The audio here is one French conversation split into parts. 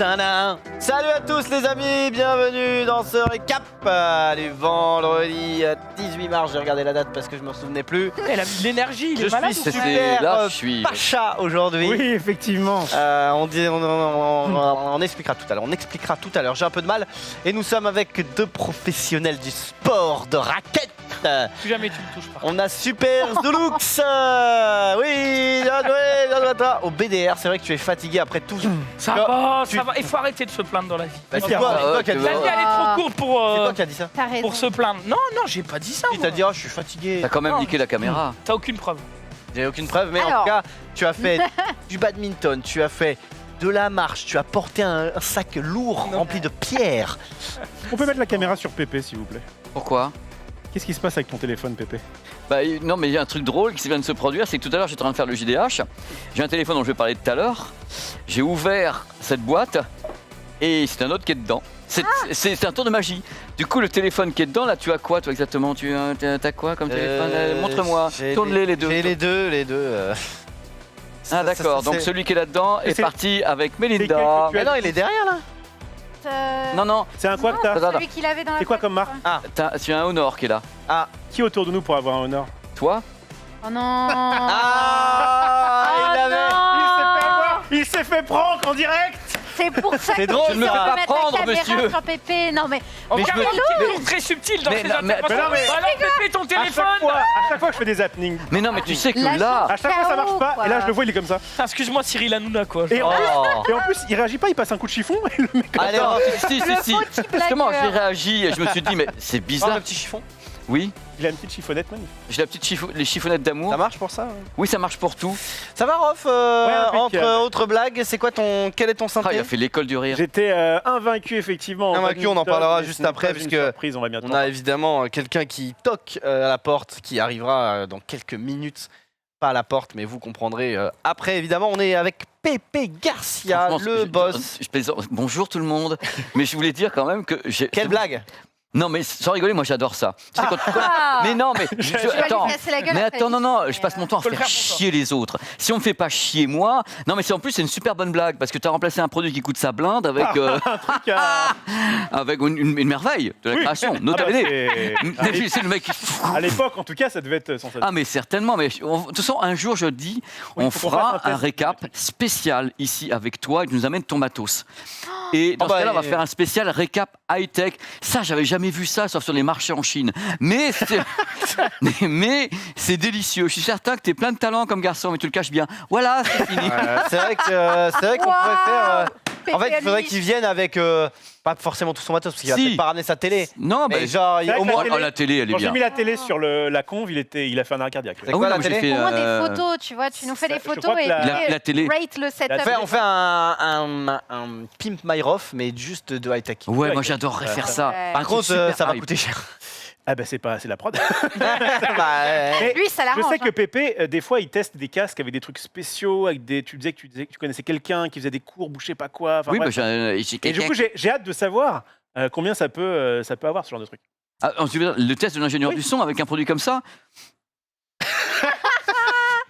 Tadam. Salut à tous les amis, bienvenue dans ce récap du vendredi 18 mars. J'ai regardé la date parce que je me souvenais plus. Elle a mis de l'énergie, il est Je malade. suis super pacha aujourd'hui. Oui, effectivement. On expliquera tout à l'heure. On expliquera tout à l'heure. J'ai un peu de mal. Et nous sommes avec deux professionnels du sport de raquette. Plus jamais tu me touches pas. On a Super Zoulux. Oui, bien joué. Au BDR, c'est vrai que tu es fatigué après tout. Ça Non, va, tu- ça va. Il faut arrêter de se plaindre dans la vie. Bah, c'est toi qui a dit La vie, ça. elle est trop courte C'est toi pour qui a dit ça. T'as raison. se plaindre. Non, non, j'ai pas dit ça. Il moi. t'a dit, oh, je suis fatigué. T'as quand même Non. niqué la caméra. T'as aucune preuve. J'ai aucune preuve, mais en Alors. tout cas, tu as fait du badminton, tu as fait de la marche, tu as porté un sac lourd rempli de pierres. On peut mettre la caméra sur Pépé, s'il vous plaît. Pourquoi? Qu'est-ce qui se passe avec ton téléphone, Pépé? Bah non, mais il y a un truc drôle qui vient de se produire, c'est que tout à l'heure j'étais en train de faire le JDH. J'ai un téléphone dont je vais parler tout à l'heure. J'ai ouvert cette boîte et c'est un autre qui est dedans. C'est un tour de magie. Du coup, le téléphone qui est dedans, là, tu as quoi, toi, exactement? Tu as quoi comme téléphone? Montre-moi. J'ai Tourne-les les deux. J'ai les deux. Ah d'accord, donc c'est- celui qui est là-dedans est c'est- parti avec quel Melinda. que tu Mais non, il est derrière là. Non, non, C'est un quoi que t'as? Attends, Celui qu'il avait dans la C'est quoi poche, comme marque? tu as un Honor qui est là. Qui est autour de nous pour avoir un honneur? Toi? Oh non. Ah, il l'avait. Il s'est fait prank en direct. C'est pour ça C'est que drôle, tu je me fais dois pas mettre prendre, la caméra monsieur. sur Pépé. Non mais Mais je me- est très subtil dans Mais ses non, mais- interventions. mais non, mais- Bah non, Pépé, ton À téléphone. chaque fois que je fais des happenings, Mais non, mais tu sais que La là... à chaque fois ça marche pas. quoi. Et là, je le vois, il est comme ça. Putain, excuse-moi, Cyril Hanouna, quoi. Et en, Oh. et en plus, il réagit pas, il passe un coup de chiffon. Et le mec, Allez, Attends, on si, Le si. faux petit Justement, j'ai blagueur. réagi et je me suis dit, mais c'est prends bizarre. le petit chiffon. Oui, il a une petite chiffonnette, man. j'ai la petite les chiffonnettes d'amour. Ça marche pour ça? Oui, ça marche pour tout. Ça va, Rof? impeccable. Entre autres blagues, c'est quoi quel est ton Ah, il synthé? a fait l'école du rire. J'étais invaincu, effectivement. Invaincu, on en parlera juste après, Une puisque surprise, on va bientôt. On a évidemment quelqu'un qui toque à la porte, qui arrivera dans quelques minutes. Pas à la porte, mais vous comprendrez après. Évidemment, on est avec Pépé Garcia, Franchement, le boss. je plaisante. Bonjour tout le monde. Mais je voulais dire quand même que j'ai. Quelle blague? Non, mais sans rigoler, moi j'adore ça. Tu sais, mais non, mais Tu vas attends. lui casser la gueule Mais après attends, non, non, l'émission, je passe mon temps à Faut le faire faire pour toi. chier les autres. Si on me fait pas chier moi, non, mais c'est en plus c'est une super bonne blague parce que tu as remplacé un produit qui coûte sa blinde avec truc à... avec une merveille de la Oui. création. Ah bah, Notez-les. C'est le mec qui. à l'époque, en tout cas, ça devait être sensationnel. Ah mais certainement, mais de toute façon un jour je dis Oui, on faut qu'on fasse fera un test un récap spécial ici avec toi et tu nous amènes ton matos. Et dans Oh ce bah, cas-là on va faire un spécial récap high-tech. Ça j'avais jamais vu ça sauf sur les marchés en Chine. Mais mais c'est délicieux. Je suis certain que tu es plein de talent comme garçon mais tu le caches bien. Voilà, c'est fini. C'est vrai qu'on pourrait faire. En fait, il faudrait Pépé qu'il vienne avec pas forcément tout son matos, parce qu'il va Si. peut-être pas ramener sa télé. Non, Mais mais genre, c'est vrai au que la moins. télé- oh, la télé elle est Quand j'ai bien. mis la télé sur la conve, il a fait un arrêt cardiaque. C'est quoi, la moi, j'ai télé fait, Au moins des photos, tu vois, tu nous fais des je photos crois que et la télé. rate le setup. On fait un Pimp My Rof, mais juste de high-tech. Ouais, moi j'adorerais faire ça. Ouais. Par Un contre, truc super ça va hype. coûter cher. Ah bah c'est la prod. Bah, Mais Lui, ça je l'arrange. sais que Pépé, des fois, il teste des casques avec des trucs spéciaux, avec des. Tu disais que tu connaissais quelqu'un qui faisait des cours, ou je sais pas quoi. Enfin, Oui, bref. j'ai Et du quelqu'un. coup, j'ai hâte de savoir combien ça peut avoir ce genre de truc. Ah, tu veux dire, le test de l'ingénieur Oui. du son avec un produit comme ça.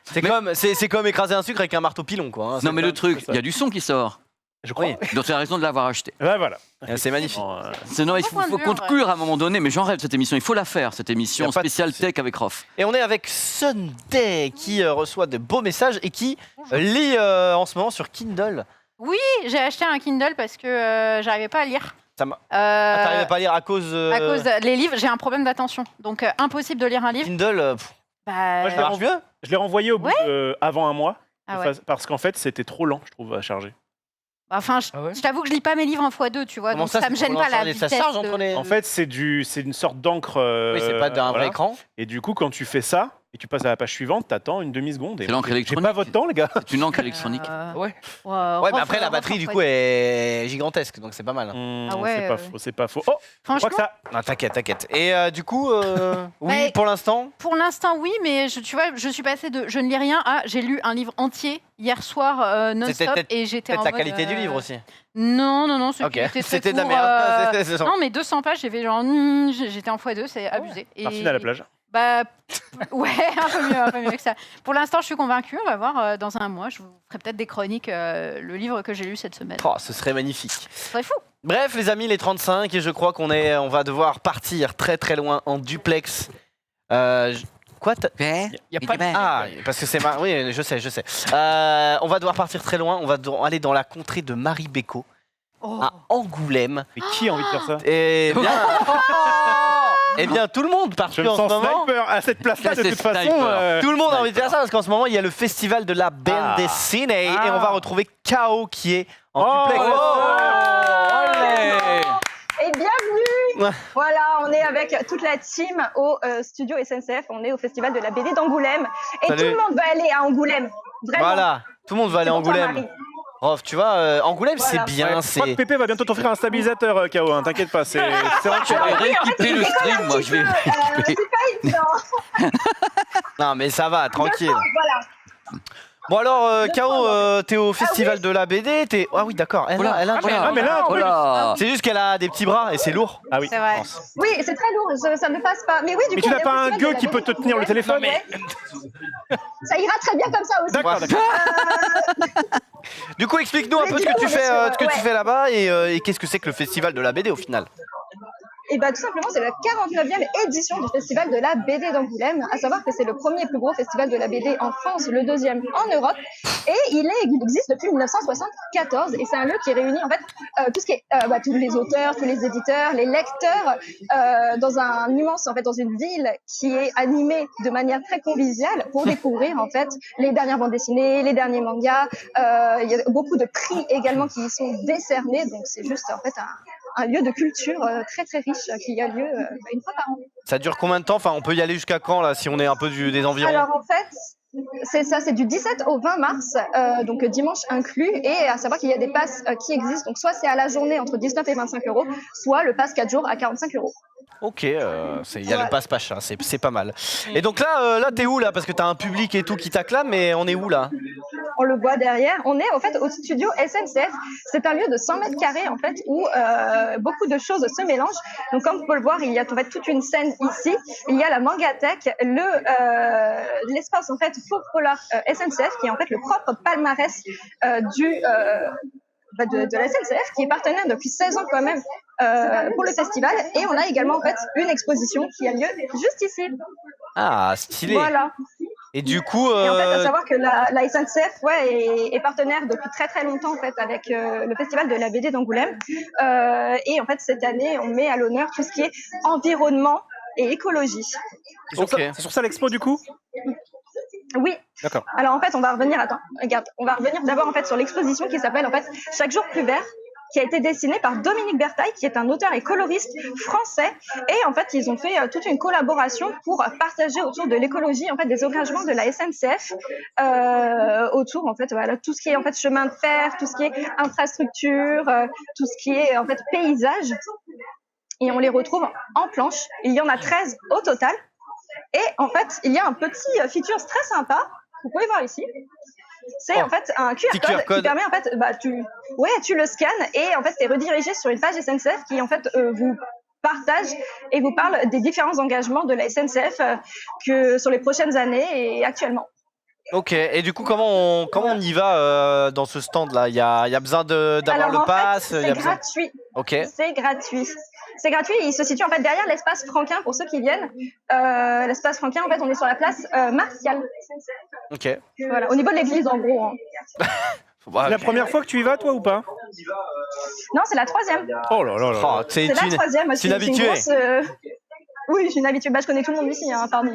c'est comme écraser un sucre avec un marteau pilon, quoi. hein. Non mais le truc, c'est ça. il y a du son qui sort. Je crois. Oui. Donc tu as raison de l'avoir acheté. Ouais, voilà. C'est magnifique. Sinon, il Point de faut vue, conclure à un moment donné, mais j'en rêve de cette émission. Il faut la faire, cette Y émission a pas de spéciale souci. tech avec Rof. Et on est avec Sunday qui reçoit de beaux messages et qui lit en ce moment sur Kindle. Oui, j'ai acheté un Kindle parce que j'arrivais pas à lire. Ça m'a- T'arrivais pas à lire à cause. À cause des livres, j'ai un problème d'attention. Donc impossible de lire un livre. Kindle, Bah, Moi, je ça marche mieux. Je l'ai renvoyé au bout avant un mois. ah ouais. Parce qu'en fait, c'était trop lent, je trouve, à charger. Enfin, je Ah ouais. je t'avoue que je lis pas mes livres en x2, tu vois. Comment Donc ça, ça me c'est gêne pour pas la lancer- Ça vitesse. charge entre les. En fait, c'est une sorte d'encre. Oui, c'est pas d'un voilà. vrai écran. Et du coup, quand tu fais ça et tu passes à la page suivante, t'attends une demi-seconde. et C'est l'encre J'ai électronique. pas votre temps, les gars. C'est une encre électronique. Ouais. Ouais, mais après, la batterie, du coup, est gigantesque, donc c'est pas mal. Ah ouais, c'est pas ouais. faux, c'est pas faux. Oh, je crois Franchement, que ça. Non, t'inquiète. Et du coup, oui, Bah, pour l'instant. pour l'instant, oui, mais tu vois, je suis passée de je ne lis rien à j'ai lu un livre entier hier soir non-stop C'était et j'étais en Peut-être la mode, qualité du livre aussi. Non, Ok, c'était très c'était de la court, merde. C'est- Non, mais 200 pages, j'ai fait genre, j'étais en x2, c'est abusé. Et- Martine à la plage. Bah, ouais, un peu mieux que ça. Pour l'instant, je suis convaincue. On va voir dans un mois. Je vous ferai peut-être des chroniques, le livre que j'ai lu cette semaine. Oh, ce serait magnifique. Ce serait fou. Bref, les amis, les 35, et je crois on va devoir partir très très loin en duplex. Quoi Y a pas de... Ah, parce que c'est oui, je sais. On va devoir partir très loin. On va aller dans la contrée de Marie Bécaud, à Angoulême. Mais qui a envie de faire ça? Et bien, eh bien, tout le monde part Je en me ce sens moment. sniper à cette place-là, de C'est toute façon. sniper. Tout le monde a envie de faire ça parce qu'en ce moment il y a le festival de la bande dessinée et on va retrouver K.O. qui est en duplex. Allez. Et bienvenue. Ouais. Voilà, on est avec toute la team au studio SNCF. On est au festival de la BD d'Angoulême. Et Salut. tout le monde va aller à Angoulême. Vraiment. Voilà, tout le monde va aller à C'est pour toi, Angoulême. Marie. Rof, tu vois, Angoulême Voilà. c'est bien, Je crois que c'est. Pépé va bientôt t'offrir un stabilisateur, KO, hein, t'inquiète pas. C'est vrai que Je vais rééquiper le stream, moi. Je vais C'est pas évident. Non mais ça va, tranquille. Voilà. Bon alors, K.O., t'es au festival de la BD, t'es. Ah oui, d'accord. Elle a un Voilà. Ah, mais là, Oh là. C'est juste qu'elle a des petits bras et c'est lourd. Ah oui. C'est vrai. Oui, c'est très lourd. Ça ne passe pas. Mais oui, du Mais coup. tu on n'as est pas au un festival de gueux la qui BD peut te tenir le d'Angoulême. téléphone? Ça ira très bien comme ça aussi. D'accord, d'accord. Du coup, explique-nous un peu ce que tu fais, tu fais là-bas et qu'est-ce que c'est que le festival de la BD au final. Et bah tout simplement, c'est la 49e édition du festival de la BD d'Angoulême. À savoir que c'est le premier et plus gros festival de la BD en France, le deuxième en Europe. Et il existe depuis 1974. Et c'est un lieu qui réunit en fait tout ce qui est tous les auteurs, tous les éditeurs, les lecteurs dans un immense dans une ville qui est animée de manière très conviviale pour découvrir en fait les dernières bandes dessinées, les derniers mangas. Il y a beaucoup de prix également qui y sont décernés. Donc c'est juste en fait un lieu de culture très très riche qui a lieu une fois par an. Ça dure combien de temps? Enfin, on peut y aller jusqu'à quand là si on est un peu des environs? Alors en fait, c'est du 17 au 20 mars, donc dimanche inclus, et à savoir qu'il y a des passes qui existent, donc soit c'est à la journée entre 19 et 25 euros, soit le pass 4 jours à 45 euros. Ok, il y a le passe pacha, c'est pas mal. Et donc là t'es où là? Parce que t'as un public et tout qui t'acclame, mais on est où là? On le voit derrière. On est en fait au studio SNCF. C'est un lieu de 100 mètres carrés en fait où beaucoup de choses se mélangent. Donc comme vous pouvez le voir, il y a en fait toute une scène ici. Il y a la Mangatech, l'espace en fait Faux Polar SNCF qui est en fait le propre palmarès de la SNCF qui est partenaire depuis 16 ans quand même pour le festival. Et on a également en fait une exposition qui a lieu juste ici. Ah, stylé. Voilà. Et du coup, Et en fait, à savoir que la SNCF est partenaire depuis très très longtemps en fait avec le festival de la BD d'Angoulême. Et en fait, cette année, on met à l'honneur tout ce qui est environnement et écologie. ok. C'est sur ça l'expo du coup? Oui. D'accord. Alors en fait, on va revenir d'abord en fait sur l'exposition qui s'appelle en fait Chaque jour plus vert, qui a été dessiné par Dominique Bertaille, qui est un auteur et coloriste français. Et en fait, ils ont fait toute une collaboration pour partager autour de l'écologie, en fait, des engagements de la SNCF autour, en fait, voilà, tout ce qui est en fait chemin de fer, tout ce qui est infrastructure, tout ce qui est en fait paysage. Et on les retrouve en planche. Il y en a 13 au total. Et en fait, il y a un petit feature très sympa. Vous pouvez voir ici. C'est en fait un QR code qui permet en fait, tu le scannes et en fait t'es redirigé sur une page SNCF qui en fait vous partage et vous parle des différents engagements de la SNCF que sur les prochaines années et actuellement. Ok, et du coup, comment on y va dans ce stand-là? Il y a besoin d'avoir Alors, le pass? C'est gratuit. Ok. C'est gratuit. C'est gratuit. Il se situe en fait derrière l'espace Franquin pour ceux qui viennent. L'espace Franquin, en fait, on est sur la place Martial. Ok. Voilà, au niveau de l'église, en gros. Hein. Bah, C'est la première fois que tu y vas, toi, ou pas? Non, c'est la troisième. Oh là là là. oh, c'est C'est la une troisième. c'est une habituée. Oui, je suis une habituée. Je connais tout le monde ici, hein, parmi.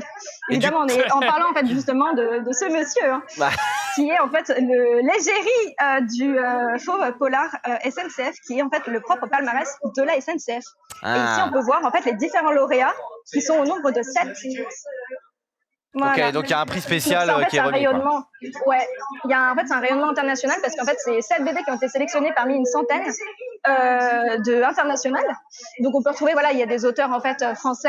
Évidemment, en parlant en fait justement de ce monsieur, hein, Bah. qui est en fait l'égérie du faux polar SNCF, qui est en fait le propre palmarès de la SNCF. Et ici, on peut voir en fait les différents lauréats qui sont au nombre de 7. Voilà. Ok, donc il y a un prix spécial Donc, en fait, qui est c'est un remis. Quoi. rayonnement. Ouais, en fait, c'est un rayonnement international parce qu'en fait, c'est 7 BD qui ont été sélectionnés parmi une centaine international. Donc on peut retrouver, voilà, il y a des auteurs en fait français,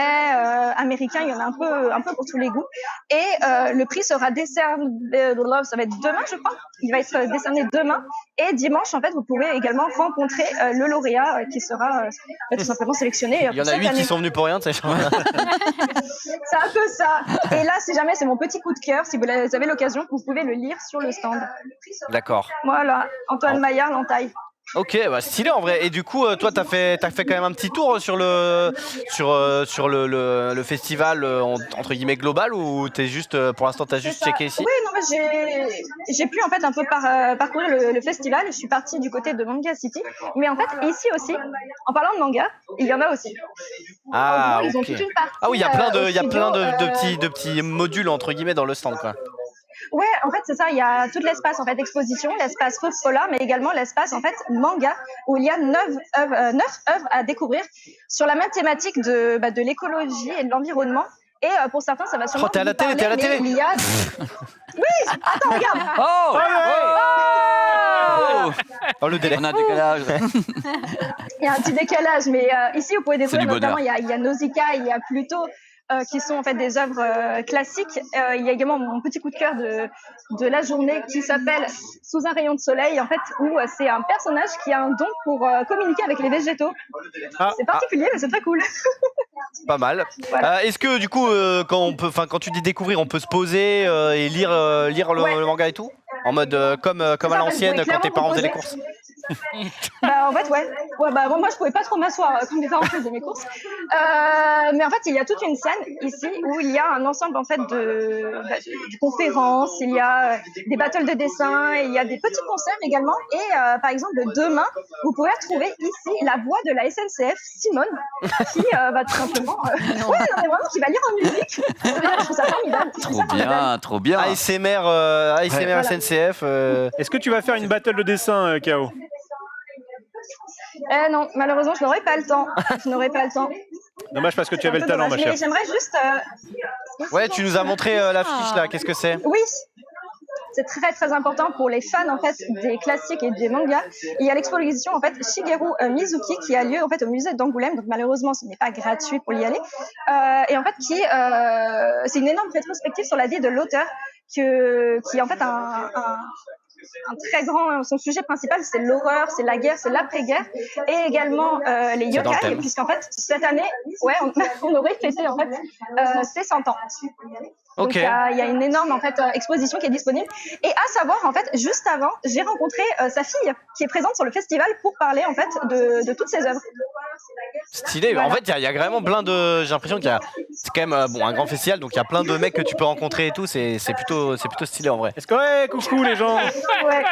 américains, il y en a un peu pour tous les goûts. Et le prix sera décerné, ça va être demain, je crois. Il va être décerné demain. Et dimanche, en fait, vous pouvez également rencontrer le lauréat qui sera tout simplement sélectionné. Il y en a 8 qui sont venus pour rien, tu sais. C'est un peu ça. Et là, si jamais c'est mon petit coup de cœur, si vous avez l'occasion, vous pouvez le lire sur le stand. D'accord. Voilà, Antoine Maillard, l'entaille. Ok, bah stylé en vrai. Et du coup, toi, t'as fait quand même un petit tour sur le festival entre guillemets global, ou t'es juste pour l'instant t'as juste checké ici? Oui, non, mais j'ai pu en fait un peu parcourir le festival. Je suis partie du côté de Manga City, mais en fait ici aussi, en parlant de manga, il y en a aussi. Ah, en gros, ils ont ok. toute une partie, Ah oui, il y a plein de studio, petits modules entre guillemets dans le stand, quoi. Ouais, en fait, c'est ça. Il y a tout l'espace en fait exposition, l'espace Feu Polar, mais également l'espace en fait manga, où il y a 9 œuvres à découvrir sur la même thématique de l'écologie et de l'environnement. Et pour certains, ça va sûrement. Oh, t'es à la télé, Il y a... Oui, attends, regarde. Oh, Oh, le délai. On a un décalage. Il y a un petit décalage, mais ici, vous pouvez découvrir du bonheur. notamment, il y a Nausicaa, il y a Pluto, qui sont en fait des œuvres classiques. Il y a également mon petit coup de cœur de la journée qui s'appelle Sous un rayon de soleil, en fait, où c'est un personnage qui a un don pour communiquer avec les végétaux. C'est particulier, mais c'est très cool. Pas mal. Voilà. Est-ce que du coup, quand tu dis découvrir, on peut se poser et lire le manga et tout, en mode comme à Ça, l'ancienne, ouais, quand tes parents faisaient les clairement courses? En fait, ouais. Moi, je pouvais pas trop m'asseoir quand mes parents faisaient mes courses. Mais en fait, il y a toute une scène ici où il y a un ensemble en fait de conférences, il y a des battles de dessin, et il y a des petits concerts également. Et par exemple, demain, vous pourrez retrouver ici la voix de la SNCF, Simone, qui va tout simplement, qui va lire en musique. Je trouve ça formidable. Trop bien. ASMR, Voilà. SNCF. Est-ce que tu vas faire une battle de dessin, K.O. Non, malheureusement, je n'aurai pas le temps. Dommage parce que tu avais le talent, ma chère. Mais j'aimerais juste. Ouais, tu nous as montré l'affiche là. Qu'est-ce que c'est? Oui, c'est très très important pour les fans en fait des classiques et des mangas. Il y a l'exposition en fait Shigeru Mizuki qui a lieu en fait au musée d'Angoulême. Donc malheureusement, ce n'est pas gratuit pour y aller. Et en fait, c'est une énorme rétrospective sur la vie de l'auteur qui est en fait un très grand, son sujet principal, c'est l'horreur, c'est la guerre, c'est l'après-guerre, et également les C'est dans le yokai, thème. puisqu'en fait, cette année, on aurait fêté en fait ses 100 ans. Donc Ok. il y a une énorme en fait exposition qui est disponible. Et à savoir en fait, juste avant, j'ai rencontré sa fille qui est présente sur le festival pour parler en fait de toutes ses œuvres. Stylé. Voilà. En fait, il y a vraiment plein de. J'ai l'impression c'est quand même un grand festival, donc il y a plein de mecs que tu peux rencontrer et tout. C'est plutôt stylé en vrai. Est-ce que ouais, coucou les gens. Ouais.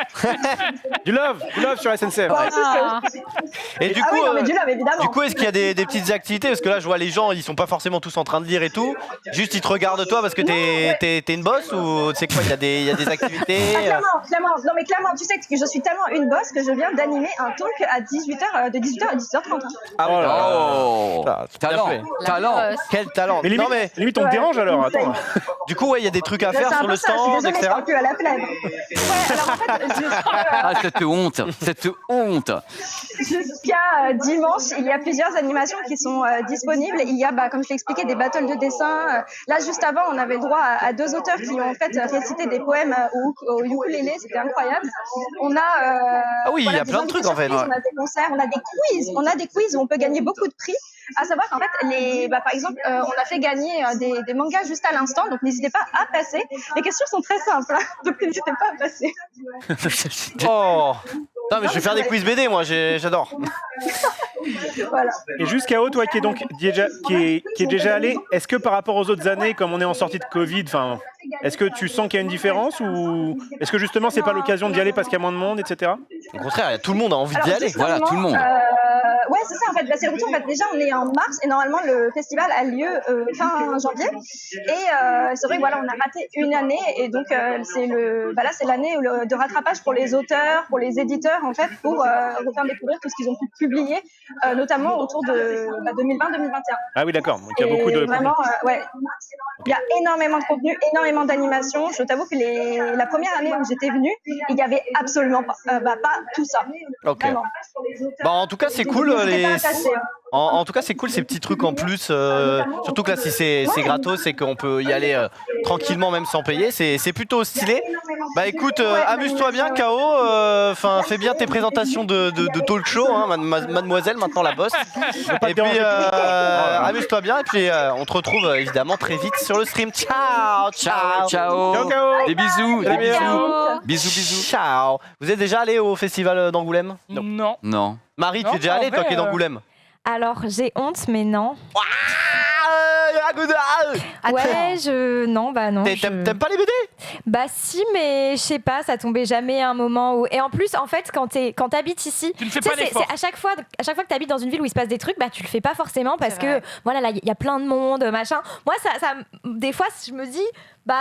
Du love sur SNCF. Bon, tout ce que- Et du Ah coup, oui, non, mais du love, évidemment. du coup, est-ce qu'il y a des petites activités? Parce que là, je vois les gens, ils sont pas forcément tous en train de lire et tout. Juste, ils te regardent toi parce que t'es une boss, ou c'est quoi? Il y a des activités. Clairement. Non, mais clairement, tu sais que je suis tellement une boss que je viens d'animer un talk à 18h, de 18h à 18h30. Ah oui. Oh là là. Oh, Ah, tout à talent, fait. talent. Quel talent. Mais limite, Non mais limite on te Ouais. dérange alors. Attends. du coup, ouais, il y a des trucs à C'est faire un sur peu le ça, je suis stand, désolée, je etc. parle plus à la plèbe. Ouais, alors en fait, Ah, cette honte, cette honte. jusqu'à dimanche, il y a plusieurs animations qui sont disponibles. Il y a, comme je l'ai expliqué, des battles de dessin. Là, juste avant, on avait le droit à deux auteurs qui ont en fait récité des poèmes au ukulélé. C'était incroyable. On a Ah oui, il y a des plein de trucs, en fait. surprises, on a des concerts, on a des quiz où on peut gagner beaucoup de prix. À savoir qu'en fait, par exemple, on a fait gagner des mangas juste à l'instant, donc n'hésitez pas à passer. Les questions sont très simples, hein, donc n'hésitez pas à passer. Oh. Non mais je vais faire des quiz BD, moi, j'adore. Voilà. Et juste K.O, toi qui est déjà allé, est-ce que par rapport aux autres années, comme on est en sortie de Covid, enfin, est-ce que tu sens qu'il y a une différence, ou est-ce que justement c'est pas l'occasion d'y aller parce qu'il y a moins de monde, etc. Au contraire, tout le monde a envie d'y aller. Voilà, tout le monde. Ouais, c'est ça en fait. Bah, c'est le retour. En fait, déjà, on est en mars et normalement le festival a lieu fin janvier. Et c'est vrai que voilà, on a raté une année et donc là, c'est l'année de rattrapage pour les auteurs, pour les éditeurs en fait, pour refaire découvrir tout ce qu'ils ont pu publier, notamment autour de 2020-2021. Ah oui, d'accord. Donc il y a beaucoup de. Vraiment, ouais. Il y a énormément de contenu, énormément d'animation. Je t'avoue que la première année où j'étais venue, il y avait absolument pas tout ça. Ok. Vraiment. Bon, en tout cas, c'est cool. J'étais pas attachée, hein. En tout cas, c'est cool ces petits trucs en plus. Surtout que là, si c'est gratos, c'est qu'on peut y aller tranquillement, même sans payer. C'est plutôt stylé. Bah écoute, amuse-toi bien, K.O. Enfin, fais bien tes présentations de talk show, hein, mademoiselle, maintenant la boss. pas Et te puis, déranger amuse-toi bien. Et puis, on te retrouve évidemment très vite sur le stream. Ciao, ciao, Ciao. Ciao, K.O. Des bisous. Des bisous. Ciao. Bisous. Ciao. Vous êtes déjà allé au festival d'Angoulême? Non. Non. Marie, tu Non, es déjà en allée, toi vrai, qui es d'Angoulême? Alors, j'ai honte, mais non. Ouais, non. T'aimes pas les BD? Bah si, mais je sais pas, ça tombait jamais à un moment où... Et en plus, en fait, quand t'habites ici... Tu ne fais tu pas sais, d'effort. à chaque fois que t'habites dans une ville où il se passe des trucs, bah tu le fais pas forcément parce C'est que, vrai. voilà, là, il y a plein de monde, machin. Moi, des fois, je me dis... Bah,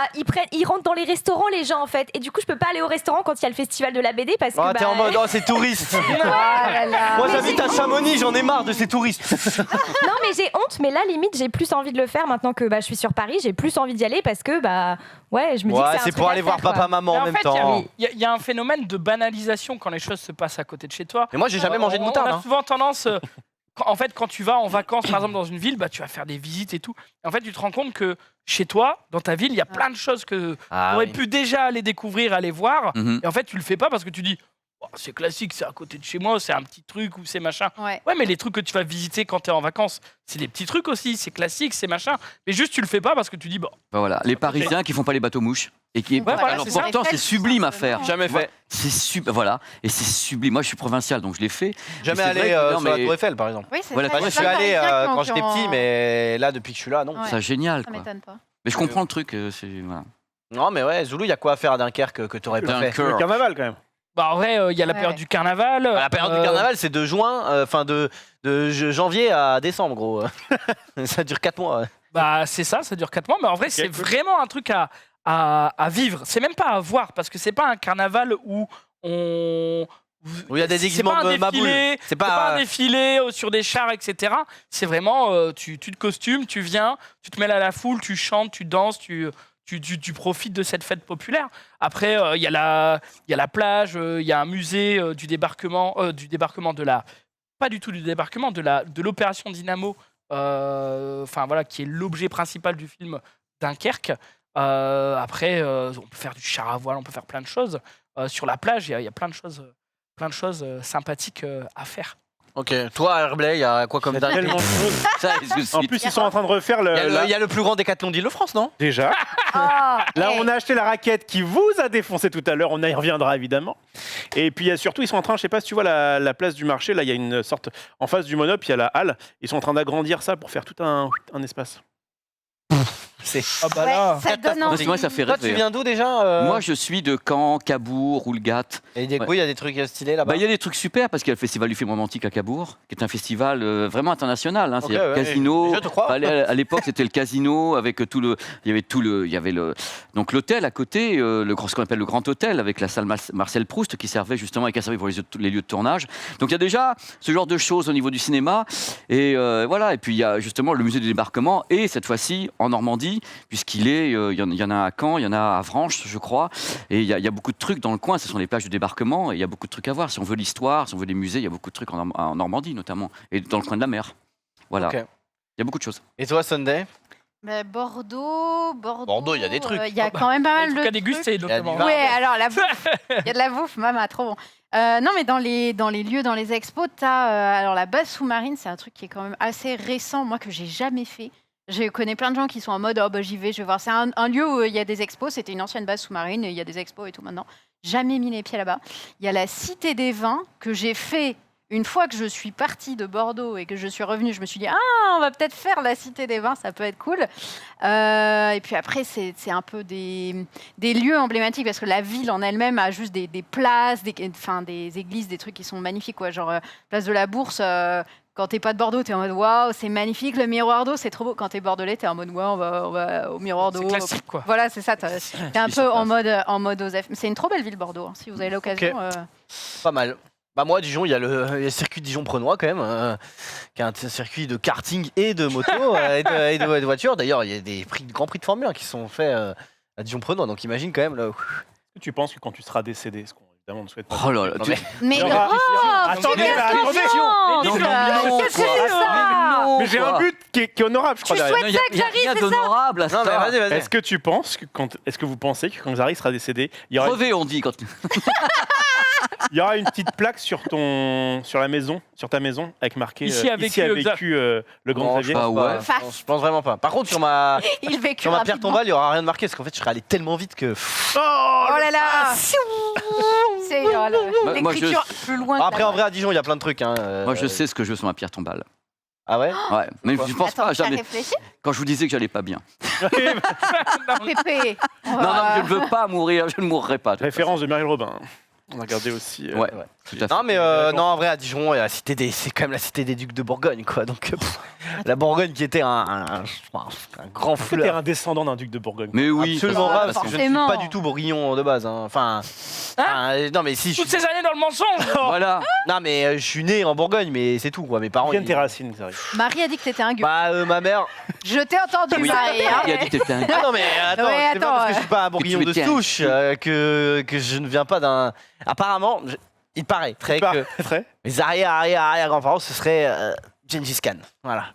ils rentrent dans les restaurants, les gens, en fait. Et du coup, je peux pas aller au restaurant quand il y a le festival de la BD parce que... Oh, t'es en mode, oh, c'est touriste. Oh là là. Moi, j'habite à Chamonix, j'en ai marre de ces touristes. Non, mais j'ai honte, mais là, limite, j'ai plus envie de le faire maintenant que je suis sur Paris. J'ai plus envie d'y aller parce que, ouais, je me dis que Ouais, c'est un c'est truc pour à aller faire, voir quoi. papa, maman Mais en même fait, temps. il y a un phénomène de banalisation quand les choses se passent à côté de chez toi. Et moi, j'ai jamais mangé de moutarde. On a hein. souvent tendance, en fait, quand tu vas en vacances, par exemple, dans une ville, bah, tu vas faire des visites et tout. Et en fait, tu te rends compte que chez toi, dans ta ville, il y a plein de choses que tu Ah, aurais oui. pu déjà aller découvrir, aller voir. Mhm. Et en fait, tu le fais pas parce que tu dis, oh, c'est classique, c'est à côté de chez moi, c'est un petit truc ou c'est machin. Ouais. Ouais, mais les trucs que tu vas visiter quand tu es en vacances, c'est des petits trucs aussi, c'est classique, c'est machin. Mais juste, tu le fais pas parce que tu dis, bon, Bah voilà, les Parisiens qui font pas les bateaux mouches et qui Ouais, voilà, alors c'est ça. pourtant c'est sublime à faire. Jamais fait. C'est voilà, et c'est sublime. Moi je suis provincial donc je l'ai fait. Jamais Mais c'est allé vrai que- non, sur la mais- Tour Eiffel, par exemple. Oui, c'est Voilà, vrai. Moi, il je y a suis plein de allé Parisiens quand qui j'étais ont- petit, mais là, depuis que je suis là, non. Ouais. C'est génial Ça quoi. m'étonne pas. Mais je comprends le truc, c'est voilà. Non, mais ouais, Zoulou, il y a quoi à faire à Dunkerque que t'aurais pas fait? Dunkerque. Le carnaval, quand même. bah en vrai, il y a la Ouais. période du carnaval. La période du carnaval, c'est de juin, enfin de janvier à décembre, gros. Ça dure 4 mois. ouais. Bah c'est ça, ça dure 4 mois. Mais en vrai, c'est vraiment un truc à vivre. C'est même pas à voir parce que c'est pas un carnaval où on. Où il y a des C'est déguisements pas un de Maboule. défilé, C'est c'est pas pas. un défilé sur des chars, etc. C'est vraiment, tu te costumes, tu viens, tu te mêles à la foule, tu chantes, tu danses, tu profites de cette fête populaire. Après, il y a la plage, il y a un musée du débarquement de la... Pas du tout du débarquement, de l'opération Dynamo, enfin voilà, qui est l'objet principal du film Dunkerque. Après, on peut faire du char à voile, on peut faire plein de choses. Sur la plage, il y a plein de choses sympathiques à faire. Ok, toi, Herblay, il y a quoi comme Il y a date? tellement de choses. Ça, je En suis- plus, ils sont en train de refaire Il y a le plus grand décathlon d'Île-de-France, non? Déjà. Ah, Là, hey. on a acheté la raquette qui vous a défoncé tout à l'heure. On y reviendra évidemment. Et puis, il y a surtout, ils sont en train, je sais pas si tu vois la place du marché. Là, il y a une sorte. En face du Monop, il y a la halle. Ils sont en train d'agrandir ça pour faire tout un espace. C'est. Ah bah Ouais, là, ça donne Parce que envie. moi ça fait Toi, tu rêver. viens d'où déjà Moi je suis de Caen, Cabourg, Oulgat. Et du coup, il y a des trucs stylés là-bas. Bah, il y a des trucs super parce qu'il y a le festival du film romantique à Cabourg, qui est un festival vraiment international. Hein. Ok, C'est-à-dire ouais, casino. je te crois. À l'époque, c'était le casino avec il y avait donc l'hôtel à côté, ce qu'on appelle le Grand Hôtel avec la salle Marcel Proust qui servait justement et qui a servi pour les lieux de tournage. Donc il y a déjà ce genre de choses au niveau du cinéma et voilà. Et puis il y a justement le musée du débarquement et cette fois-ci en Normandie puisqu'il est, il y en a à Caen, il y en a à Vranches, je crois. Et il y a beaucoup de trucs dans le coin. Ce sont les plages du débarquement et il y a beaucoup de trucs à voir. Si on veut l'histoire, si on veut les musées, il y a beaucoup de trucs en Normandie notamment et dans le coin de la mer. Voilà. Ok. Il y a beaucoup de choses. Et toi, Sunday? Mais Bordeaux. Bordeaux, il y a des trucs. Il y a quand même pas mal en tout de cas trucs. déguster notamment. vin. Ouais, alors la bouffe. Il y a de la bouffe, maman, trop bon. Non, mais dans les lieux, dans les expos, t'as alors la base sous-marine, c'est un truc qui est quand même assez récent, moi que j'ai jamais fait. Je connais plein de gens qui sont en mode oh bah j'y vais, je vais voir. C'est un lieu où il y a des expos. C'était une ancienne base sous-marine et il y a des expos et tout maintenant. Jamais mis les pieds là-bas. Il y a la Cité des Vins que j'ai fait Une fois que je suis partie de Bordeaux et que je suis revenue, je me suis dit on va peut-être faire la Cité des Vins, ça peut être cool. Et puis après, c'est un peu des lieux emblématiques parce que la ville en elle-même a juste des places, des églises, des trucs qui sont magnifiques, quoi. Genre place de la Bourse. Quand t'es pas de Bordeaux, t'es en mode waouh, c'est magnifique, le miroir d'eau, c'est trop beau. Quand t'es bordelais, t'es en mode ouais, on va au miroir d'eau. C'est classique, quoi. Voilà, c'est ça. T'es un peu en mode Osef. C'est une trop belle ville, Bordeaux. Si vous avez l'occasion. Pas mal. Bah moi, Dijon, il y a le circuit Dijon-Prenois quand même, qui est un circuit de karting et de moto et de voitures. D'ailleurs, il y a des grands prix de Formule 1 qui sont faits à Dijon-Prenois. Donc imagine quand même. Là, Est-ce que tu penses que quand tu seras décédé, ce qu'on évidemment ne souhaite pas. Oh là là, Non, tu- mais- Mais Il y aura- Attendez, mais attendez. Qu'est-ce que c'est ça Mais j'ai un but qui est honorable, je crois, Tu derrière. souhaites Il y a- ça que il y a j'arrive, rien c'est ça d'honorable à Non, mais ça. vas-y, vas-y. Est-ce que tu penses que est-ce que vous pensez que quand Zari sera décédé, il y aura Crevé, on dit quand. une petite plaque sur ta maison, avec marqué Ici a vécu le grand Non, Xavier. Ah ouais. Je pense vraiment pas. Par contre, sur ma Il vécut pierre rapidement. tombale, il y aura rien de marqué parce qu'en fait, je serais allé tellement vite que. Oh, Oh là là C'est Moi, l'écriture plus loin que Après, la en vrai, à Dijon, il y a plein de trucs. Hein. Moi, je sais ce que je veux sur ma pierre tombale. Ah ouais Ouais, mais je pense Attends, pas tu as jamais. réfléchi Quand je vous disais que j'allais pas bien. Pépé Non, non, je ne veux pas mourir, je ne mourrai pas. de toute Référence de Marielle Robin. On a regardé aussi. façon. Ouais, tout à fait. Non, mais non, en vrai, à Dijon, c'est quand même la cité des ducs de Bourgogne, quoi. Donc, la Bourgogne qui était un grand Est-ce que t'es fleur. un descendant d'un duc de Bourgogne? Mais oui, Absolument ça, pas, parce que je ne suis forcément. pas du tout bourguignon de base. Hein. Enfin, non, mais si. Toutes ces années dans le mensonge. Voilà. Non, mais je suis né en Bourgogne, mais c'est tout, quoi. Mes parents. Viens ils- tes racines, Zari. Marie a dit que t'étais un gueux. Bah, ma mère. Je t'ai entendu, Oui. Marie. hein. Il a dit que t'étais un Ah non, mais attends, Ouais, c'est pas attends, parce que je suis pas un bourguignon tu de étais un souche que je ne viens pas d'un. Apparemment, il paraîtrait que Très. mes arrière-grands-parents, ce serait Gengis Khan. Voilà.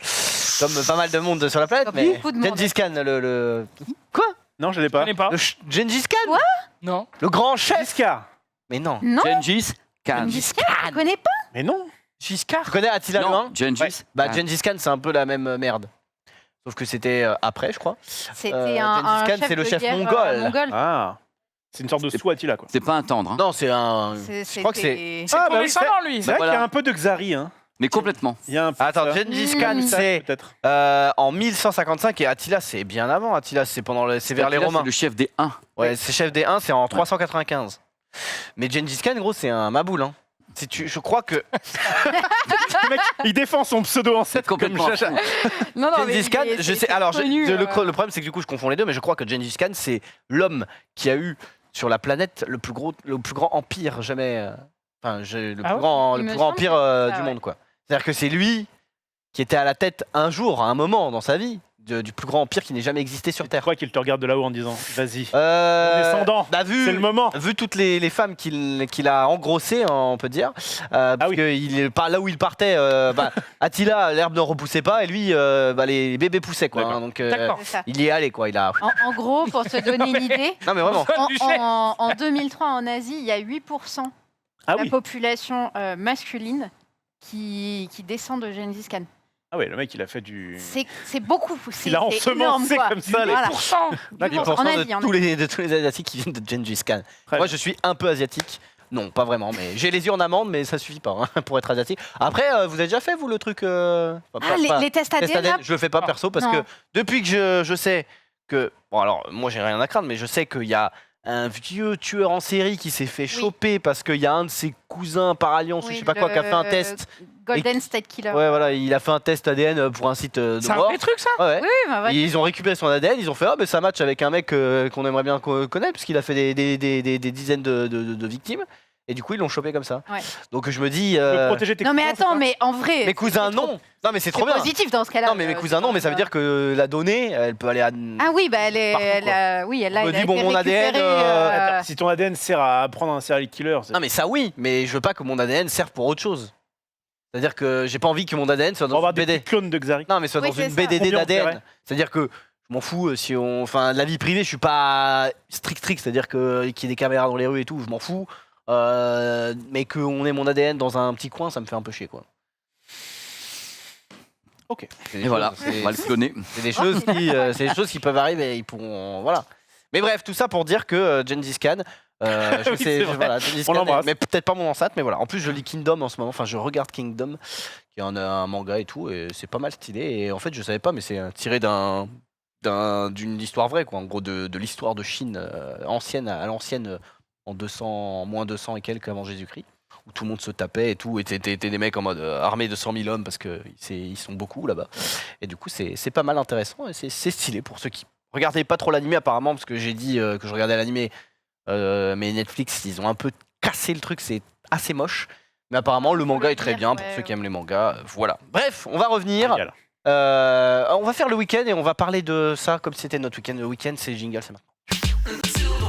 Comme pas mal de monde sur la planète, Comme mais beaucoup de monde. Gengis Khan, le. Quoi Non, je l'ai Je pas. connais pas. Gengis Khan Quoi Non. Le grand chef Giscard. Mais non. Non, Gengis Khan. Gengis Khan, tu connais pas Mais non. Giscard. Tu connais Attila le Non, Hun Gengis. Bah, Khan. Gengis Khan, c'est un peu la même merde. Sauf que c'était après, je crois. C'était Gengis un Khan, c'est le de chef guerre, mongol. Ah. C'est une sorte de Swatila, quoi. C'est pas un tendre, hein. Non, c'est un. Je crois que c'est. C'est Ah, tout bah oui, récemment, lui. C'est vrai Voilà. qu'il y a un peu de Xari, hein. Mais complètement. Il y a un peu Attends, ça. Gengis Khan, Ça, c'est peut-être. en 1155 et Attila, c'est bien avant. Attila, c'est c'est vers les Attila, Romains. c'est le chef des Huns. Ouais, c'est chef des Huns, c'est en 395. Mais Gengis Khan, gros, c'est un maboule. Hein. Je crois que Le mec, il défend son pseudo ancêtre comme Complètement. Chacha. Non, non, mais Gengis Khan, je sais. Alors, le connu, problème, c'est que du coup, je confonds les deux, mais je crois que Gengis Khan, c'est l'homme qui a eu sur la planète le plus grand empire jamais. Enfin, le Ah plus ouais grand, Il le me plus grand semble empire que c'est ça, du ouais. monde, quoi. C'est-à-dire que c'est lui qui était à la tête un jour, à un moment dans sa vie, du plus grand empire qui n'ait jamais existé sur Je Terre. crois qu'il te regarde de là-haut en disant vas-y. Descendant. Descendant. C'est le moment. Vu toutes les femmes qu'il a engrossées, hein, on peut dire, parce oui. que là où il partait, Attila, l'herbe ne repoussait pas, et lui, les bébés poussaient, quoi. D'accord. Hein, donc, D'accord. C'est ça. il y est allé, quoi. Il a. En gros, pour te donner une idée, Non, mais vraiment. en 2003 en Asie, il y a 8% Ah de la oui. population masculine qui descend de Gengis Khan. Ah ouais, le mec, il a fait du. C'est beaucoup. Il a c'est énorme, ensemencé quoi. comme ça, les Voilà. 8%. 8% En Asie, en de tous les Asiatiques qui viennent de Gengis Khan. Très Moi, bien. je suis un peu asiatique. Non, pas vraiment, mais j'ai les yeux en amande, mais ça suffit pas hein, pour être asiatique. Après, vous avez déjà fait, vous, le truc Les tests test ADN, ADN, là, je le fais pas perso parce Non. que depuis que je sais que. Bon, alors, moi, j'ai rien à craindre, mais je sais qu'il y a un vieux tueur en série qui s'est fait choper parce qu'il y a un de ses cousins par alliance ou oui, je sais pas quoi qui a fait un test. Golden State Killer. Ouais, voilà, il a fait un test ADN pour un site de C'est un mort. vrai truc, ça. Ouais, ouais. Oui, bah, ouais. Ils ont récupéré son ADN, ils ont fait mais ça match avec un mec qu'on aimerait bien connaître puisqu'il a fait des dizaines de victimes et du coup ils l'ont chopé comme ça. Ouais. Donc je me dis Tu peux protéger tes Non, mais cousins, attends, c'est mais en vrai. mes cousins c'est trop- non. Non mais c'est C'est trop bien. positif dans ce cas-là. Non mais mes cousins non, mais ça veut dire que la donnée elle peut aller à Ah oui, bah elle est. Partout, Elle quoi. a, oui, elle a, Je me elle a dis, bon, été mon ADN, récupérée, pas Attends, si ton ADN sert à prendre un serial killer, c'est- Non mais ça oui, mais je veux pas que mon ADN serve pour autre chose. C'est-à-dire que j'ai pas envie que mon ADN soit on va dans avoir une des BD. petits clones de Xari. Non mais soit Oui, dans c'est une ça. BDD Combien on d'ADN. ferait C'est-à-dire que je m'en fous si on. Enfin, de la vie privée, je suis pas strict, c'est-à-dire que qu'il y ait des caméras dans les rues et tout, je m'en fous. Mais qu'on ait mon ADN dans un petit coin, ça me fait un peu chier, quoi. Ok. C'est des Et voilà, choses- on va le cloner. C'est des choses qui, c'est des choses qui peuvent arriver, ils pourront, voilà. Mais bref, tout ça pour dire que Gengis Khan, Oui, c'est vrai. Voilà, Gengis On Khan, l'embrasse. mais peut-être pas mon ancêtre, mais voilà. En plus, je lis Kingdom en ce moment. Enfin, je regarde Kingdom, qui est un manga et tout, et c'est pas mal stylé. Et en fait, je savais pas, mais c'est tiré d'une histoire vraie, quoi. En gros, de l'histoire de Chine ancienne à l'ancienne, en 200, moins 200 et quelques avant Jésus-Christ, où tout le monde se tapait et tout, et t'étais des mecs en mode armés de 100 000 hommes parce que ils sont beaucoup là-bas. Et du coup, c'est pas mal intéressant et c'est stylé pour ceux qui regardaient pas trop l'animé apparemment, parce que j'ai dit que je regardais l'animé. Mais Netflix, ils ont un peu cassé le truc, c'est assez moche. Mais apparemment, le manga est très bien pour ceux qui aiment les mangas. Voilà. Bref, on va revenir. Génial. On va faire le week-end et on va parler de ça comme si c'était notre week-end. Le week-end, c'est jingle, c'est maintenant.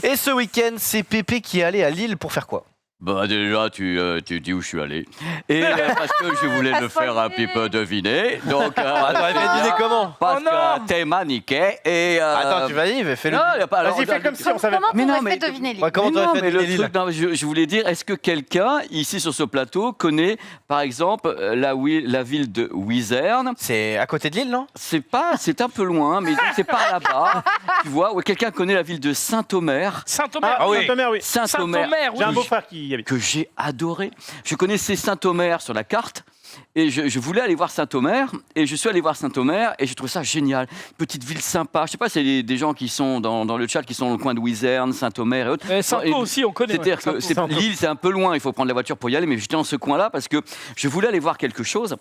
Et ce week-end, c'est Pépé qui est allé à Lille pour faire quoi? Bah déjà, tu dis où je suis allé. Et parce que je voulais le faire un petit peu deviner. Donc, Attends, elle fait deviner comment? parce Oh non que t'es maniqué. Et, Attends, tu vas y, fais-le. Non, y a pas. alors, Vas-y, fais comme si on savait. Comment Mais non, t'aurais mais- fait deviner Lille? Ouais, comment Mais t'aurais non, fait mais le deviner Lille? truc, non, je voulais dire, est-ce que quelqu'un ici sur ce plateau connaît, par exemple, la ville de Wizerne? C'est à côté de Lille, non? C'est un peu loin, mais c'est par là-bas. Tu vois, ou quelqu'un connaît la ville de Saint-Omer? Saint-Omer. Ah oui, Saint-Omer, oui. Saint-Omer. Saint-Omer, J'ai un oui. beau-frère qui y habite. Que j'ai adoré. Je connaissais Saint-Omer sur la carte et je voulais aller voir Saint-Omer et je suis allé voir Saint-Omer et j'ai trouvé ça génial. Petite ville sympa. Je sais pas, c'est des gens qui sont dans le chat qui sont dans le coin de Wizerne, Saint-Omer et autres. Saint-O Et- aussi, on connaît. C'est-à-dire ouais. que Saint-O. l'île, c'est un peu loin, il faut prendre la voiture pour y aller, mais j'étais dans ce coin-là parce que je voulais aller voir quelque chose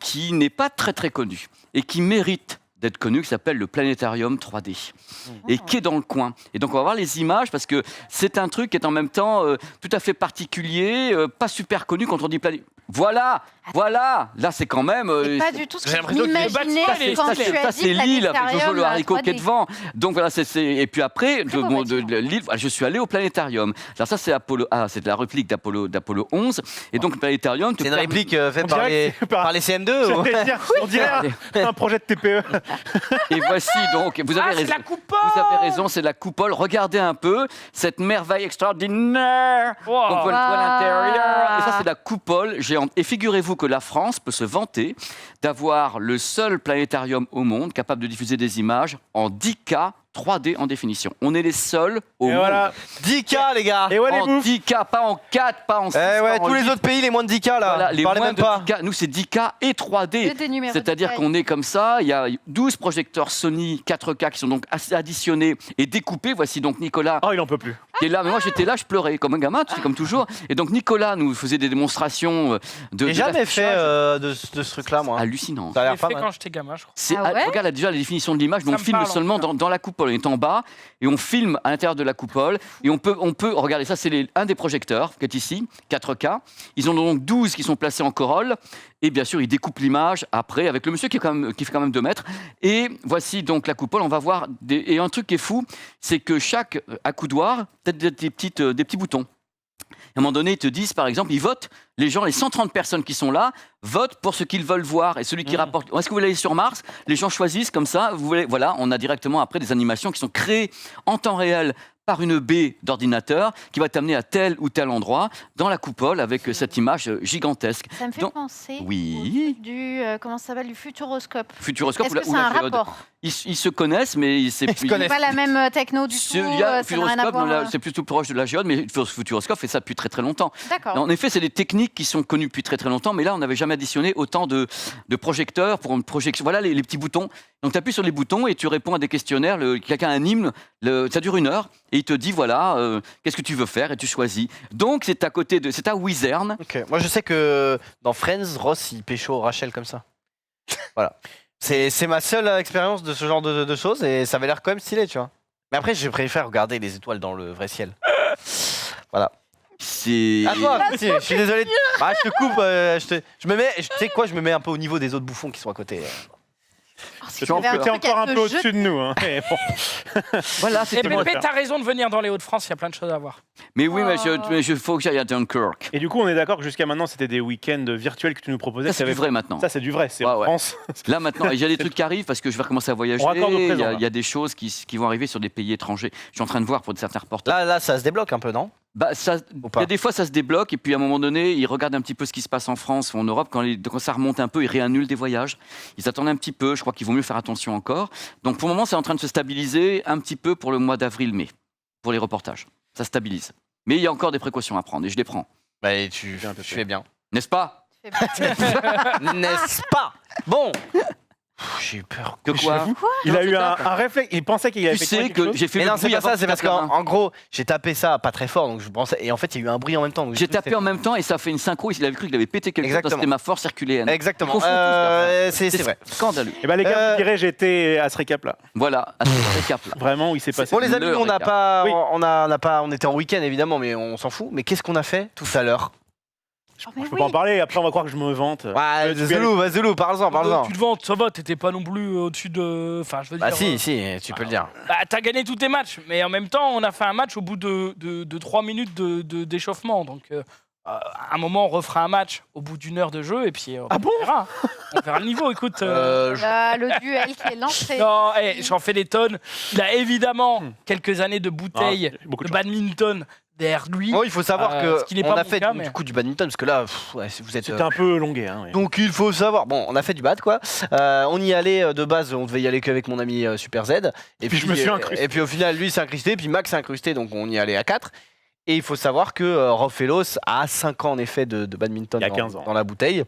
qui n'est pas très très connu et qui mérite d'être connu, qui s'appelle le Planétarium 3D et qui est dans le coin. Et donc on va voir les images parce que c'est un truc qui est en même temps tout à fait particulier, pas super connu quand on dit planétarium. Voilà, là c'est quand même... C'est pas du tout ce que j'ai je l'impression que le m'imaginais bâtiment, quand ça, tu as ça, dit c'est Lille avec Jojo le planétarium haricot qui est 3D. devant. Donc voilà, et puis après, Très beau bâtiment. de Lille, voilà, je suis allé au planétarium. Alors ça, c'est c'est la réplique d'Apollo 11. Et donc le planétarium... te C'est une permet- réplique faite On par dirait les, que c'est par- par les CM2 ou... J'allais dire, on dirait un projet de TPE. Et voici donc, vous avez Ah, c'est raison. la coupole. Vous avez raison, c'est la coupole. Regardez un peu cette merveille extraordinaire. Wow. Donc, voilà, à l'intérieur. Et ça, c'est la coupole géante. Et figurez-vous que la France peut se vanter d'avoir le seul planétarium au monde capable de diffuser des images en 10K 3D en définition. On est les seuls au Et monde. voilà. 10K les gars. Et ouais, les En bouffes. 10K, pas en 4, pas en 6. Eh ouais, pas en tous les 8. autres pays, les moins de 10K là. Voilà, les Parlez moins même de pas. 10K. Nous, c'est 10K et 3D. C'est des numéros de C'est-à-dire taille. qu'on est comme ça. Il y a 12 projecteurs Sony 4K qui sont donc additionnés et découpés. Voici donc Nicolas Oh, il en peut plus. qui est là. Mais moi, j'étais là, je pleurais comme un gamin, tu sais, comme toujours. Et donc, Nicolas nous faisait des démonstrations de. J'ai jamais fait d'affichage de ce truc là moi. hallucinant. Ça a Je l'ai l'air pas fait mal. quand j'étais gamin, je crois. Ah ouais Regarde là, déjà la définition de l'image, mais Ça on me filme parle, en seulement tout cas. dans la coupole. On est en bas et on filme à l'intérieur de la coupole. Et on peut regardez, ça c'est un des projecteurs qui est ici, 4K. Ils en ont donc 12 qui sont placés en corolle. Et bien sûr, ils découpent l'image après avec le monsieur qui fait quand même 2 mètres. Et voici donc la coupole. On va voir. Et un truc qui est fou, c'est que chaque accoudoir, peut-être des petits boutons. À un moment donné, ils te disent, par exemple, ils votent, les 130 personnes qui sont là, votent pour ce qu'ils veulent voir. Et celui qui rapporte, est-ce que vous voulez aller sur Mars? Les gens choisissent comme ça. Voilà, on a directement après des animations qui sont créées en temps réel par une baie d'ordinateur qui va t'amener à tel ou tel endroit dans la coupole avec cette image gigantesque. Ça me fait Donc- penser Oui. au truc du comment ça s'appelle, du futuroscope. Futuroscope Est-ce ou que c'est un géode. rapport? Ils se connaissent, mais c'est Ils se connaissent. Pas la même techno du tout. Il y a ça n'a rien à Futuroscope, voir. c'est plutôt proche de la géode, mais Futuroscope fait ça depuis très très longtemps. D'accord. En effet, c'est des techniques qui sont connues depuis très très longtemps, mais là, on n'avait jamais additionné autant de projecteurs pour une projection. Voilà les petits boutons. Donc, tu appuies sur les boutons et tu réponds à des questionnaires. Quelqu'un anime, ça dure 1 heure, et il te dit voilà, qu'est-ce que tu veux faire, et tu choisis. Donc, c'est à Wizerne. Ok. Moi je sais que dans Friends, Ross il pécho Rachel comme ça. Voilà. C'est ma seule expérience de ce genre de choses et ça avait l'air quand même stylé, tu vois. Mais après, je préfère regarder les étoiles dans le vrai ciel. Voilà. C'est. À toi, petit, je suis désolé. Ah, je te coupe. Je me mets. Tu sais quoi, je me mets un peu au niveau des autres bouffons qui sont à côté. Oh, si Tu j'avais un es truc à encore un te peu jeter. au-dessus de nous. Hein. Mais bon. Voilà, Et c'était moi, Pépé, ça. t'as raison de venir dans les Hauts-de-France, il y a plein de choses à voir. Mais oui, mais Oh. il faut que j'aille à Dunkirk. Et du coup, on est d'accord que jusqu'à maintenant, c'était des week-ends virtuels que tu nous proposais. Ça, c'est qui du avaient- vrai maintenant. Ça, c'est du vrai. C'est Ouais, en ouais. France. Là maintenant, il y a des trucs qui arrivent parce que je vais recommencer à voyager. On raccorde au Il y, présent, a, là. il y a des choses qui vont arriver sur des pays étrangers. Je suis en train de voir pour certains reportages. Là, ça se débloque un peu, non? Bah, Ou pas il y a des fois, ça se débloque et puis à un moment donné, ils regardent un petit peu ce qui se passe en France ou en Europe. Quand ça remonte un peu, ils réannulent des voyages. Ils attendent un petit peu. Je crois qu'ils vont mieux faire attention encore. Donc pour le moment, c'est en train de se stabiliser un petit peu pour le mois d'avril-mai, pour les reportages. Ça stabilise. Mais il y a encore des précautions à prendre et je les prends. Bah, et tu fais bien. N'est-ce pas? N'est-ce pas? Bon. J'ai eu peur. Que quoi? Il a eu un réflexe. Il pensait qu'il avait Tu fait sais quelque chose. que j'ai fait Mais le non, c'est bruit pas avant ça, que c'est tu parce tapes la main. qu'en gros, j'ai tapé ça pas très fort, donc je pensais. Et en fait, il y a eu un bruit en même temps. donc J'ai tapé en même temps et ça a fait une synchro. Il avait cru qu'il avait pété quelque chose. Exactement. C'était ma force herculéenne. Exactement. Ils confondent tous, C'est vrai. Scandaleux. Et bah les gars, Euh, vous direz, j'étais à ce récap là. Voilà, à ce récap là. Vraiment, où il s'est passé. Bon les amis, le on n'a récap. pas, Oui. on était en week-end évidemment, mais on s'en fout. Mais qu'est-ce qu'on a fait tout à l'heure? Oh, mais Je peux oui. pas en parler. Après, on va croire que je me vante. Ouais, tu peux y Zoulou, Zoulou, parle-en. Tu te vantes, ça va, t'étais pas non plus au-dessus de. Enfin, je veux Bah dire. si, tu peux le dire. Bah, t'as gagné tous tes matchs, mais en même temps, on a fait un match au bout de 3 minutes d'échauffement. Donc, à un moment, on refera un match au bout d'une heure de jeu et puis on verra. On verra le niveau. Écoute. Là, le duel qui est lancé. Non, j'en fais des tonnes. Il a évidemment quelques années de bouteilles beaucoup de de badminton derrière lui. Bon, il faut savoir ce qui n'est que pas on a mon fait cas, du mais- coup du badminton parce que là, ouais, vous êtes. C'était un peu longué. Hein, oui. Donc il faut savoir. Bon, on a fait du bad quoi. On y allait de base, on devait y aller qu'avec mon ami Super Z. Et Puis je me suis incrusté. Et puis au final, lui s'est incrusté, puis Max s'est incrusté, donc on y allait à 4. Et il faut savoir que Rofelos a 5 ans en effet de badminton Il y a 15 ans. dans la bouteille.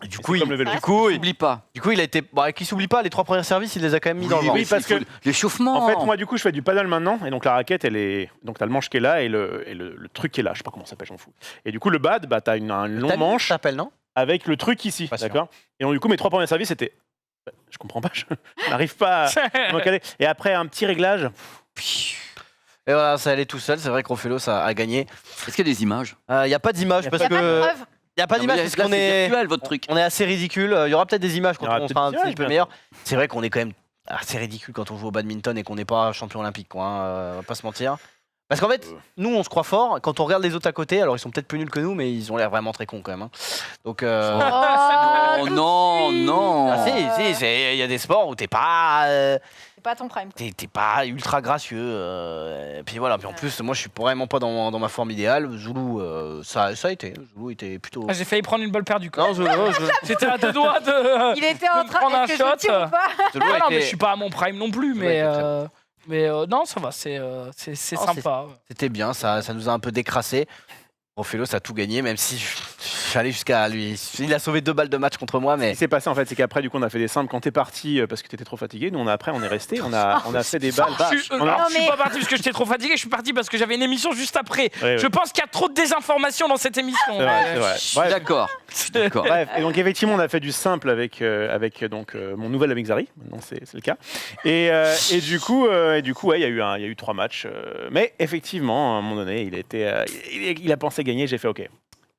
Et du coup, c'est comme le vélo. N'oublie pas. il a été. Bon, qui s'oublie pas, les 3 premiers services, il les a quand même mis dans le Oui, vent. oui, parce il faut que- l'échauffement. En fait, moi, du coup, je fais du paddle maintenant, et donc la raquette, elle est. Donc, t'as le manche qui est là et le truc qui est là. Je sais pas comment ça s'appelle, j'en fous. Et du coup, le bad, bah, t'as un long manche t'appelles, non? avec le truc ici, Pas sûr. d'accord. Et donc, du coup, mes 3 premiers services, c'était. Je comprends pas, je n'arrive pas à me caler. Et après, un petit réglage. Et voilà, ça allait tout seul. C'est vrai que Rofelos a gagné. Est-ce qu'il y a des images? Il n'y a pas d'image Y a parce Il n'y a pas de que. preuve. Il n'y a pas Non, d'image mais parce là, qu'on c'est est. virtuel, votre truc. On est assez ridicule. Il y aura peut-être des images quand Il y aura on peut-être sera un des petit images, peu bien meilleur. C'est vrai qu'on est quand même assez ridicule quand on joue au badminton et qu'on n'est pas champion olympique, quoi. On va pas se mentir. Parce qu'en fait, nous, on se croit fort. Quand on regarde les autres à côté, alors ils sont peut-être plus nuls que nous, mais ils ont l'air vraiment très cons quand même. Hein. Donc. Oh, Oh tout de non, suite. non. Ah, si, il y a des sports où t'es pas. C'est pas ton prime. quoi. T'es pas ultra gracieux. Et puis voilà. Puis en plus, moi, je suis vraiment pas dans ma forme idéale. Zoulou, ça a été. Zoulou était plutôt. J'ai failli prendre une balle perdue. quoi. Non, Zoulou, J'étais à 2 doigts de. Il était en de prendre train un est-ce que je shot. le tire ou pas Zoulou Ah non, était- mais je suis pas à mon prime non plus, Ouais, mais. c'est Non, ça va, c'est Non, sympa. C'était bien, ça nous a un peu décrassé. Rofelos a tout gagné, même si je suis allé jusqu'à lui. Il a sauvé 2 balles de match contre moi, Ce mais. qui s'est passé, en fait, c'est qu'après, du coup, on a fait des simples quand t'es parti parce que t'étais trop fatigué. Nous, après, on est resté. On a fait des balles. Je suis, On a- alors, je suis mais- pas parti parce que j'étais trop fatigué, je suis parti parce que j'avais une émission juste après. Ouais, Je ouais. pense qu'il y a trop de désinformation dans cette émission. C'est vrai, c'est vrai. Je suis Bref. d'accord. Je suis d'accord. Bref, et donc effectivement, on a fait du simple avec donc mon nouvel ami Xari. Maintenant, c'est le cas. Et du coup, ouais, il y a eu 3 matchs. Mais effectivement, à un moment donné, il a pensé gagner. J'ai fait OK.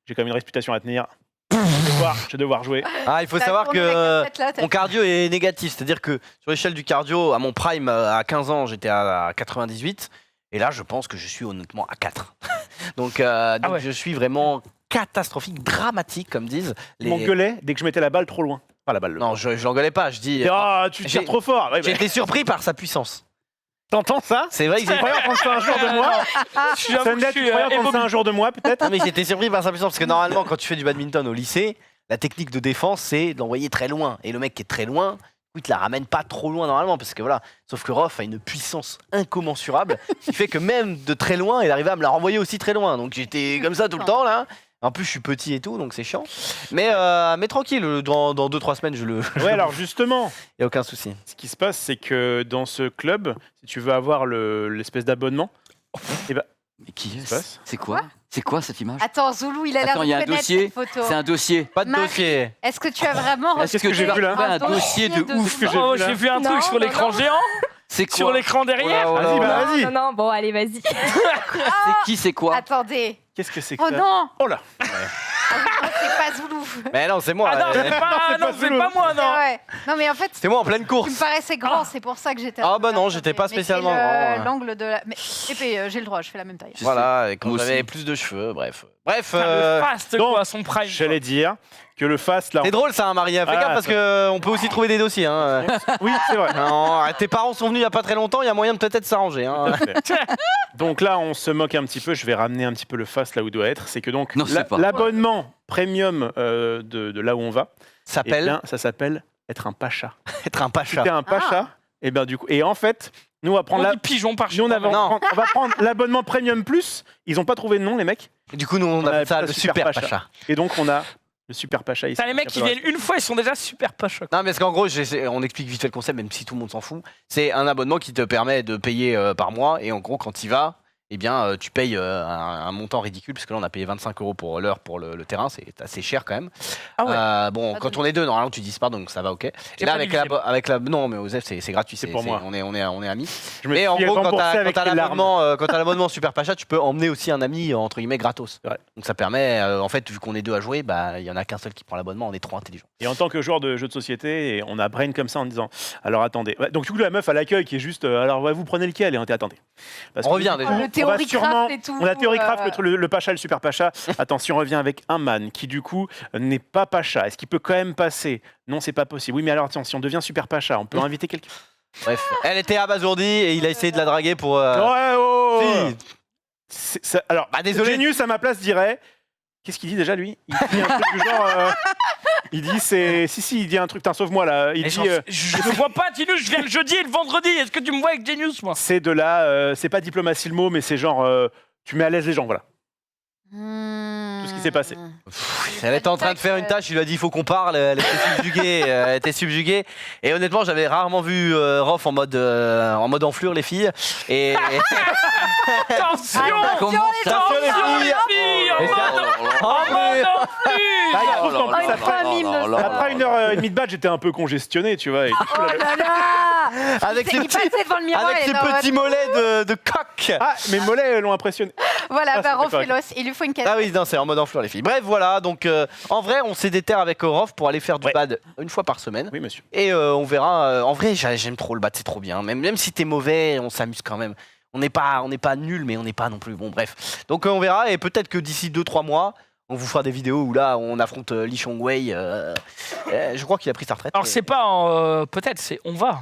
J'ai quand même une réputation à tenir. Je vais devoir jouer. Ah, il faut T'as savoir tourné la que cassette, là, t'as mon cardio est négatif. C'est-à-dire que sur l'échelle du cardio, à mon prime, à 15 ans, j'étais à 98. Et là, je pense que je suis honnêtement à 4. donc ouais. je suis vraiment catastrophique, dramatique, comme disent Il m'engueulait dès que je mettais la balle trop loin. Pas la balle. Non, je l'engueulais pas. Je dis. Ah, tu tires j'ai- trop fort. Ouais, J'ai bah, été surpris par sa puissance. T'entends ça? C'est vrai que j'ai. Tu croyais qu'on se fait un jour de moi? J'avoue que Sandra, je tu suis, croyais qu'on se fait émobilisé. un jour de moi, peut-être? Non mais j'étais surpris par sa puissance parce que normalement quand tu fais du badminton au lycée, la technique de défense c'est d'envoyer très loin et le mec qui est très loin, il te la ramène pas trop loin normalement parce que voilà, sauf que Rof a une puissance incommensurable qui fait que même de très loin, il arrivait à me la renvoyer aussi très loin. Donc j'étais comme ça tout le temps là. En plus je suis petit et tout donc c'est chiant. Mais tranquille, dans 2-3 semaines je le Ouais, alors justement, y a aucun souci. ce qui se passe, c'est que dans ce club, si tu veux avoir l'espèce d'abonnement, Mais qui se est-ce? passe C'est quoi? C'est quoi cette image? Attends, Zoulou, il a l'air Attends, de il y a un connaître dossier. cette photo. C'est un dossier. Pas de Max, dossier. Est-ce que tu as vraiment Est-ce que j'ai retrouvé vu un dossier de ouf que j'ai Oh, vu là. j'ai vu un Non, truc sur non, l'écran non. géant, C'est quoi? sur l'écran derrière. Vas-y, bah, vas-y. Non, non, bon, allez, vas-y. C'est qui? C'est quoi? Attendez. Qu'est-ce que c'est que Oh ça? non Oh là. Ah, c'est pas Zoulou. Mais non c'est moi. Ah non, c'est pas, non, c'est pas moi, non. Ouais. Non, mais en fait, C'est moi en pleine tu me course. paraissais grand, c'est pour ça que j'étais. Ah, un peu bah non, perturbée. j'étais pas Mais c'est spécialement grand. L'angle de la. Mais et puis, j'ai le droit, je fais la même taille. Voilà, et quand Moi j'avais aussi. plus de cheveux, bref. Bref, Putain, le fast, donc, quoi, son prime. J'allais dire que le fast, là. c'est drôle ça, hein, Marie. Fais Ah, gaffe parce qu'on peut aussi trouver des dossiers. Hein. Oui, c'est vrai. Non, tes parents sont venus il y a pas très longtemps, il y a moyen de peut-être s'arranger. Hein. Donc là, on se moque un petit peu. Je vais ramener un petit peu le fast là où il doit être. C'est que donc Non, c'est pas. l'abonnement premium de là où on va, eh S'appelle. bien, ça s'appelle être un pacha. Être un pacha. C'était un pacha. Et bien du coup, et en fait, nous on va prendre On dit pigeon par nous, on chiot. va prendre l'abonnement Premium Plus. Ils n'ont pas trouvé de nom, les mecs. Du coup, nous, on appelle ça le super pacha. Et donc, on a le super pacha ici. Putain, les mecs qui viennent une fois, ils sont déjà super pas chocs. Non, mais parce qu'en gros, on explique vite fait le concept, même si tout le monde s'en fout. C'est un abonnement qui te permet de payer par mois. Et en gros, quand tu y vas, eh bien, tu payes un montant ridicule, puisque là, on a payé 25 € pour l'heure pour le terrain. C'est assez cher quand même. Ah ouais. Bon, quand on est deux, normalement, tu dis pas, donc ça va, ok. Et J'ai là, pas avec la. Non, mais Osef, c'est gratuit. C'est pour moi. On est amis. Je me Et en suis gros, quand remboursé avec t'as les larmes. l'abonnement Super Pacha, tu peux emmener aussi un ami, entre guillemets, gratos. Ouais. Donc ça permet, en fait, vu qu'on est deux à jouer, bah, il y en a qu'un seul qui prend l'abonnement, on est trop intelligents. Et en tant que joueur de jeux de société, et on a brain comme ça en disant alors attendez. Ouais, donc du coup la meuf à l'accueil qui est juste alors ouais, vous prenez lequel et on dit attendez. Parce On que, revient du déjà. coup, Le on va théorie sûrement- craft et tout. On a théorie craft, le pacha, le super pacha. Attention, on revient avec un man qui du coup n'est pas pacha. Est-ce qu'il peut quand même passer? Non, c'est pas possible. Oui, mais alors attention, si on devient super pacha, on peut inviter quelqu'un. Bref, elle était abasourdie et il a essayé de la draguer pour. Ouais, oh, Si. alors, Bah, désolé. Genius à ma place dirait. Qu'est-ce qu'il dit déjà lui? Il dit un truc du genre. Il dit c'est. Si, il dit un truc, sauve-moi là. Il Et dit. je ne vois pas, Tinous, je viens le jeudi et le vendredi. Est-ce que tu me vois avec Genius, moi? C'est de la. C'est pas diplomatie le mot, mais c'est genre. Tu mets à l'aise les gens, voilà. Tout ce qui s'est passé. Elle était en train de faire une tâche, il lui a dit il faut qu'on parle, elle était subjuguée, Et honnêtement, j'avais rarement vu Rof en mode enflure les filles. Et Attention! Comment ça Attention, les filles. En Et ça- mode enflure! Ah, il trouve qu'en plus, là après, là mime de là ça. après 1h30 de badge, j'étais un peu congestionné, tu vois. Et du coup, Oh là, là là avec ses Il petits, passait devant le miroir avec et ses était en mode- petits mollets de coq. Ah, mes mollets l'ont impressionné. Voilà, Ah, bah c'est correct. Rofelos, il lui faut une casquette. Ah oui, non, c'est en mode enflure les filles. Bref, voilà, donc en vrai, on s'est déterre avec Rof pour aller faire du Ouais. bad une fois par semaine. Oui, monsieur. Et on verra. En vrai, j'aime trop le bad, c'est trop bien. Même si t'es mauvais, on s'amuse quand même. On n'est pas nul, mais on n'est pas non plus bon. Bref. Donc on verra et peut-être que d'ici 2-3 mois, on vous fera des vidéos où là, on affronte Li Chongwei. Je crois qu'il a pris sa retraite. Alors, mais c'est pas peut-être, c'est on va.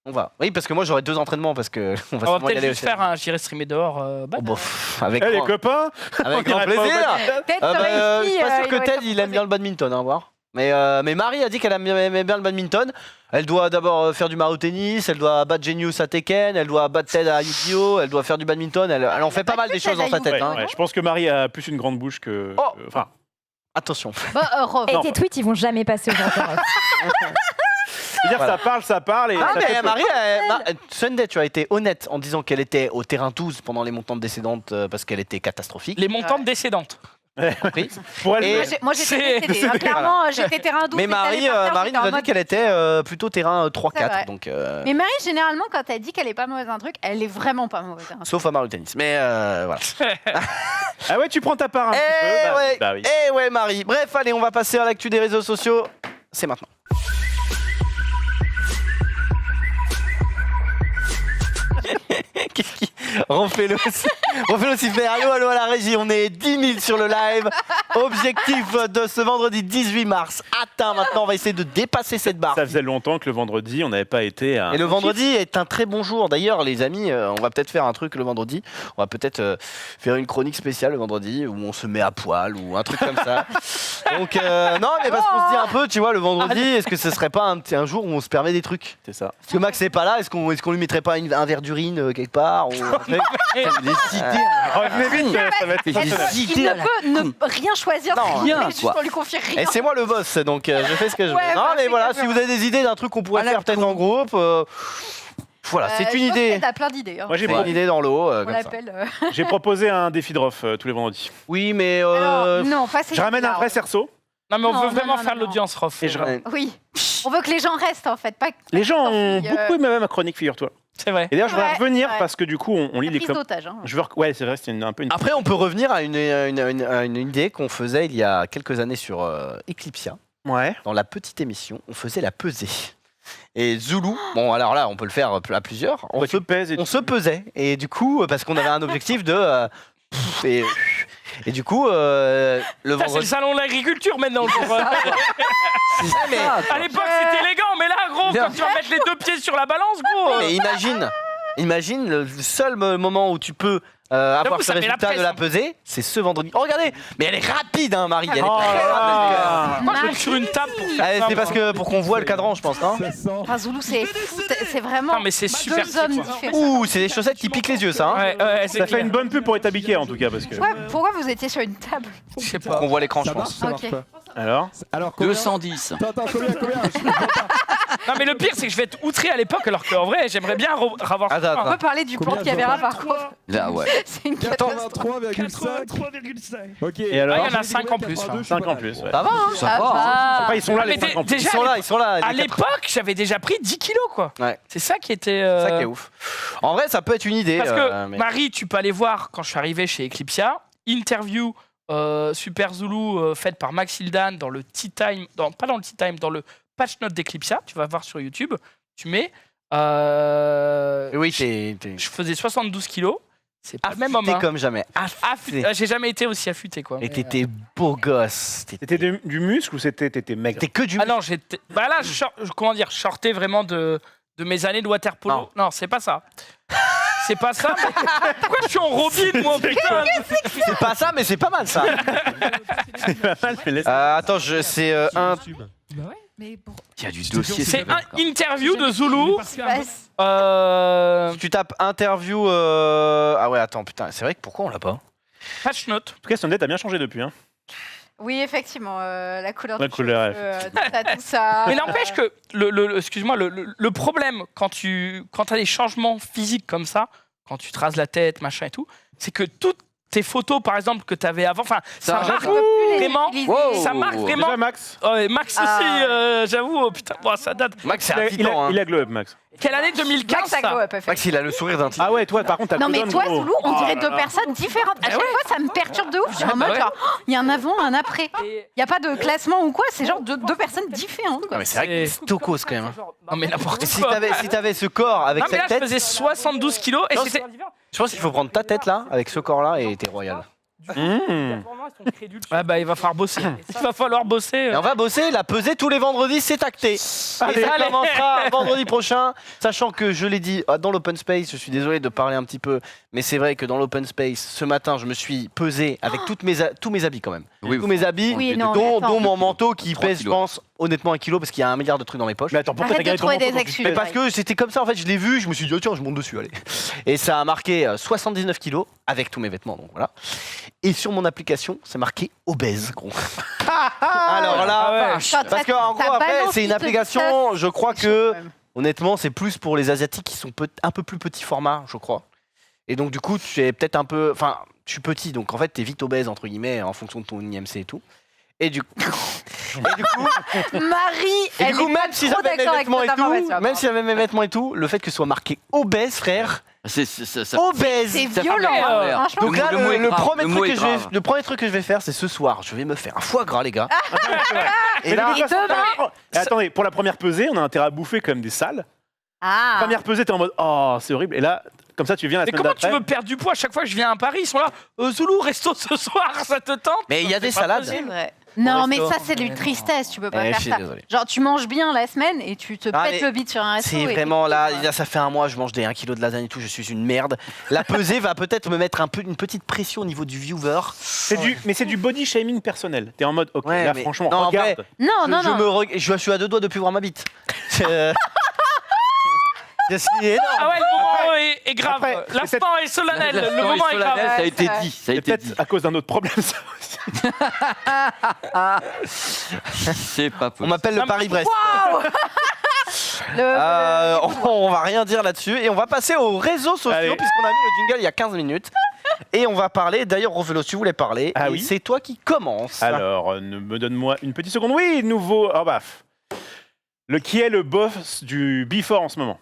on va. Oui, parce que moi j'aurai 2 entraînements parce que on va On va sûrement y peut-être aller juste aussi. faire un. J'irai streamer dehors. Oh, bad. bof, avec Eh, les grand, copains avec on grand irait pas au plaisir. badminton. Peut-être Ah bah, sur je suis ici, pas sûr que il aurait Ted été il aime bien le badminton, hein, voir. Mais Marie a dit qu'elle aimait bien le badminton. Elle doit d'abord faire du Mario Tennis, elle doit battre Genius à Tekken, elle doit battre Ted à Yu-Gi-Oh, elle doit faire du badminton, elle en fait pas mal des choses dans sa tête. Ouais, Hein. ouais, je pense que Marie a plus une grande bouche que. Oh. Enfin, Attention. Bah, Rof. Et Non. tes tweets, ils vont jamais passer aux gens. c'est-à-dire Voilà. ça parle et. Ah ça mais fait peu. Marie, Sunday, tu as été honnête en disant qu'elle était au terrain 12 pendant les montantes décédentes parce qu'elle était catastrophique. Les montantes décédentes. Compris. Pour elle, Et- Moi j'étais C'est- décédée. Hein. Clairement, j'étais terrain 12. Mais Marie, Marie nous a dit qu'elle était plutôt terrain C'est vrai. 3-4. Donc, Mais Marie, généralement, quand elle dit qu'elle est pas mauvaise à un truc, elle est vraiment pas mauvaise à un truc. sauf à Mario Tennis. Mais voilà. Ah ouais, tu prends ta part un petit peu. ouais, Bah oui. eh ouais Marie. Bref, allez, on va passer à l'actu des réseaux sociaux. C'est maintenant. Qu'est-ce qui... Refais-le aussi fait. Allô à la régie, on est 10 000 sur le live. Objectif de ce vendredi 18 mars atteint. Maintenant, on va essayer de dépasser cette barre. Ça faisait longtemps que le vendredi, on n'avait pas été à. Et le vendredi est un très bon jour. D'ailleurs, les amis, on va peut-être faire un truc le vendredi. On va peut-être faire une chronique spéciale le vendredi où on se met à poil ou un truc comme ça. Donc, non, mais parce qu'on se dit un peu, tu vois, le vendredi, est-ce que ce serait pas un jour où on se permet des trucs? C'est ça. Parce que Max n'est pas là, est-ce qu'on lui mettrait pas un verre d'urine quelque part ou un truc Des idées. Revenez vite, ça va être Des passionnant. Il idées à ne la peut ne rien choisir, Non, rien, juste quoi. pour lui confier rien. Et c'est moi le boss, donc je fais ce que je veux. Ouais, Non, bah, mais fais voilà, gaffe, si vous avez des idées d'un truc qu'on pourrait À la faire peut-être con. en groupe, voilà, c'est une idée. T'as plein d'idées. Hein. Moi, j'ai C'est une idée dans l'eau. On comme ça. l'appelle. J'ai proposé un défi de Rof tous les vendredis. Oui, mais. Alors, non, pas ces Je ramène un gens-là. vrai cerceau. Non, mais on Non, veut non, vraiment non, faire non, l'audience, Rof. Et je Ouais. Oui. On veut que les gens restent en fait, pas que Les gens ont s'enfuient, beaucoup aimé ma chronique, figure-toi. C'est vrai. Et d'ailleurs, je vais Ouais, revenir ouais. parce que du coup, on lit la les prise com. d'otage. Hein. Je veux... Ouais, c'est vrai, c'était un peu une. Après, on peut revenir à une idée qu'on faisait il y a quelques années sur Eclipsia. Ouais. Dans la petite émission, on faisait la pesée. Et Zulu, bon alors là, on peut le faire à plusieurs. Toi, tu pèses et On se pesait. Et du coup, parce qu'on avait un objectif de... et du coup, le Ça, c'est le vendredi... salon de l'agriculture maintenant. Ah, mais, À l'époque, c'était élégant, mais là, gros, Bien. quand tu vas mettre les deux pieds sur la balance, gros. mais imagine le seul moment où tu peux avoir J'avoue, ce ça met la résultat de la pression. pesée, c'est ce vendredi. Oh, regardez, mais elle est rapide, hein, Marie. Elle est Oh très là rapide. là. Moi, je vais sur une table pour faire Allez, ça, c'est parce moi. que pour qu'on voit le cadran, je pense, non? Enfin, Zoulou, c'est fou, c'est vraiment Non, mais c'est super deux hommes stylé, quoi. différents. Ouh, c'est des chaussettes qui piquent les yeux, ça. Hein. Ouais, ouais, c'est Ça fait clair. une bonne pub pour Etabiquet en tout cas parce que. Pourquoi vous étiez sur une table? Je sais Pour pas. qu'on voit l'écran, je Ça marche, pense. ça marche Ok. pas. Alors Alors, combien 210. Attends, combien Non, mais le pire, c'est que je vais être outré à l'époque, alors qu'en vrai, j'aimerais bien revoir ça. Attends, On peut parler du Combien plan de caméra par contre. Là, ouais. C'est une catastrophe. 83,5. Ok. Et alors Ah, il y en a 5 en plus, hein. 5 en plus. Ouais. Ça va, hein. Ça va. Après, ils sont là Mais les 5 en plus. déjà, Ils sont là. à les quatre. l'époque, j'avais déjà pris 10 kilos, quoi. Ouais. C'est ça qui était. C'est ça qui est ouf. En vrai, ça peut être une idée. Parce que mais- Marie, tu peux aller voir quand je suis arrivé chez Eclipsia, interview Super Zulu faite par Max Hildan dans le Tea Time, pas dans le Tea Time, dans le patch note d'Eclipsia. Tu vas voir sur YouTube. Tu mets. Oui, t'es Je faisais 72 kilos. C'est pas le même homme. affûté Hein. comme jamais. J'ai jamais été aussi affûté, quoi. Et mais, t'étais beau gosse. C'était du muscle ou t'étais maigre? T'es que du. Ah non, j'étais. Bah là, comment dire, je sortais vraiment de mes années de water polo. Non, c'est pas ça. C'est pas ça. Mais... Pourquoi je suis en robine, moi, putain? C'est pas ça, mais c'est pas mal ça. C'est pas mal, mais laisse. Attends, c'est un. Il y a du dossier. C'est un interview de Zulu. Tu tapes interview. Ah ouais, attends, putain, c'est vrai que pourquoi on l'a pas? Patch note. En tout cas, Sunday a bien changé depuis. Hein. Oui, effectivement, la couleur La du couleur, cheveu, tout ça. Mais n'empêche que excuse-moi, le problème quand t'as des changements physiques comme ça, quand tu te rases la tête, machin et tout, c'est que toutes tes photos, par exemple, que t'avais avant, enfin, ça Ça marque Je peux plus les vraiment. utiliser. Wow. Ça marque vraiment. Déjà, Max, Ouais, Max Ah. aussi, j'avoue, oh, putain, bon, ça date. Max, c'est il un a, titan. il Hein. a glow up, Max. Quelle année 2015 Max, ça ça go up, effectivement. Max, il a le sourire d'un titan. Ah ouais, toi, par contre, t'as Non, mais Codon, toi, gros. Zoulou, on Oh dirait là deux là. personnes différentes. À chaque fois, ça me perturbe de ouf. Je suis en bah mode, ouais. genre, il y a un avant, un après. Et- Il n'y a pas de classement ou quoi, c'est genre deux personnes différentes. Non, Quoi. mais c'est vrai que c'est tocos quand même. hein. Non, mais n'importe Et si quoi. t'avais ce corps avec Non, mais là, cette je tête, faisais 72 kilos et Non, c'était. je pense qu'il faut prendre ta tête là, avec ce corps là, et t'es royal. Ouais, bah, il va falloir bosser. Il va falloir bosser. Et on va bosser, la pesée tous les vendredis, c'est acté. Et ça commencera vendredi prochain, sachant que je l'ai dit dans l'open space, je suis désolé de parler un petit peu, mais c'est vrai que dans l'open space, ce matin, je me suis pesé avec tous mes habits quand même. Oui, Tous mes habits, Oui, non, mais attends. dont mon manteau qui 3 pèse, je kilos. pense, honnêtement 1 kilo, parce qu'il y a 1 milliard de trucs dans mes poches. Mais attends, pourquoi Arrête t'as de gagné ton trouver manteau des quand tu excuses. Mais parce que c'était comme ça en fait, je l'ai vu, je me suis dit oh, tiens, je monte dessus, allez. Et ça a marqué 79 kilos avec tous mes vêtements, donc voilà. Et sur mon application, c'est marqué obèse, gros. Alors là, Ah ouais. Attends, parce ta- qu'en ta gros après, balance c'est une qui te dit application, ça, je crois c'est chaud, que quand même. honnêtement, c'est plus pour les asiatiques qui sont un peu plus petits format, je crois. Et donc du coup, tu es peut-être un peu, enfin, je suis petit, donc en fait, t'es vite obèse entre guillemets en fonction de ton IMC et tout. Et du coup, Marie, et elle du coup, est même pas si trop j'avais mes d'accord avec vêtements et cette tout, information. même si j'avais mes vêtements et tout, le fait que ce soit marqué obèse, frère, Ça- obèse. C'est Ça fait violent, peur. hein, franchement. Donc là, Le mot est le grave, premier le truc mot est que je vais, grave. le premier truc que je vais faire, c'est ce soir, je vais me faire un foie gras, les gars. Et Mais là, de toute façon, demain- Et attendez, pour la première pesée, on a intérêt à bouffer comme des salles. Ah. Première pesée, t'es en mode oh, c'est horrible. Et là, comme ça, tu viens la Mais semaine comment tu d'après. veux perdre du poids à chaque fois que je viens à Paris? Ils sont là. Zoulou, resto ce soir, ça te tente? mais il y a des C'est pas salades. possible. C'est vrai. Non, mais resto. ça, c'est du tristesse. Tu peux pas Eh, je faire suis ça. désolé. Genre, tu manges bien la semaine et tu te Ah, pètes mais le bide sur un resto. C'est et vraiment là, t'es- ça fait un mois, je mange des 1 kg de lasagne et tout, je suis une merde. La pesée va peut-être me mettre une petite pression au niveau du viewer. Mais c'est du body shaming personnel. T'es en mode ok, Ouais, là mais- franchement, non, en regarde. vrai, Non, non, non. Je suis à 2 doigts de plus voir ma bite. Je suis énorme. Ah ouais, le moment est grave. Après, c'est L'instant est solennel. Le L'instant moment est est grave. solennel, ça a Ouais, été c'est dit. Ça a C'est été peut-être dit. à cause d'un autre problème, ça aussi. C'est pas On possible. m'appelle le Non, mais- Paris-Brest. Le- On va rien dire là-dessus et on va passer aux réseaux sociaux Allez. puisqu'on a mis le jingle il y a 15 minutes. Et on va parler, d'ailleurs Rovélo, tu voulais parler, Ah et oui. c'est toi qui commence. Alors, me donne-moi une petite seconde. Oui, nouveau. Oh baf. Qui est le boss du Before en ce moment?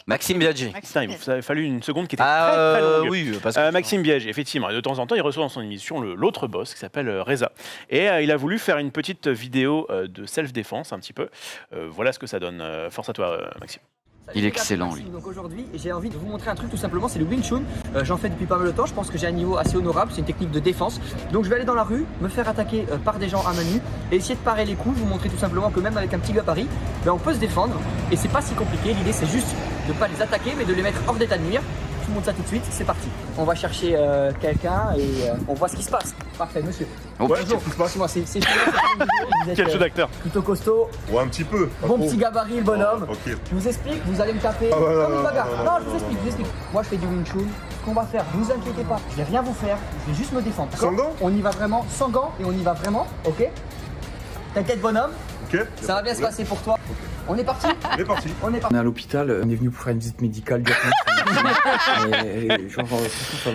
Maxime Biaggi. Putain, il vous a fallu une seconde qui était très longue. Oui, parce que Maxime Biaggi, effectivement. Et de temps en temps, il reçoit dans son émission l'autre boss qui s'appelle Reza. Et il a voulu faire une petite vidéo de self-défense, un petit peu. Voilà ce que ça donne. Force à toi, Maxime. Il est excellent, lui. Donc aujourd'hui, j'ai envie de vous montrer un truc tout simplement, c'est le Wing Chun. J'en fais depuis pas mal de temps, je pense que j'ai un niveau assez honorable, c'est une technique de défense. Donc je vais aller dans la rue, me faire attaquer par des gens à main nue et essayer de parer les coups, vous montrer tout simplement que même avec un petit gabarit, on peut se défendre et c'est pas si compliqué. L'idée c'est juste de pas les attaquer mais de les mettre hors d'état de nuire. vous montre ça tout de suite. C'est parti. On va chercher quelqu'un et on voit ce qui se passe. Parfait, monsieur. Oh, Bonjour. Moi, c'est Quel jeu d'acteur. plutôt costaud. Ouais, un petit peu. pas Bon trop. petit gabarit, le bonhomme. Ok. Je vous explique, vous allez me taper Ah ouais, comme non, une bagarre. non, Non, non, je vous explique. Moi, je fais du Wing Chun. Ce qu'on va faire, ne vous inquiétez pas, je vais rien vous faire, je vais juste me défendre. Sans gants? On y va vraiment, sans gants, et on y va vraiment, ok? T'inquiète, bonhomme, Ok. ça va bien se passer pour toi. On est parti? On est parti. On est parti. On est à l'hôpital, on est venu pour faire une visite médicale d'urgence.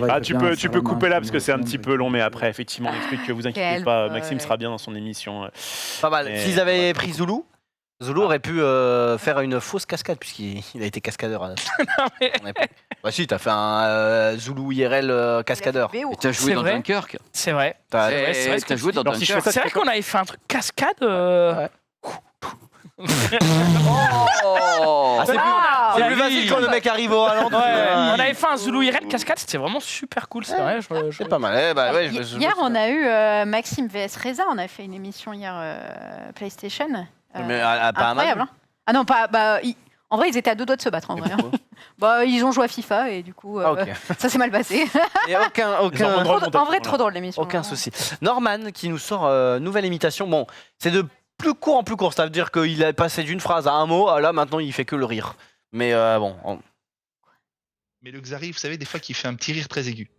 Ah, tu peux couper là parce que c'est un petit peu long, mais après, effectivement, on explique que vous inquiétez Quel pas, boy. Maxime sera bien dans son émission. Pas mal. Mais- S'ils avaient pris Zulu, Zulu aurait pu faire une fausse cascade puisqu'il a été cascadeur. Bah si, t'as fait un Zulu IRL cascadeur. Il a fait BO. Et t'as joué C'est dans vrai. Dunkirk. C'est vrai. T'as- C'est vrai, c'est vrai ce que T'as tu joué dis. dans Alors, si je fais Dunkirk. ça, C'est vrai qu'on avait fait un truc cascade. Oh Ah, c'est plus, Ah, c'est on plus a facile vu. quand le mec arrive au ralenti. On avait fait un Zulu IRL cascade, c'était vraiment super cool, c'est vrai. C'est pas mal. Eh bah, ouais, Hier, on a eu Maxime vs Reza. On a fait une émission hier PlayStation. Mais pas un incroyable. mal. Hein. Ah non, pas. En vrai, ils étaient à 2 doigts de se battre en vrai. Hein. Bah, ils ont joué à FIFA et du coup, Ah, ok. ça s'est mal passé. Et aucun, En vrai, trop drôle l'émission. aucun souci. Norman qui nous sort nouvelle imitation. Bon, c'est de plus court en plus court. Ça veut dire qu'il a passé d'une phrase à un mot. Ah, là, maintenant, il fait que le rire. Mais bon. Mais le Xari, vous savez, des fois, qui fait un petit rire très aigu.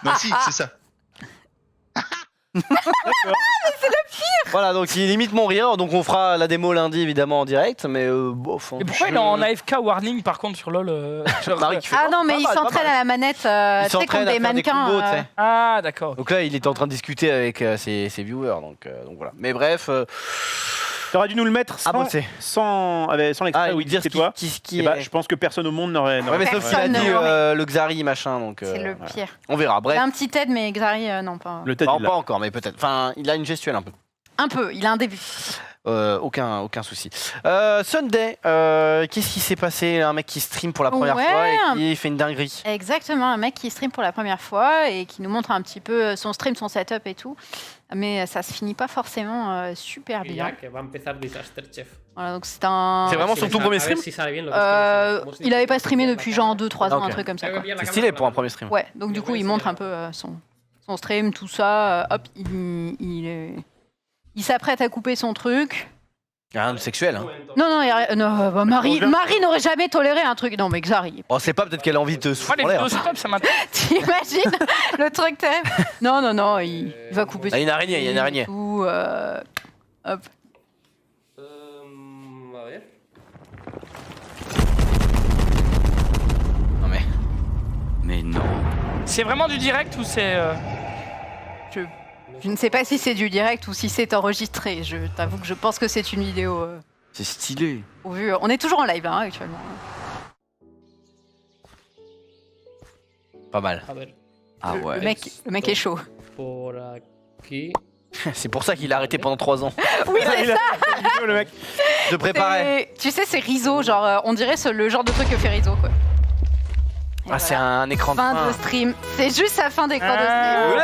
Non, si, c'est ça. Voilà, donc il imite mon rire. Donc on fera la démo lundi, évidemment, en direct. Mais bof. Et pourquoi il est en AFK warning par contre sur LOL Marie qui fait, Ah non, mais pas il mal, pas s'entraîne mal. à la manette. Tu sais, s'entraîne comme à des faire des mannequins. combos, tu sais. Ah d'accord. Donc là, il est en train de discuter avec ses viewers. Donc voilà. Mais bref. T'aurais dû nous le mettre sans, Ah bon, c'est. sans l'extrait Ah, où il il dire dit ce c'est toi. qui Eh bah, est. je pense que personne au monde n'aurait. Ouais, mais sauf qu'il a Personne dit ne l'aurait. le Xari machin. Donc C'est le voilà. pire. On verra. Il Bref. a un petit TED, mais Xari, non, pas. Le tête, Non, il l'a. pas encore, mais peut-être. Enfin, il a une gestuelle un peu. Un peu, il a un début. Aucun souci. Sunday, qu'est-ce qui s'est passé? Un mec qui stream pour la première Ouais, fois et qui fait une dinguerie. Exactement, un mec qui stream pour la première fois et qui nous montre un petit peu son stream, son setup et tout. Mais ça se finit pas forcément super bien. Voilà, donc c'est un. C'est vraiment son tout premier stream? Il avait pas streamé depuis genre 2-3 ans, Ok. un truc comme ça. Quoi. C'est stylé pour un premier stream. Ouais, donc du coup, il montre un peu son stream, tout ça. Hop, il s'apprête à couper son truc. Rien de sexuel. Hein. Non, bah, Marie n'aurait jamais toléré un truc. Non, mais Xari. On sait pas, peut-être qu'elle a envie de te se Moi foutre les en l'air. vidéos stop ça m'intéresse. T'imagines le truc, t'es. Non, il va couper Ah, il y a une araignée, il y a une araignée. Tout, hop. Non mais. Mais non. C'est vraiment du direct ou c'est Je ne sais pas si c'est du direct ou si c'est enregistré. Je t'avoue que je pense que c'est une vidéo. C'est stylé. Au vu, on est toujours en live hein, actuellement. Pas mal. Ah ouais. Le mec est chaud. C'est pour ça qu'il a arrêté pendant 3 ans Oui, c'est ça. Le mec. de préparer. Tu sais, c'est Rizzo, genre, on dirait le genre de truc que fait Rizzo, quoi. Et Ah, c'est un écran de fin fin. de stream. C'est juste sa fin d'écran de stream.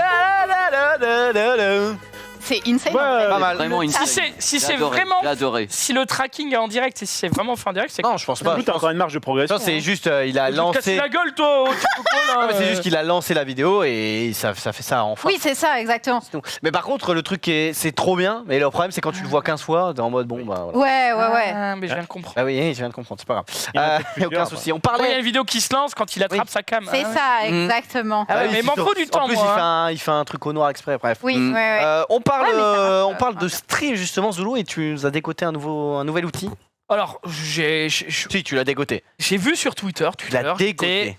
C'est insane. Pas mal. Vraiment une si c'est vraiment J'ai adoré. si le tracking est en direct et si c'est vraiment fait en direct c'est Non, je pense pas. Du coup, t'as encore une marge de progression. Ça, c'est juste, il a Tu te casses lancé. la gueule toi oh, tu peux pas, là, Non, mais c'est juste qu'il a lancé la vidéo et ça fait ça enfin. Oui, c'est ça, exactement. C'est tout. Mais par contre, le truc c'est trop bien. Mais le problème, c'est quand tu le vois 15 fois, t'es en mode bon, bah voilà. Ouais. Ah, mais je viens de comprendre. Ah oui, je viens de comprendre, c'est pas grave. Il y en a peut-être Y a aucun plusieurs, souci. On Ouais, il y a parlait. une vidéo qui se lance quand il attrape Oui. sa cam. C'est Ah ouais. ça, exactement. Ah ouais, mais il m'en c'est faut sûr. du temps, En plus, moi, il fait un truc au noir exprès, bref. Oui, Mm. ouais. On parle, Ouais, mais ça va, on parle de stream justement, Zulu, et tu nous as dégoté un nouvel outil. Alors j'ai Si, tu l'as dégoté. vu sur Twitter tout Tu l'as à l'heure, dégoté.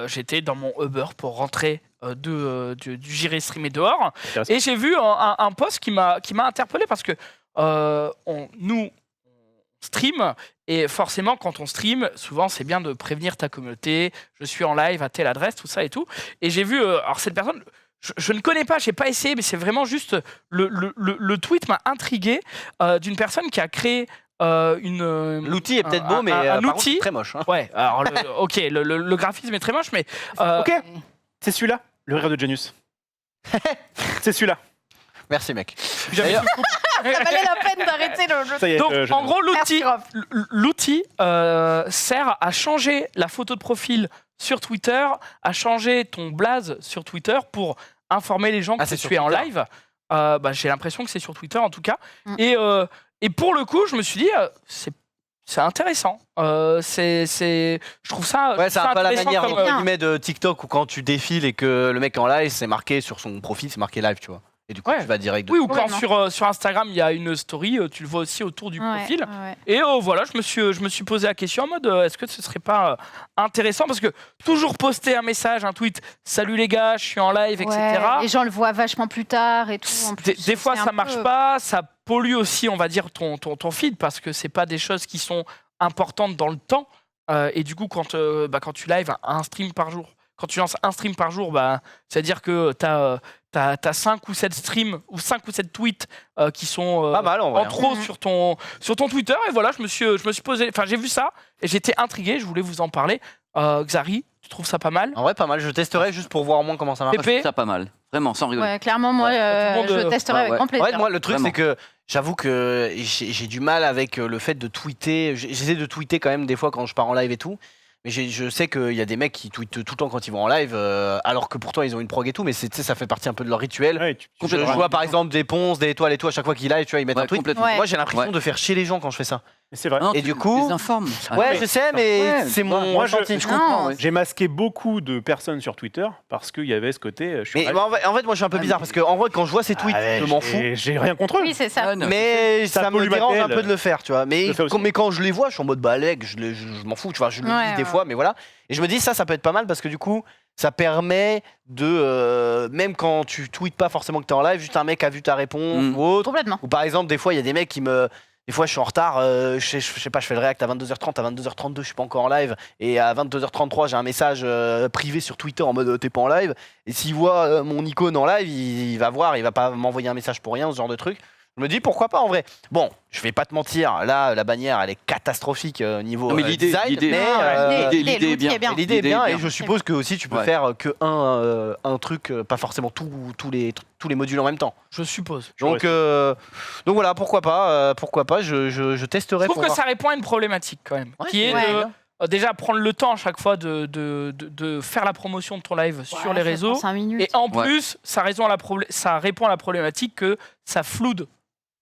j'étais dans mon Uber pour rentrer du J'irai streamer dehors Intéressant. et j'ai vu un post qui m'a interpellé parce que nous on stream et forcément quand on stream souvent c'est bien de prévenir ta communauté, je suis en live à telle adresse, tout ça et tout, et j'ai vu alors cette personne je ne connais pas, j'ai pas essayé, mais c'est vraiment juste le tweet m'a intrigué d'une personne qui a créé L'outil est peut-être beau, mais un par contre, outil c'est très moche. Hein. Ouais, alors ok, le graphisme est très moche, mais Ok, c'est celui-là, le rire de Genius. C'est celui-là. Merci mec. Jamais D'ailleurs- Ça valait la peine d'arrêter le jeu. Ça y est, Donc, je- en gros, Merci, Rob. l'outil sert à changer la photo de profil sur Twitter, à changer ton blaze sur Twitter pour informer les gens que c'est tu sur es en Twitter. live. J'ai l'impression que c'est sur Twitter en tout cas. Mm. Et pour le coup, je me suis dit, c'est intéressant. Je trouve ça. Ouais, c'est un peu la intéressant manière comme, entre guillemets, de TikTok où quand tu défiles et que le mec est en live, c'est marqué sur son profil, c'est marqué live, tu vois. Et du coup, Ouais. tu vas direct. Oui, ou quand Complètement. sur Instagram, il y a une story, tu le vois aussi autour du Ouais, profil. ouais. Et voilà, je me suis posé la question en mode est-ce que ce serait pas intéressant parce que toujours poster un message, un tweet, salut les gars, je suis en live, etc. Ouais, les gens le voient vachement plus tard et tout. En plus, Des fois, c'est un ça marche peu- pas, ça pollue aussi, on va dire, ton feed parce que c'est pas des choses qui sont importantes dans le temps. Et du coup, quand tu live un stream par jour, quand tu lances un stream par jour, c'est-à-dire que t'as 5 ou 7 streams ou 5 ou 7 tweets qui sont Pas mal en vrai. en trop sur ton Twitter. Et voilà, je me suis posé, enfin j'ai vu ça et j'étais intrigué, je voulais vous en parler. Xari, tu trouves ça pas mal? En vrai, pas mal. Je testerai juste pour voir au moins comment ça marche. Pépé, Ça pas mal. Vraiment, sans rigoler. Ouais, clairement, moi, tout le monde, je testerai avec grand plaisir. Ouais, moi, le truc, Vraiment. c'est que j'avoue que j'ai du mal avec le fait de tweeter. J'essaie de tweeter quand même des fois quand je pars en live et tout. Mais je sais qu'il y a des mecs qui tweetent tout le temps quand ils vont en live, alors que pourtant ils ont une prog et tout, mais tu sais, ça fait partie un peu de leur rituel. Ouais, Je vois par exemple des ponces, des étoiles et tout, à chaque fois qu'ils live, tu vois, ils mettent Ouais, un tweet. complètement. Ouais. Moi j'ai l'impression Ouais. de faire chier les gens quand je fais ça. Mais c'est vrai. Non, Et tu du coup- les informes. Ouais, je sais, mais Ouais. c'est mon Moi, je ressenti. comprends. Non. J'ai masqué beaucoup de personnes sur Twitter parce qu'il y avait ce côté. Je suis Mais live. en fait, moi je suis un peu bizarre parce que en vrai, quand je vois ces tweets, Ah ouais, je m'en fous. J'ai rien contre eux. Oui, c'est ça. Ah, non. Mais Ça ça me pollue ma dérange un tête. peu de le faire, tu vois. Je le fais aussi. Mais quand je les vois, je suis en mode bah leg, je m'en fous, tu vois. Je le Ouais, dis des ouais. fois, mais voilà. Et je me dis ça peut être pas mal parce que du coup, ça permet de même quand tu tweets pas forcément que t'es en live, juste un mec a vu ta réponse Mm. ou autre. Complètement. Ou par exemple, des fois, il y a des mecs qui me. Des fois, je suis en retard, je sais pas, je fais le react à 22h30, à 22h32, je suis pas encore en live, et à 22h33, j'ai un message privé sur Twitter en mode t'es pas en live, et s'il voit mon icône en live, il va voir, il va pas m'envoyer un message pour rien, ce genre de truc. Je me dis pourquoi pas en vrai. Bon, je vais pas te mentir, là, la bannière, elle est catastrophique niveau Non, mais l'idée- design, l'idée- mais l'idée est bien. et l'idée est bien, et je bien. suppose que aussi tu peux Ouais. faire que un truc, pas forcément tous les modules en même temps. je suppose. Donc voilà, pourquoi pas, je testerai Je trouve pour que voir. ça répond à une problématique quand même, Ouais, qui est ouais. de déjà prendre le temps à chaque fois de faire la promotion de ton live sur les réseaux. 5 minutes. Et en Ouais. plus, ça répond à la problématique que ça floude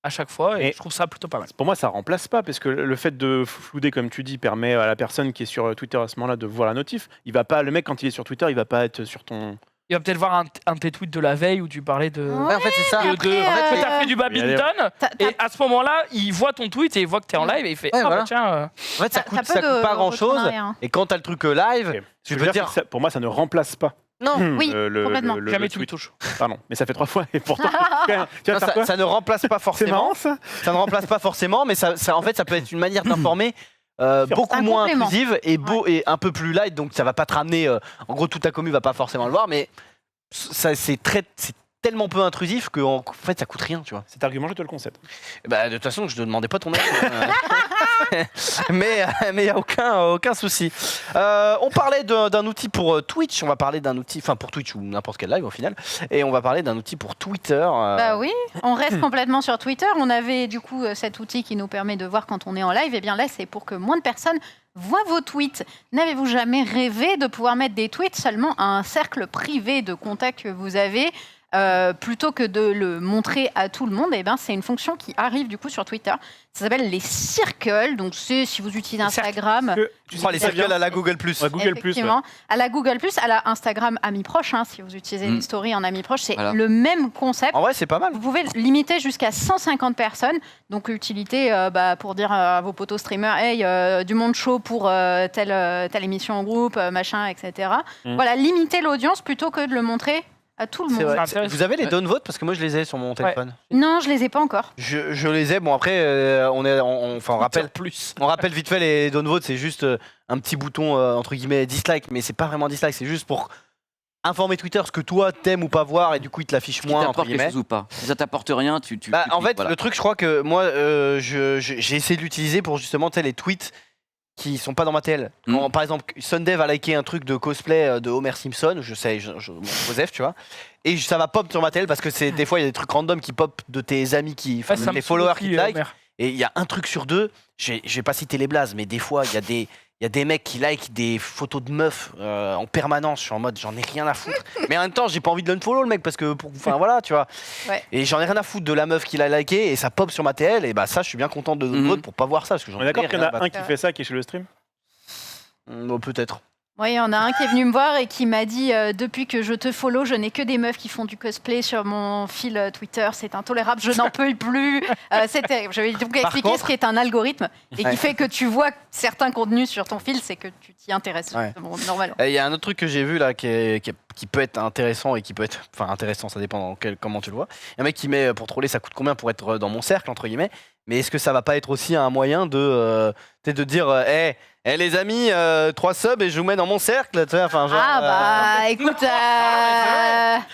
à chaque fois, et Et- je trouve ça plutôt pas mal. Pour moi, ça remplace pas, parce que le fait de flouder, comme tu dis, permet à la personne qui est sur Twitter à ce moment-là de voir la notif. Il va pas, le mec, quand il est sur Twitter, il va pas être sur ton. Il va peut-être voir un de tes tweets de la veille où tu parlais de. Ouais, en fait, c'est ça. de- après, en fait, que t'as fait du allez, badminton, T'as- t'as- et à ce moment-là, il voit ton tweet et il voit que t'es en live et il fait Ouais, ah voilà. bah tiens. En fait, ça t'as coûte, peu ça de coûte pas retour en grand-chose. arrière, hein. Et quand t'as le truc live, Ok. tu Je peux veux dire. dire, pour moi, ça ne remplace pas. Non, Oui, complètement. Jamais le tu me tweet. touches. Pardon, mais ça fait 3 fois et pourtant. tu vas non, faire quoi ça ne remplace pas C'est forcément. marrant ça. Ça ne remplace pas forcément, mais en fait, ça peut être une manière d'informer beaucoup Un moins complément. intrusive et un peu plus light. Donc, ça va pas te ramener. En gros, toute ta commu va pas forcément le voir, mais c'est tellement peu intrusif qu'en fait, ça coûte rien, tu vois. Cet argument, je te le concède. Bah, de toute façon, je ne demandais pas ton avis. mais il n'y a aucun souci. On parlait d'un outil pour Twitch, on va parler d'un outil, enfin pour Twitch ou n'importe quel live au final, et on va parler d'un outil pour Twitter. Bah oui, on reste complètement sur Twitter. On avait du coup cet outil qui nous permet de voir quand on est en live. Et bien là, c'est pour que moins de personnes voient vos tweets. N'avez-vous jamais rêvé de pouvoir mettre des tweets seulement à un cercle privé de contacts que vous avez plutôt que de le montrer à tout le monde? Et ben, c'est une fonction qui arrive du coup sur Twitter. Ça s'appelle les circles. Donc c'est si vous utilisez Instagram. Tu Oh, les circles à la Google+. Ouais, Google+. Effectivement, à la Google+, à la Instagram Amis Proches, hein, si vous utilisez une story en Amis Proches, c'est Voilà. le même concept. En vrai, c'est pas mal. Vous pouvez limiter jusqu'à 150 personnes. Donc, l'utilité pour dire à vos potos streamers, hey, du monde chaud pour telle émission en groupe, machin, etc. Voilà, limiter l'audience plutôt que de le montrer à tout le C'est monde. vrai. intéressant. Vous avez les downvotes parce que moi je les ai sur mon téléphone. Non, je les ai pas encore. Je les ai. Bon après, on rappelle. plus. On rappelle vite fait les downvotes, c'est juste un petit bouton entre guillemets dislike, mais c'est pas vraiment dislike, c'est juste pour informer Twitter ce que toi t'aimes ou pas voir et du coup il te l'affiche Qui moins entre t'apporte quelque guillemets. chose ou pas. Si ça t'apporte rien, tu Bah, tu en cliques, fait, voilà. le truc, je crois que moi, j'ai essayé de l'utiliser pour justement les tweets qui sont pas dans ma TL. Par exemple, Sunday va liker un truc de cosplay de Homer Simpson, je sais, Joseph, tu vois. Et ça va pop sur ma TL parce que c'est des fois il y a des trucs random qui pop de tes amis ça de me tes saoule followers aussi, qui te like. Homer. Et il y a un truc sur deux, je vais pas citer les blazes, mais des fois il y a des mecs qui like des photos de meufs en permanence. Je suis en mode j'en ai rien à foutre. Mais en même temps, j'ai pas envie de l'unfollow le mec parce que enfin voilà, tu vois. Ouais. Et j'en ai rien à foutre de la meuf qui l'a liké et ça pop sur ma TL et bah ça je suis bien content de vote pour pas voir ça parce que j'en On est d'accord ai qu'il y rien en à a un qui fait ça qui est chez le stream. peut-être. Oui, il y en a un qui est venu me voir et qui m'a dit depuis que je te follow, je n'ai que des meufs qui font du cosplay sur mon fil Twitter. C'est intolérable, je n'en peux plus. C'est terrible. Je vais donc expliquer ce qu'est un algorithme et qui fait que tu vois certains contenus sur ton fil, c'est que tu t'y intéresses normalement. Il y a un autre truc que j'ai vu là qui peut être intéressant et qui peut être. Enfin, intéressant, ça dépend comment tu le vois. Il y a un mec qui met pour troller, ça coûte combien pour être dans mon cercle, entre guillemets. Mais est-ce que ça va pas être aussi un moyen de dire hey, les amis, 3 subs et je vous mets dans mon cercle, tu vois, enfin genre. Écoute,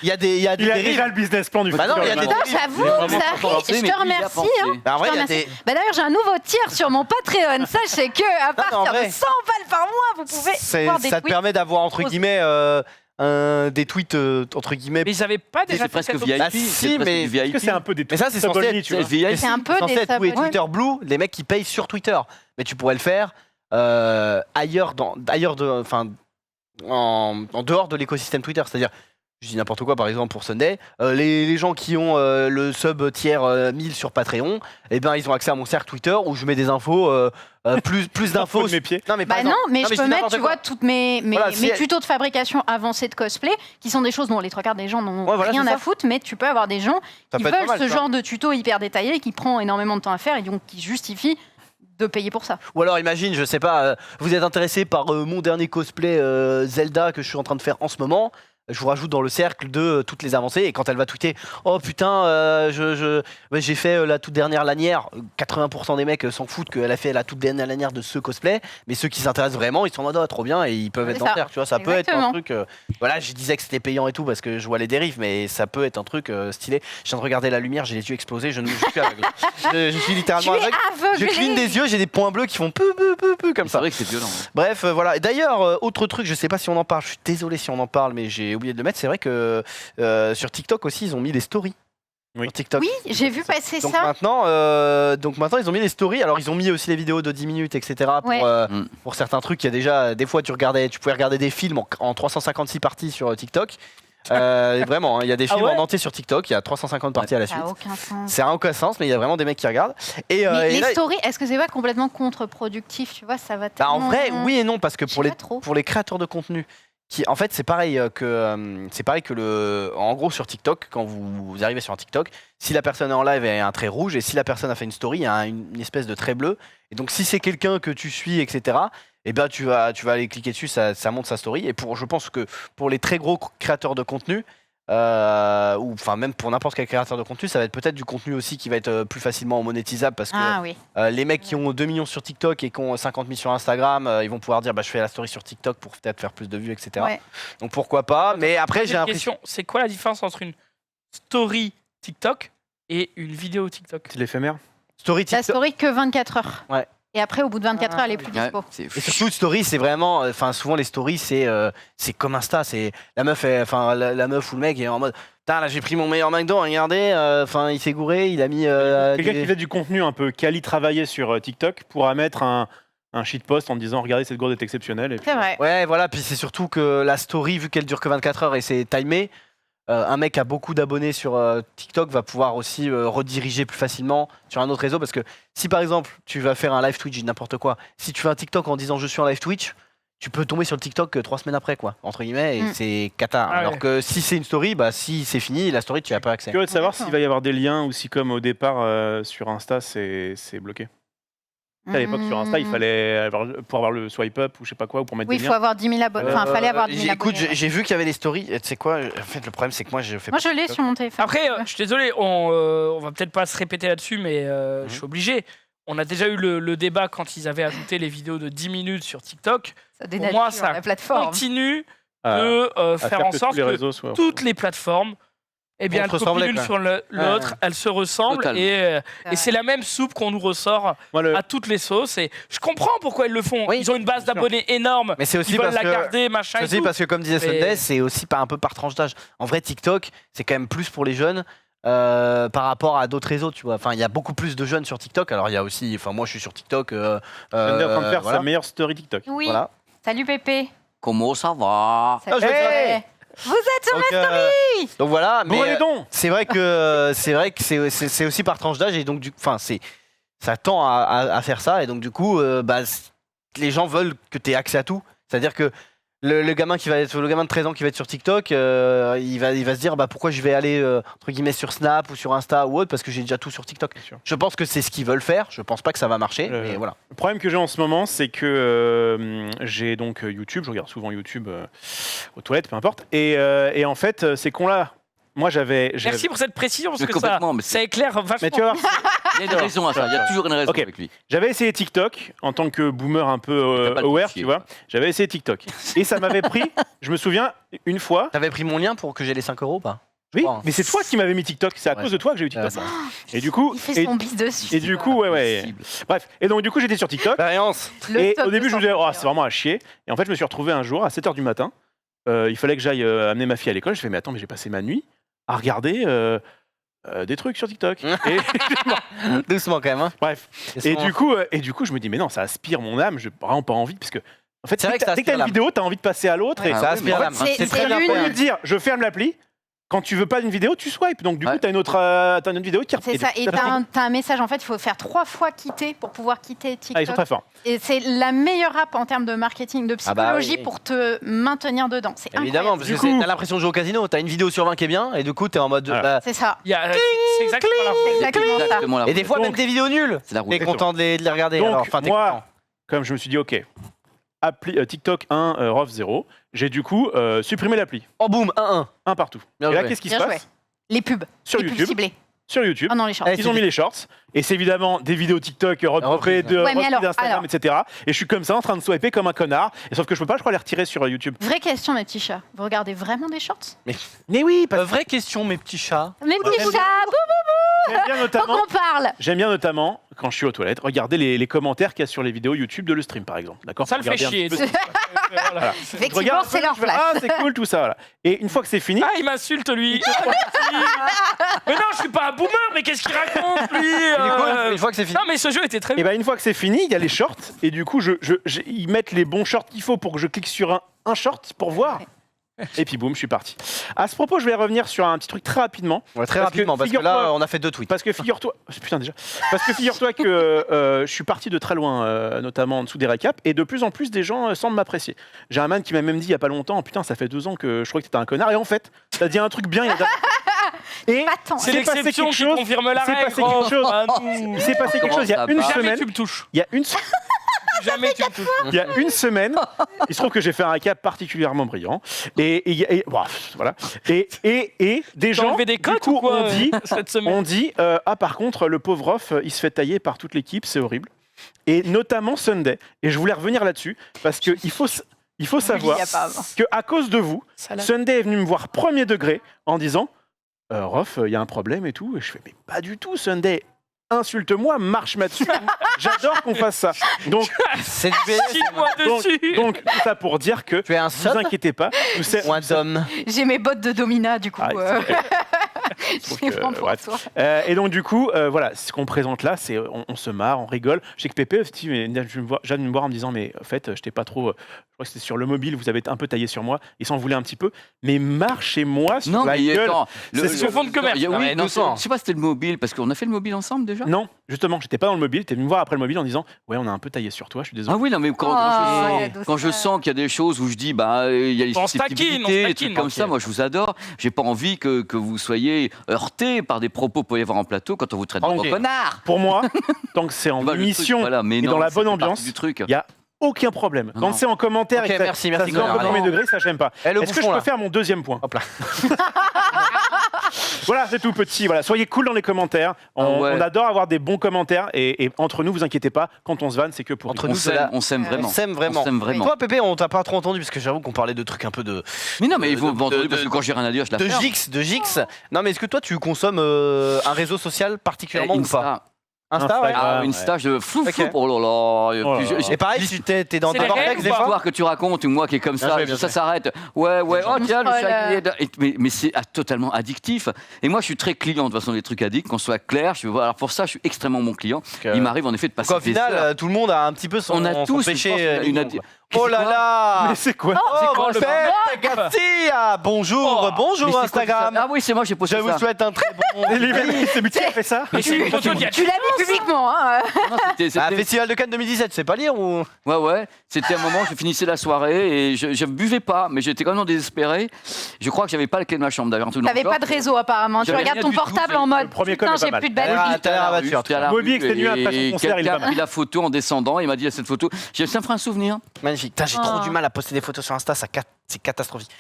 il y a des Il a dérives. déjà le business plan du Bah non, il y a des futur. dérives. j'avoue, ça arrive. Je te remercie. Bah, en vrai, Je te il y a remercie. des. D'ailleurs, j'ai un nouveau tir sur mon Patreon. Sachez que à mais en partir vrai, de 100 balles par mois, vous pouvez voir des Ça te tweets. permet d'avoir entre guillemets des tweets entre guillemets. Mais ils avaient pas déjà C'est fait presque cette VIP. Ah, si, c'est presque mais- du Est-ce que VIP. c'est un peu des Mais ça, c'est censé Subonly, être- tu vois. VIP. C'est un peu censé des être tous les subs, ouais. Twitter Blue, les mecs qui payent sur Twitter. Mais tu pourrais le faire ailleurs en dehors de l'écosystème Twitter. C'est-à-dire, je dis n'importe quoi, par exemple pour Sunday, les gens qui ont le sub tiers 1000 sur Patreon, eh ben ils ont accès à mon cercle Twitter où je mets des infos, plus d'infos. de mes pieds. Non mais par Bah exemple- non, mais je je peux dis mettre, n'importe tu quoi. vois, toutes mes Voilà, si elle- tutos de fabrication avancés de cosplay, qui sont des choses dont les 3 quarts des gens n'ont Ouais, voilà, rien c'est à ça. foutre, mais tu peux avoir des gens Ça qui peut être veulent pas mal, ce ça. genre de tuto hyper détaillé, qui prend énormément de temps à faire et donc qui justifie de payer pour ça. Ou alors imagine, je sais pas, vous êtes intéressé par mon dernier cosplay Zelda que je suis en train de faire en ce moment. Je vous rajoute dans le cercle de toutes les avancées et quand elle va tweeter oh putain j'ai fait la toute dernière lanière, 80% des mecs s'en foutent qu'elle a fait la toute dernière lanière de ce cosplay, mais ceux qui s'intéressent vraiment ils sont en mode oh, trop bien et ils peuvent C'est être dans le ça. cercle, tu vois, ça peut être un Exactement. truc voilà, je disais que c'était payant et tout parce que je vois les dérives, mais ça peut être un truc stylé. Je viens de regarder la lumière, j'ai les yeux explosés, je suis aveugle. je suis Tu littéralement es aveugle. Je aveuglé. cligne des yeux, j'ai des points bleus qui font peu comme C'est ça. vrai que c'est violent. Bref, voilà. Et d'ailleurs, autre truc, je sais pas si on en parle, je suis désolé si on en parle, mais j'ai oublié de le mettre. C'est vrai que sur TikTok aussi, ils ont mis les stories. Oui. Sur TikTok. Oui, j'ai vu passer Donc ça. maintenant, ils ont mis les stories. Alors, ils ont mis aussi les vidéos de 10 minutes, etc. Pour, Ouais. pour certains trucs. Il y a déjà, des fois, tu pouvais regarder des films en 356 parties sur TikTok. Vraiment, hein, il y a des films ouais en entier sur TikTok. Il y a 350 parties à la Ça suite. n'a aucun sens. Ça n'a aucun sens, mais il y a vraiment des mecs qui regardent. Et, Mais et les là- stories, est-ce que c'est pas complètement contre-productif? Tu vois, ça va bah, tellement... en vrai, oui et non, parce que Je pour sais les, pas trop. pour les créateurs de contenu, en fait, c'est pareil que en gros sur TikTok, quand vous arrivez sur un TikTok, si la personne est en live, elle a un trait rouge, et si la personne a fait une story, il y a une espèce de trait bleu. Et donc, si c'est quelqu'un que tu suis, etc., eh ben, tu vas aller cliquer dessus, ça monte sa story. Et je pense que pour les très gros créateurs de contenu, ou enfin même pour n'importe quel créateur de contenu, ça va être peut-être du contenu aussi qui va être plus facilement monétisable parce que Ah oui. les mecs qui ont 2 millions sur TikTok et qui ont 50 000 sur Instagram, ils vont pouvoir dire bah, je fais la story sur TikTok pour peut-être faire plus de vues, etc. Ouais. Donc pourquoi pas, mais après j'ai une l'impression... question, c'est quoi la différence entre une story TikTok et une vidéo TikTok? C'est l'éphémère. Story La TikTok. story que 24 heures. Ouais. Et après, au bout de 24 heures, elle est plus dispo. Et surtout, story, c'est vraiment. Enfin, souvent, les stories, c'est comme Insta. C'est la meuf, la meuf ou le mec est en mode. Putain, là, j'ai pris mon meilleur McDo, regardez. Enfin, il s'est gouré, il a mis. Quelqu'un qui fait du contenu un peu quali travaillé sur TikTok pourra mettre un shitpost en disant regardez cette gourde est exceptionnelle. Et puis... C'est vrai. Ouais, voilà. Puis c'est surtout que la story, vu qu'elle dure que 24 heures et c'est timé, un mec a beaucoup d'abonnés sur TikTok va pouvoir aussi rediriger plus facilement sur un autre réseau. Parce que si par exemple, tu vas faire un live Twitch, n'importe quoi, si tu fais un TikTok en disant je suis en live Twitch, tu peux tomber sur le TikTok 3 semaines après, quoi, entre guillemets, et c'est cata. Ah Alors ouais. que si c'est une story, bah si c'est fini, la story, tu n'as pas accès. Curieux de savoir s'il va y avoir des liens ou si, comme au départ sur Insta, c'est bloqué. À l'époque, sur Insta, il fallait pour avoir le swipe up ou je sais pas quoi, ou pour mettre Oui, des il liens. faut avoir 10 000 abonnés. Enfin, fallait avoir 10 000 Écoute, abonnés. j'ai vu qu'il y avait les stories. Tu sais quoi? En fait, le problème, c'est que moi, je fais Moi, pas je l'ai TikTok. sur mon téléphone. Après, je suis désolé, on va peut-être pas se répéter là-dessus, mais je suis obligé. On a déjà eu le débat quand ils avaient ajouté les vidéos de 10 minutes sur TikTok. Ça Pour moi, ça la plateforme. continue À de faire en que sorte tous les que réseaux soient... toutes les plateformes Eh bien, On elle se ressemblait, copie l'une quoi. sur l'autre, elles se ressemblent Totalement. et c'est la même soupe qu'on nous ressort Moi, le- à toutes les sauces. Et je comprends pourquoi ils le font. Oui, ils ont une base bien sûr. d'abonnés énorme. Mais c'est aussi Ils veulent parce la que garder, machin. c'est et aussi tout. parce que comme disait Mais- Sunday, c'est aussi pas un peu par tranche d'âge. En vrai, TikTok, c'est quand même plus pour les jeunes. Par rapport à d'autres réseaux, tu vois. Enfin, il y a beaucoup plus de jeunes sur TikTok. Alors, il y a aussi. Enfin, moi, je suis sur TikTok. Sunday est en train de faire voilà. sa meilleure story TikTok. Oui. Voilà. Salut Pépé. Comment ça va? Salut. je vais te Hey Vous êtes sur Donc, ma story. donc voilà. Bon, Mais allez donc c'est vrai que c'est aussi par tranche d'âge et donc enfin ça tend à faire ça et donc du coup les gens veulent que tu aies accès à tout. C'est-à-dire que le gamin de 13 ans qui va être sur TikTok, il va se dire pourquoi je vais aller entre guillemets sur Snap ou sur Insta ou autre parce que j'ai déjà tout sur TikTok. Bien sûr. Je pense que c'est ce qu'ils veulent faire. Je pense pas que ça va marcher, mais voilà. Le problème que j'ai en ce moment, c'est que j'ai donc YouTube, je regarde souvent YouTube aux toilettes, peu importe. Et en fait, ces cons-là, moi j'avais. Merci pour cette précision parce Mais que ça, complètement, mais ça éclaire vachement. Mais tu vas voir, Il y a une raison à ça, il y a toujours une raison Ok. avec lui. j'avais essayé TikTok en tant que boomer un peu T'as pas le aware, dossier, tu vois. J'avais essayé TikTok. Et ça m'avait pris, je me souviens, une fois. T'avais pris mon lien pour que j'ai les 5 € ou pas? Oui, crois, hein. mais c'est toi qui m'avais mis TikTok. C'est à Ouais. cause de toi que j'ai eu TikTok. Ouais, Et du coup. Il fait son bis dessus. Et du coup, ouais. Possible. Bref. Et donc, du coup, j'étais sur TikTok. Expérience. Le Et top au début, de je me disais, son oh, frère. c'est vraiment à chier. Et en fait, je me suis retrouvé un jour à 7h du matin. Il fallait que j'aille amener ma fille à l'école. Je fais, mais attends, mais j'ai passé ma nuit à regarder des trucs sur TikTok. Et, Doucement quand même. Hein. bref. Et du coup, je me dis, mais non, ça aspire mon âme. J'ai vraiment pas envie. Parce que, en fait, C'est vrai que ça dès que t'as aspire une vidéo, t'as envie de passer à l'autre. Ouais. Et Ah Ça oui, aspire mais- l'âme. C'est- C'est très c'est bien l'une- fait. au lieu de dire, je ferme l'appli. Quand tu veux pas d'une vidéo, tu swipes. Donc, du coup, Ouais. t'as une autre vidéo qui C'est ça, et t'as un message, en fait, il faut faire 3 fois quitter pour pouvoir quitter Ah, ils sont TikTok. très forts. Et c'est la meilleure app en termes de marketing, de Ah bah oui, psychologie oui. pour te maintenir dedans. C'est Évidemment, incroyable. parce que Du coup- t'as l'impression de jouer au casino. T'as une vidéo sur 20 qui est bien et du coup t'es en mode. Voilà. C'est ça. Il y a- C'est exactement la C'est exactement ça. Exactement la Et des fois Donc- même des vidéos nulles. C'est la route. T'es content de les regarder. Donc, alors, enfin, t'es moi, content. comme je me suis dit, ok, TikTok 1, ROF 0, j'ai du coup supprimé l'appli. Oh boum, 1-1. Un partout. Bien et là, joué. qu'est-ce qui se Bien passe joué. Les pubs. Sur les pubs YouTube. ciblées. Sur YouTube, Ah non, les shorts. Eh, ils ont mis les shorts. Et c'est évidemment des vidéos TikTok reprises Reprises, de ouais, mais reprises alors, d'Instagram, etc. Et je suis comme ça en train de swiper comme un connard. Et sauf que je peux pas, je crois, les retirer sur YouTube. Vraie question, mes petits chats. Vous regardez vraiment des shorts? Mais oui, Vraie question, mes petits chats. Mes petits j'aime chats, j'aime bien faut notamment. qu'on parle. J'aime bien notamment, quand je suis aux toilettes, regarder les commentaires qu'il y a sur les vidéos YouTube de le stream, par exemple. D'accord. Ça le fait Regardez un chier. petit peu. Voilà. Je Effectivement, regarde un c'est peu, leur je fais, place. Ah, c'est cool tout ça. Voilà. Et une fois que c'est fini, Ah, il m'insulte lui. Mais non, je suis pas un boomer, mais qu'est-ce qu'il raconte lui Une fois que c'est fini. Non, mais ce jeu était très et bien. ben une fois que c'est fini, il y a les shorts. Et du coup, ils mettent les bons shorts qu'il faut pour que je clique sur un short pour voir. Et puis boum, je suis parti. À ce propos, je vais revenir sur un petit truc très rapidement. Ouais, très Parce que rapidement, parce que figure-toi- là on a fait 2 tweets. Parce que figure-toi, putain déjà. Parce que figure-toi que je suis parti de très loin, notamment en dessous des récaps, et de plus en plus des gens semblent m'apprécier. J'ai un man qui m'a même dit il y a pas longtemps, putain, ça fait 2 ans que je crois que t'étais un connard, et en fait, t'as dit un truc bien. Et Attends, C'est s'est passé l'exception quelque qui chose. confirme la Il s'est règle. passé quelque chose. Ah, il s'est passé quelque chose il y a une Comment ça Jamais semaine. tu me touches. Il y a une Jamais tu me touches. Il y a une semaine, il se trouve que j'ai fait un récap particulièrement brillant. Voilà. Et des T'as gens, enlevé des du cotes coup, ou quoi on dit, cette semaine? on dit ah, par contre, le pauvre off, il se fait tailler par toute l'équipe, c'est horrible. Et notamment Sunday. Et je voulais revenir là-dessus, parce qu'il faut savoir Il y a pas avant. qu'à cause de vous, Salade. Sunday est venu me voir premier degré en disant Rof, il y a un problème et tout. Et je fais mais pas du tout, Sunday. Insulte-moi, marche là-dessus. J'adore qu'on fasse ça. Donc, C'est du BS. Cite-moi dessus. donc, tout ça pour dire que Tu es un ne vous sub inquiétez pas. ou un dom? j'ai mes bottes de Domina, du coup. Ah, Je les prends pour bref. toi. Et donc du coup, voilà, ce qu'on présente là, c'est on se marre, on rigole. Je sais que Pépé aussi vient de me voir en me disant, mais en fait, je t'ai pas trop. Je crois que c'était sur le mobile, vous avez un peu taillé sur moi. Il s'en voulait un petit peu. Mais marchez-moi sur Non, la mais gueule. attends. C'est son fonds de commerce. il y a- Non, oui, mais non, doucement. je sais pas si c'était le mobile, parce qu'on a fait le mobile ensemble déjà. Non, justement, j'étais pas dans le mobile. T'es venu me voir après le mobile en disant, ouais, on a un peu taillé sur toi. Je suis désolé. Ah oui, non, mais quand, Oh, quand je sens qu'il y a des choses où je dis, bah, il y a les On se taquine, susceptibilités, on se des trucs taquine. comme ça, Ok. moi je vous adore. J'ai pas envie que vous soyez heurtés par des propos qu'il peut y avoir en plateau quand on vous traite de Ok. gros connard. Pour moi, tant que c'est en Bah, le truc, émission voilà, mais et non, dans la ça bonne fait partie ambiance, du truc. il y a aucun problème. Non, Quand non. c'est en commentaire Ok, et que merci, ça merci, se sort au Connor. premier Allez. degré, ça j'aime pas. Eh, le Est-ce que je bouffon, peux là. faire mon deuxième point Hop là. Voilà, c'est tout petit. Voilà, soyez cool dans les commentaires. On adore avoir des bons commentaires et entre nous, vous inquiétez pas. Quand on se vanne, c'est que pour Entre nous. On s'aime vraiment. On s'aime vraiment. On s'aime vraiment. Toi, Pépé, on t'a pas trop entendu parce que j'avoue qu'on parlait de trucs un peu de. Mais non, mais il faut m'entendre parce que quand j'ai rien à dire, je la ferme. De Gix. Non, mais est-ce que toi, tu consommes un réseau social particulièrement ou pas? Insta, ouais. Ah, une stage de flou. Oh là là. Et pareil, tu t'es dans des vortex des fois. L'histoire que tu racontes, moi qui est comme ça, ça s'arrête. Ouais, oh tiens, le chat. Mais c'est totalement addictif. Et moi, je suis très client de toute façon des trucs addicts, qu'on soit clair. Alors pour ça, je suis extrêmement bon client. Il m'arrive en effet de passer. Au final, tout le monde a un petit peu son péché. Oh là là. Mais c'est quoi? Oh, Pepe Garcia. Bonjour, bonjour Instagram. Ah oui, c'est moi, j'ai posté ça. Je vous souhaite un très bon. C'est Muti qui a fait ça. Tu l'as mis publiquement, hein. Festival de Cannes 2017, c'est pas lire ou? Ouais. C'était un moment, je finissais la soirée et je buvais pas, mais j'étais quand même désespéré. Je crois que j'avais pas la clé de ma chambre d'ailleurs. T'avais pas de réseau apparemment. Tu regardes ton portable en mode. Putain, j'ai plus de batterie. Moby exténué après son concert, il est pas mal. Quelqu'un a pris la photo en descendant, il m'a dit cette photo. Ça me fera un souvenir. Magnifique. J'ai trop du mal à poster des photos sur Insta, c'est catastrophique.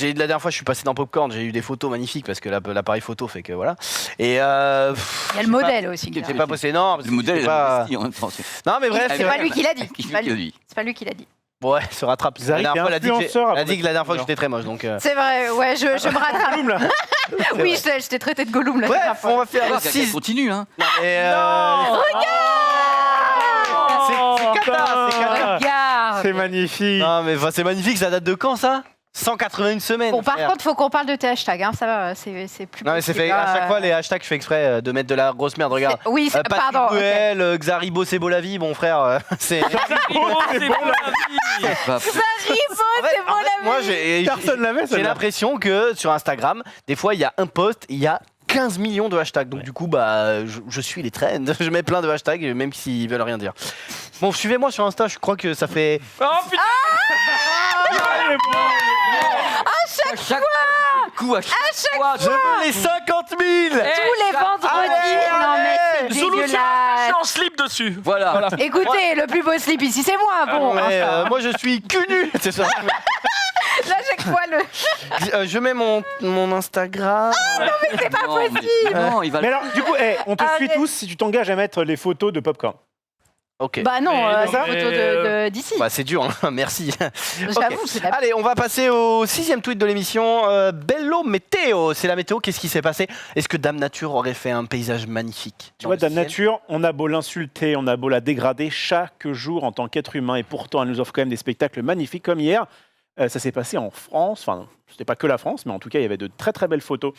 La dernière fois, je suis passé dans Popcorn, j'ai eu des photos magnifiques parce que l'appareil photo fait que voilà. Et il y a le modèle aussi. J'ai pas posté, non. Le modèle est pas. Non, mais bref, c'est pas lui qui l'a dit. C'est pas lui qui l'a dit. Ouais, se rattrape. La dernière fois, elle a dit que la dernière fois que j'étais très moche, donc. C'est vrai, ouais, je me rattrape. Oui, je t'ai traité de Gollum la dernière fois. On va faire 6. Continue, hein. C'est cata. C'est magnifique. Non, mais c'est magnifique, ça date de quand ça? 181 semaines. Bon, par contre, faut qu'on parle de tes hashtags, hein. Ça va, c'est plus. Non, mais c'est fait à chaque fois les hashtags, je fais exprès de mettre de la grosse merde. Regarde. Oui, pardon. Cruel, Xaribo, c'est beau la vie, mon frère. C'est. Xaribo, c'est beau la vie. Xaribo, c'est beau la vie. Personne l'avait. J'ai l'impression que sur Instagram, des fois, il y a un post, il y a 15 millions de hashtags. Donc du coup, je suis les trends. Je mets plein de hashtags, même s'ils veulent rien dire. Bon, suivez-moi sur Insta, je crois que ça fait. Oh putain. À chaque fois. Je veux les 50 000. Tous les vendredis. Non mais c'est Zoulou, dégueulasse. en slip dessus. Voilà. Écoutez, le plus beau slip ici, c'est moi. Bon. Moi, je suis cul nu. C'est ça. Là, chaque fois, je mets mon Instagram. non, mais c'est pas possible. Mais alors, du coup, on te suit tous si tu t'engages à mettre les photos de Popcorn. Ok. Bah non, c'est une photo d'ici. Bah c'est dur, hein. Merci. J'avoue, c'est la... Allez, on va passer au 6e tweet de l'émission. Bello Météo, c'est la météo. Qu'est-ce qui s'est passé? Est-ce que Dame Nature aurait fait un paysage magnifique? Tu vois, Dame Nature, on a beau l'insulter, on a beau la dégrader chaque jour en tant qu'être humain, et pourtant elle nous offre quand même des spectacles magnifiques comme hier. Ça s'est passé en France, enfin, c'était pas que la France, mais en tout cas, il y avait de très très belles photos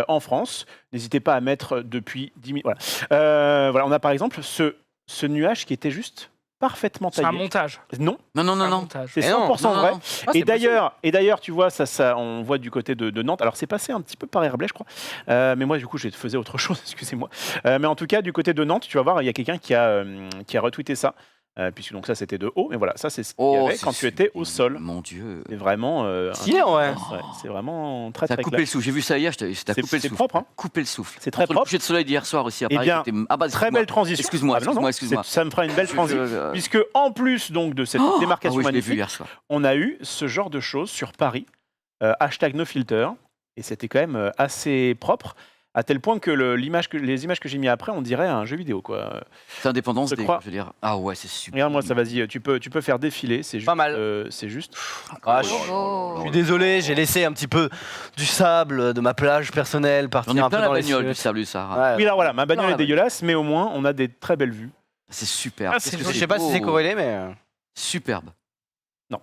en France. N'hésitez pas à mettre depuis 10 minutes. Voilà, on a par exemple ce nuage qui était juste parfaitement taillé. C'est un montage. Non. C'est 100% vrai. Et d'ailleurs, tu vois, ça, on voit du côté de Nantes. Alors, c'est passé un petit peu par Herblay, je crois. Mais moi, du coup, je faisais autre chose, excusez-moi. Mais en tout cas, du côté de Nantes, tu vas voir, il y a quelqu'un qui a retweeté ça. Puisque donc ça c'était de haut, mais voilà, ça c'est ce qu'il y avait quand tu étais au sol. Mon Dieu. C'est vraiment. C'est vraiment très très clair. Coupé le souffle. J'ai vu ça hier, t'as coupé le souffle. C'est propre, hein. Couper le souffle. C'est très propre. Le coucher de soleil d'hier soir aussi à Paris. Eh bien, très belle transition. Excuse-moi. Ça me fera une belle transition. Puisque en plus donc de cette démarcation magnifique, on a eu ce genre de choses sur Paris. #NoFilter. Et c'était quand même assez propre. À tel point que les images que j'ai mis après, on dirait un jeu vidéo, quoi. C'est Indépendance Day, je veux dire. Ah ouais, c'est super. Regarde-moi ça, vas-y, tu peux faire défiler, c'est juste. Pas mal. C'est juste. Je suis désolé, j'ai laissé un petit peu du sable de ma plage personnelle partir un peu dans les cieux. Du sable du Sahara. Oui, alors voilà, ma bagnole est dégueulasse, mais au moins on a des très belles vues. C'est superbe. Je sais pas si c'est corrélé, mais. Superbe. Non.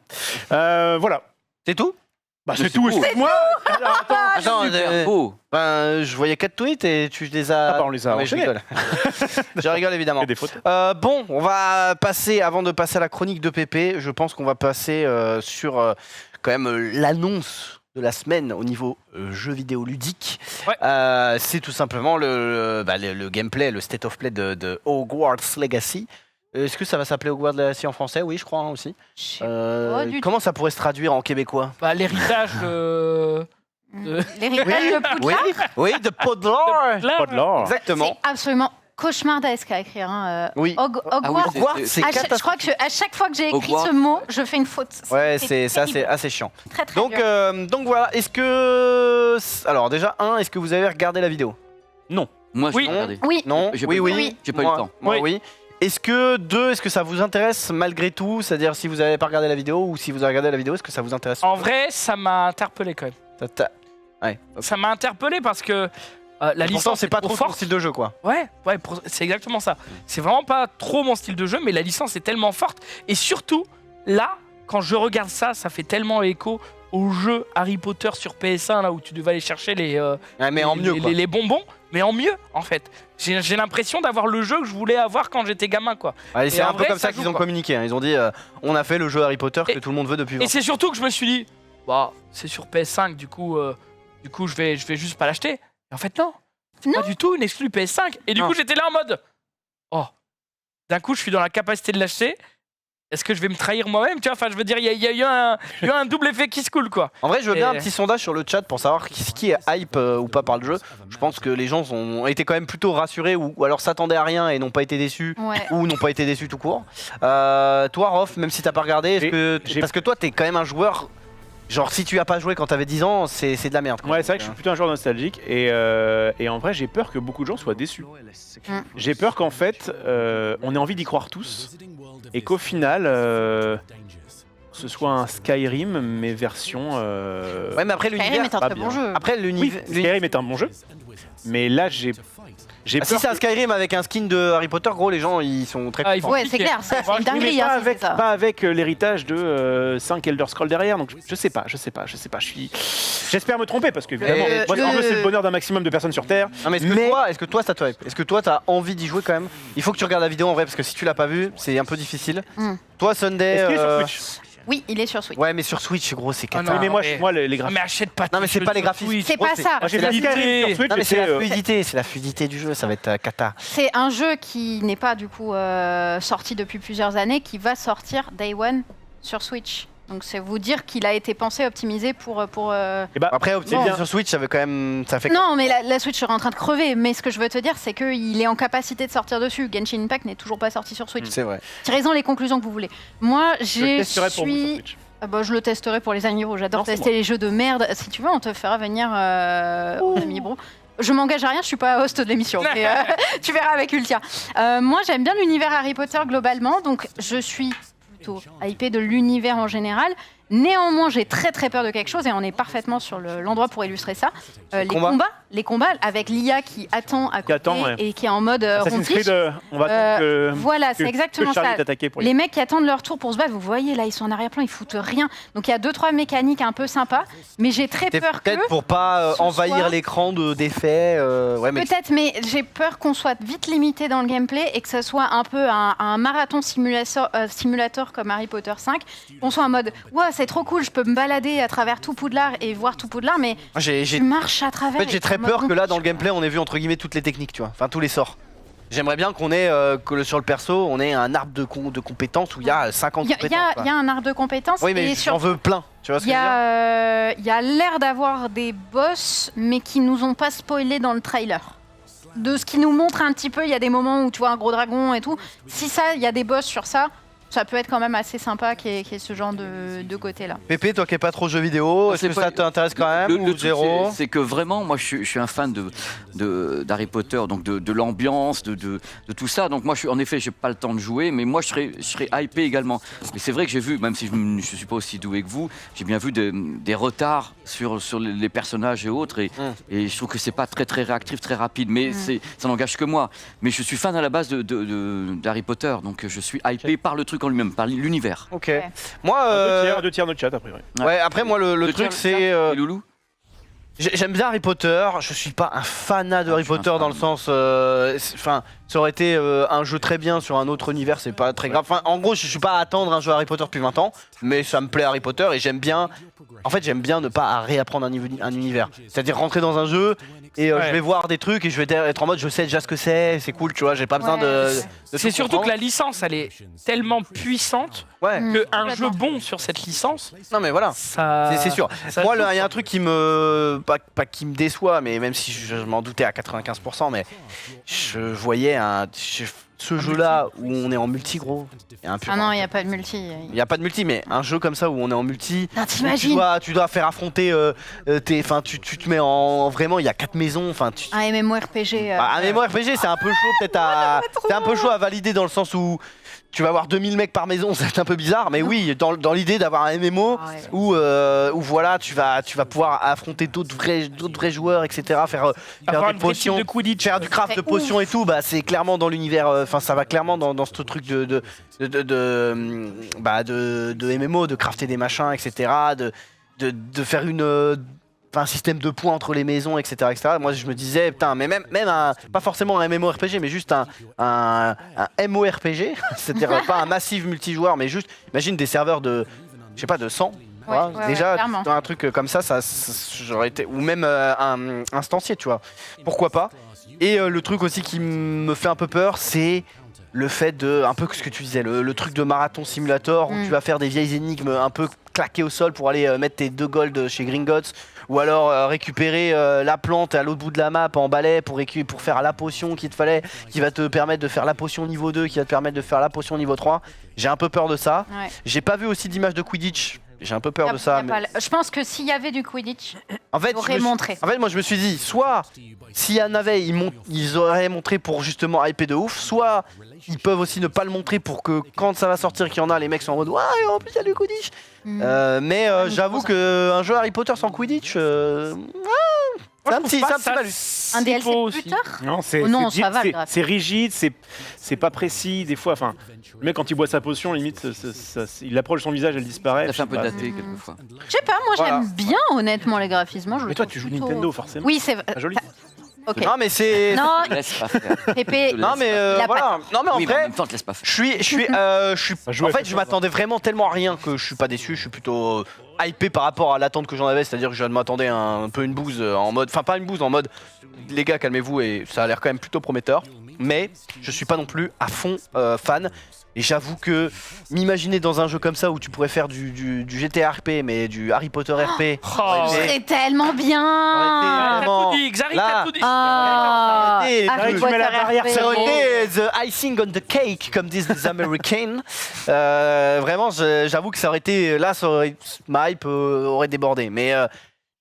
Voilà. C'est tout? Bah c'est tout, excuse-moi. Attends, je voyais 4 tweets et tu les as. Ah bah on les a enchaînés. Je rigole. Je rigole évidemment. Des photos. Bon, on va passer, avant de passer à la chronique de Pépé, je pense qu'on va passer sur quand même l'annonce de la semaine au niveau jeu vidéo ludique. Ouais. C'est tout simplement le gameplay, le state of play de Hogwarts Legacy. Est-ce que ça va s'appeler Hogwarts Legacy en français? Oui, je crois aussi. Comment ça pourrait se traduire en québécois? L'héritage L'héritage de Poudlard. Oui, de Poudlard. Exactement. C'est absolument cauchemardesque à écrire. Hein. Oui. Hogwarts, c'est je crois que à chaque fois que j'ai écrit ce mot, je fais une faute. Ouais, c'est assez chiant. Très dur. Donc voilà, est-ce que... Alors déjà, est-ce que vous avez regardé la vidéo? Non. Moi, Oui. j'ai regardé. Oui. Non. J'ai Oui, pas eu oui. le temps. J'ai pas eu Moi- le temps. Moi, Oui. oui. Est-ce que ça vous intéresse malgré tout? C'est-à-dire si vous n'avez pas regardé la vidéo ou si vous avez regardé la vidéo, est-ce que ça vous intéresse? En vrai, ça m'a interpellé quand même. Ouais. Ça m'a interpellé parce que la Pourtant, licence c'est est pas trop trop ton forte. style de jeu, quoi. Ouais, c'est exactement ça. C'est vraiment pas trop mon style de jeu, mais la licence est tellement forte. Et surtout, là, quand je regarde ça, ça fait tellement écho au jeu Harry Potter sur PS1, là où tu devais aller chercher Ouais, mais en mieux, quoi. les bonbons, mais en mieux, en fait. J'ai l'impression d'avoir le jeu que je voulais avoir quand j'étais gamin, quoi. Ouais, c'est en un peu vrai, comme ça ça qu'ils joue, ont quoi. communiqué. Hein. Ils ont dit on a fait le jeu Harry Potter que tout le monde veut depuis 20 Et ans. c'est surtout que je me suis dit, bah, c'est sur PS5, du coup, je vais juste pas l'acheter. Et en fait, non. C'est pas du tout une exclue PS5. Et du Non. coup, j'étais là en mode, oh, d'un coup, je suis dans la capacité de l'acheter. Est-ce que je vais me trahir moi-même? Tu vois, enfin, je veux dire, il y a eu un double effet qui se coule, quoi. En vrai, je veux bien un Et- petit sondage sur le chat pour savoir qui est hype ou pas par le jeu. Je pense que les gens ont été quand même plutôt rassurés ou alors s'attendaient à rien et n'ont pas été déçus Ouais. ou n'ont pas été déçus tout court. Toi, Rof, même si t'as pas regardé, parce que toi, t'es quand même un joueur. Genre, si tu as pas joué quand t'avais 10 ans, c'est de la merde, quoi. Ouais, c'est vrai que je suis plutôt un joueur nostalgique et en vrai, j'ai peur que beaucoup de gens soient déçus. J'ai peur qu'en fait, on ait envie d'y croire tous et qu'au final, ce soit un Skyrim, mais version. Ouais, mais après Skyrim l'univers. est un pas très bon bien. jeu. Après Oui, l'univers. Skyrim est un bon jeu, mais là, j'ai Ah, si peur. c'est un Skyrim avec un skin de Harry Potter, gros, les gens ils sont très Ah, ils contents. vont Ouais, c'est piquer. clair, c'est Moi, une je voulais dinguerie. pas hein, avec, c'est ça. pas avec l'héritage de 5 Elder Scrolls derrière, donc je sais pas. J'espère me tromper parce que évidemment, moi, en jeu, c'est le bonheur d'un maximum de personnes sur Terre. Non, mais est-ce que toi ça te hype? Est-ce que toi t'as envie d'y jouer quand même? Il faut que tu regardes la vidéo en vrai parce que si tu l'as pas vu, c'est un peu difficile. Toi Sunday. Est-ce qu'il est sur Switch? Oui, il est sur Switch. Ouais, mais sur Switch, gros, c'est Ah cata. non, Oui, mais mais- moi les Non, graphismes. mais achète pas. Non, mais c'est pas les graphismes. C'est Gros, pas ça. Moi, j'ai la fait Skyrim sur Switch, Non, mais et c'est la c'est, fluidité, c'est la fluidité du jeu, ça va être cata. C'est un jeu qui n'est pas du coup sorti depuis plusieurs années, qui va sortir Day One sur Switch. Donc c'est vous dire qu'il a été pensé, optimisé pour. eh ben, Après, optimiser bien. sur Switch, ça veut quand même. Ça fait. Non, mais la Switch serait en train de crever. Mais ce que je veux te dire, c'est qu'il est en capacité de sortir dessus. Genshin Impact n'est toujours pas sorti sur Switch. C'est vrai. Tirez-en les conclusions que vous voulez. Moi, je le testerai pour vous sur Switch. Ah bah, je le testerai pour les amis bro. J'adore Non, c'est tester les jeux de merde. Si tu veux, on te fera venir aux amis bro. Je m'engage à rien, je suis pas host de l'émission. Mais tu verras avec Ultia. Moi, j'aime bien l'univers Harry Potter globalement, donc je suis plutôt hypée de l'univers en général. Néanmoins, j'ai très très peur de quelque chose et on est parfaitement sur l'endroit pour illustrer ça. Les combats avec l'IA qui attend à côté attend, ouais. et qui est en mode Assassin's rompliche. Creed, on va attendre que. Voilà, que- c'est exactement que Charlie ça. est attaqué pour Les mecs qui attendent leur tour pour se battre, vous voyez là, ils sont en arrière-plan, ils foutent rien. Donc il y a 2-3 mécaniques un peu sympas, mais j'ai très C'est peur que. peut-être pour pas ce envahir soit- l'écran d'effets. Ouais, mais Peut-être, mais j'ai peur qu'on soit vite limité dans le gameplay et que ce soit un peu un marathon simulator comme Harry Potter 5. Qu'on soit en mode, ouais, c'est trop cool, je peux me balader à travers tout Poudlard et voir tout Poudlard, mais moi, j'ai tu marches à travers. en fait, j'ai et très t'es en mode, peur que non, là, dans le gameplay, on ait vu entre guillemets toutes les techniques, tu vois. Enfin, tous les sorts. J'aimerais bien qu'on ait, sur le perso, on ait un arbre de compétences où il y a 50 Il y, compétences. quoi. a un arbre de compétences. Oui, mais et j'en veux plein. Tu vois ce Il que y je veux dire a, il y a l'air d'avoir des boss, mais qui nous ont pas spoilé dans le trailer. De ce qui nous montre un petit peu, il y a des moments où tu vois un gros dragon et tout. Si ça, il y a des boss sur ça, ça peut être quand même assez sympa qu'il y ait ce genre de côté-là. Pépé, toi qui n'es pas trop jeu vidéo, est-ce que ça t'intéresse quand même Le ou truc, zéro c'est que vraiment, moi, je suis un fan d'Harry Potter, donc de l'ambiance, de tout ça. Donc moi, en effet, j'ai pas le temps de jouer, mais moi, je serais hypé également. Mais c'est vrai que j'ai vu, même si je suis pas aussi doué que vous, j'ai bien vu des retards sur les personnages et autres, et je trouve que c'est pas très réactif, très rapide. Mais ça n'engage que moi. Mais je suis fan à la base d'Harry Potter, donc je suis hypé par le truc en lui-même, par l'univers. Ok. Moi, deux tiers de chat après. Ouais, après moi le truc c'est Loulou. J'aime bien Harry Potter, je suis pas un fanat de Harry Potter dans le sens enfin ça aurait été un jeu très bien sur un autre univers, c'est pas très grave. Enfin en gros, je suis pas à attendre un jeu Harry Potter depuis 20 ans, mais ça me plaît Harry Potter et j'aime bien ne pas réapprendre un univers. C'est-à-dire rentrer dans un jeu et je vais voir des trucs et je vais être en mode je sais déjà ce que c'est cool, tu vois, j'ai pas besoin de C'est tout surtout comprendre. que la licence, elle est tellement puissante qu'un jeu bon sur cette licence. Non mais voilà, ça... c'est sûr. ça Moi, joue, il y a un truc qui me pas qui me déçoit, mais même si je m'en doutais à 95%, mais je voyais ce jeu-là où on est en multi, gros. Ah non, il n'y a pas de multi. Il n'y a pas de multi, mais un jeu comme ça où on est en multi, Non, t'imagines tu dois faire affronter enfin tu te mets en vraiment, il y a 4 maisons, enfin Un MMORPG. un MMORPG, c'est un peu chaud peut-être c'est un peu chaud à valider dans le sens où tu vas avoir 2000 mecs par maison, c'est un peu bizarre, mais oui, dans l'idée d'avoir un MMO où voilà, tu vas pouvoir affronter d'autres vrais joueurs, etc. Faire Avoir des une vraie potions, team de Quidditch. faire du craft de potions et tout, bah c'est clairement dans l'univers, enfin ça va clairement dans ce truc de MMO, de crafter des machins, etc. De faire un système de points entre les maisons, etc., etc. Moi, je me disais, putain, mais même pas forcément un MMORPG, mais juste un MORPG, c'est-à-dire pas un massif multijoueur, mais juste, imagine des serveurs de, je sais pas, de 100. Déjà, dans un truc comme ça j'aurais été, ou même un instancier, tu vois. Pourquoi pas. Et le truc aussi qui me fait un peu peur, c'est le fait de, un peu ce que tu disais, le truc de marathon simulator, où tu vas faire des vieilles énigmes un peu claquées au sol pour aller mettre tes 2 golds chez Gringotts, ou alors récupérer la plante à l'autre bout de la map en balai pour faire la potion qu'il te fallait, qui va te permettre de faire la potion niveau 2, qui va te permettre de faire la potion niveau 3. J'ai un peu peur de ça. Ouais. J'ai pas vu aussi d'image de Quidditch. J'ai un peu peur de ça. Mais... Je pense que s'il y avait du Quidditch, en fait, montré. En fait, moi je me suis dit, soit s'il y en avait, ils auraient montré pour justement hyper de ouf, soit ils peuvent aussi ne pas le montrer pour que quand ça va sortir qu'il y en a, les mecs sont en mode ouais, en plus il y a du Quidditch. Mais j'avoue qu'un jeu Harry Potter sans Quidditch, c'est un petit malus. Un DLC plus tard? Non, c'est rigide, c'est pas précis. Des fois, enfin, le mec quand il boit sa potion, limite, il approche son visage, elle disparaît. Ça fait un peu daté quelquefois. Je sais pas, moi j'aime bien honnêtement les graphismes. Mais toi, tu joues Nintendo forcément. Oui, c'est joli. Okay. Non mais c'est. Non, laisse pas faire. Pépé. Non mais voilà. Non mais en vrai, en même temps, te laisse pas faire. En fait, je m'attendais vraiment tellement à rien que je suis pas déçu. Je suis plutôt hypé par rapport à l'attente que j'en avais, c'est-à-dire que je m'attendais un peu une bouse en mode, enfin pas une bouse en mode, les gars calmez-vous et ça a l'air quand même plutôt prometteur. Mais je suis pas non plus à fond fan. Et j'avoue que m'imaginer dans un jeu comme ça où tu pourrais faire du GTA RP mais du Harry Potter RP, serait tellement bien. T'as tout dit, Xari, t'as tout dit. Harry Potter RP. Ça aurait été the icing on the cake, comme disent les Américains. Vraiment, j'avoue que ça aurait été, là, ma hype aurait débordé. Mais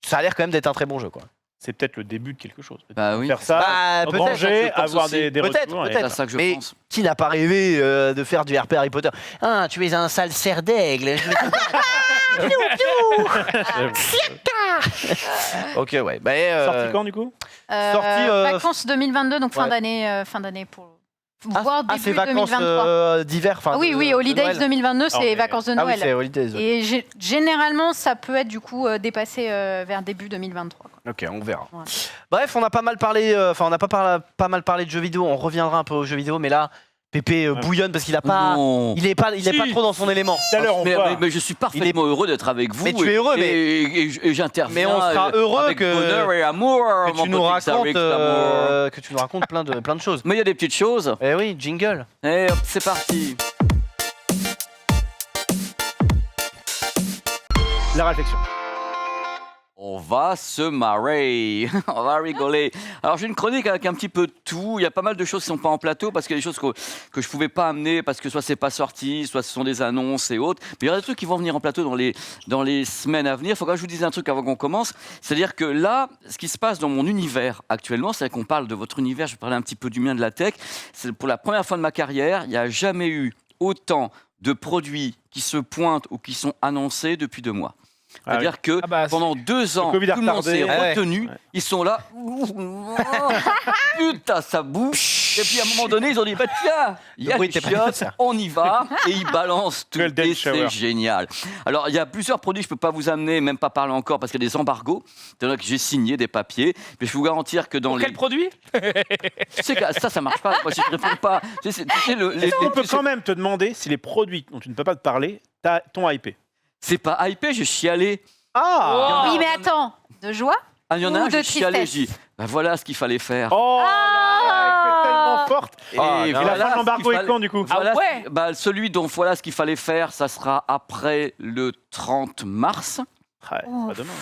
ça a l'air quand même d'être un très bon jeu, quoi. C'est peut-être le début de quelque chose. Bah oui. Faire ça, ranger, avoir des retours. Peut-être. Ça que je mais pense. Qui n'a pas rêvé de faire du RP Harry Potter? Ah, tu es un sale cerf d'aigle. Ok, ouais. Sorti quand du coup? Vacances 2022, donc fin d'année pour. C'est vacances d'hiver. Oui, Holidays 2022, c'est vacances de Noël. Oui, c'est Holidays. Et généralement, ça peut être du coup dépassé vers début 2023. Quoi. Ok, on verra. Ouais. Bref, on a pas mal parlé, pas mal parlé de jeux vidéo. On reviendra un peu aux jeux vidéo, mais là, Pépé bouillonne parce qu'il a pas, il est pas trop dans son élément. Mais je suis parfaitement heureux d'être avec vous. Mais tu es heureux, et j'interviens. Mais on sera heureux avec bonheur et amour. Que tu nous racontes plein de choses. Mais il y a des petites choses. Eh oui, jingle. Et hop, c'est parti. La réflexion. On va se marrer, on va rigoler. Alors j'ai une chronique avec un petit peu de tout. Il y a pas mal de choses qui sont pas en plateau parce qu'il y a des choses que je pouvais pas amener parce que soit c'est pas sorti, soit ce sont des annonces et autres. Mais il y aura des trucs qui vont venir en plateau dans les semaines à venir. Il faut que je vous dise un truc avant qu'on commence. C'est-à-dire que là, ce qui se passe dans mon univers actuellement, c'est qu'on parle de votre univers. Je vais parler un petit peu du mien, de la tech. C'est pour la première fois de ma carrière, il n'y a jamais eu autant de produits qui se pointent ou qui sont annoncés depuis 2 mois. C'est-à-dire que pendant 2 ans, tout le monde s'est retenu. Ils sont là. Putain, ça bouge. Et puis à un moment donné, ils ont dit tiens, il y a les chiottes, on y va. Et ils balancent tout. Et c'est génial. Alors, il y a plusieurs produits que je ne peux pas vous amener, même pas parler encore, parce qu'il y a des embargos. C'est-à-dire que j'ai signé des papiers. Mais je peux vous garantir que dans quel produit? Ça marche pas. Moi, je ne réponds pas. On peut quand même te demander si les produits dont tu ne peux pas te parler t'ont hypé. C'est pas hypé, j'ai chialé. Oui, mais attends, de joie? Il y en a un, j'ai chialé, j'ai dit, voilà ce qu'il fallait faire. Elle est tellement forte. Et la fin de l'embargo est quand, du coup? Celui dont voilà ce qu'il fallait faire, ça sera après le 30 mars. Pas demain.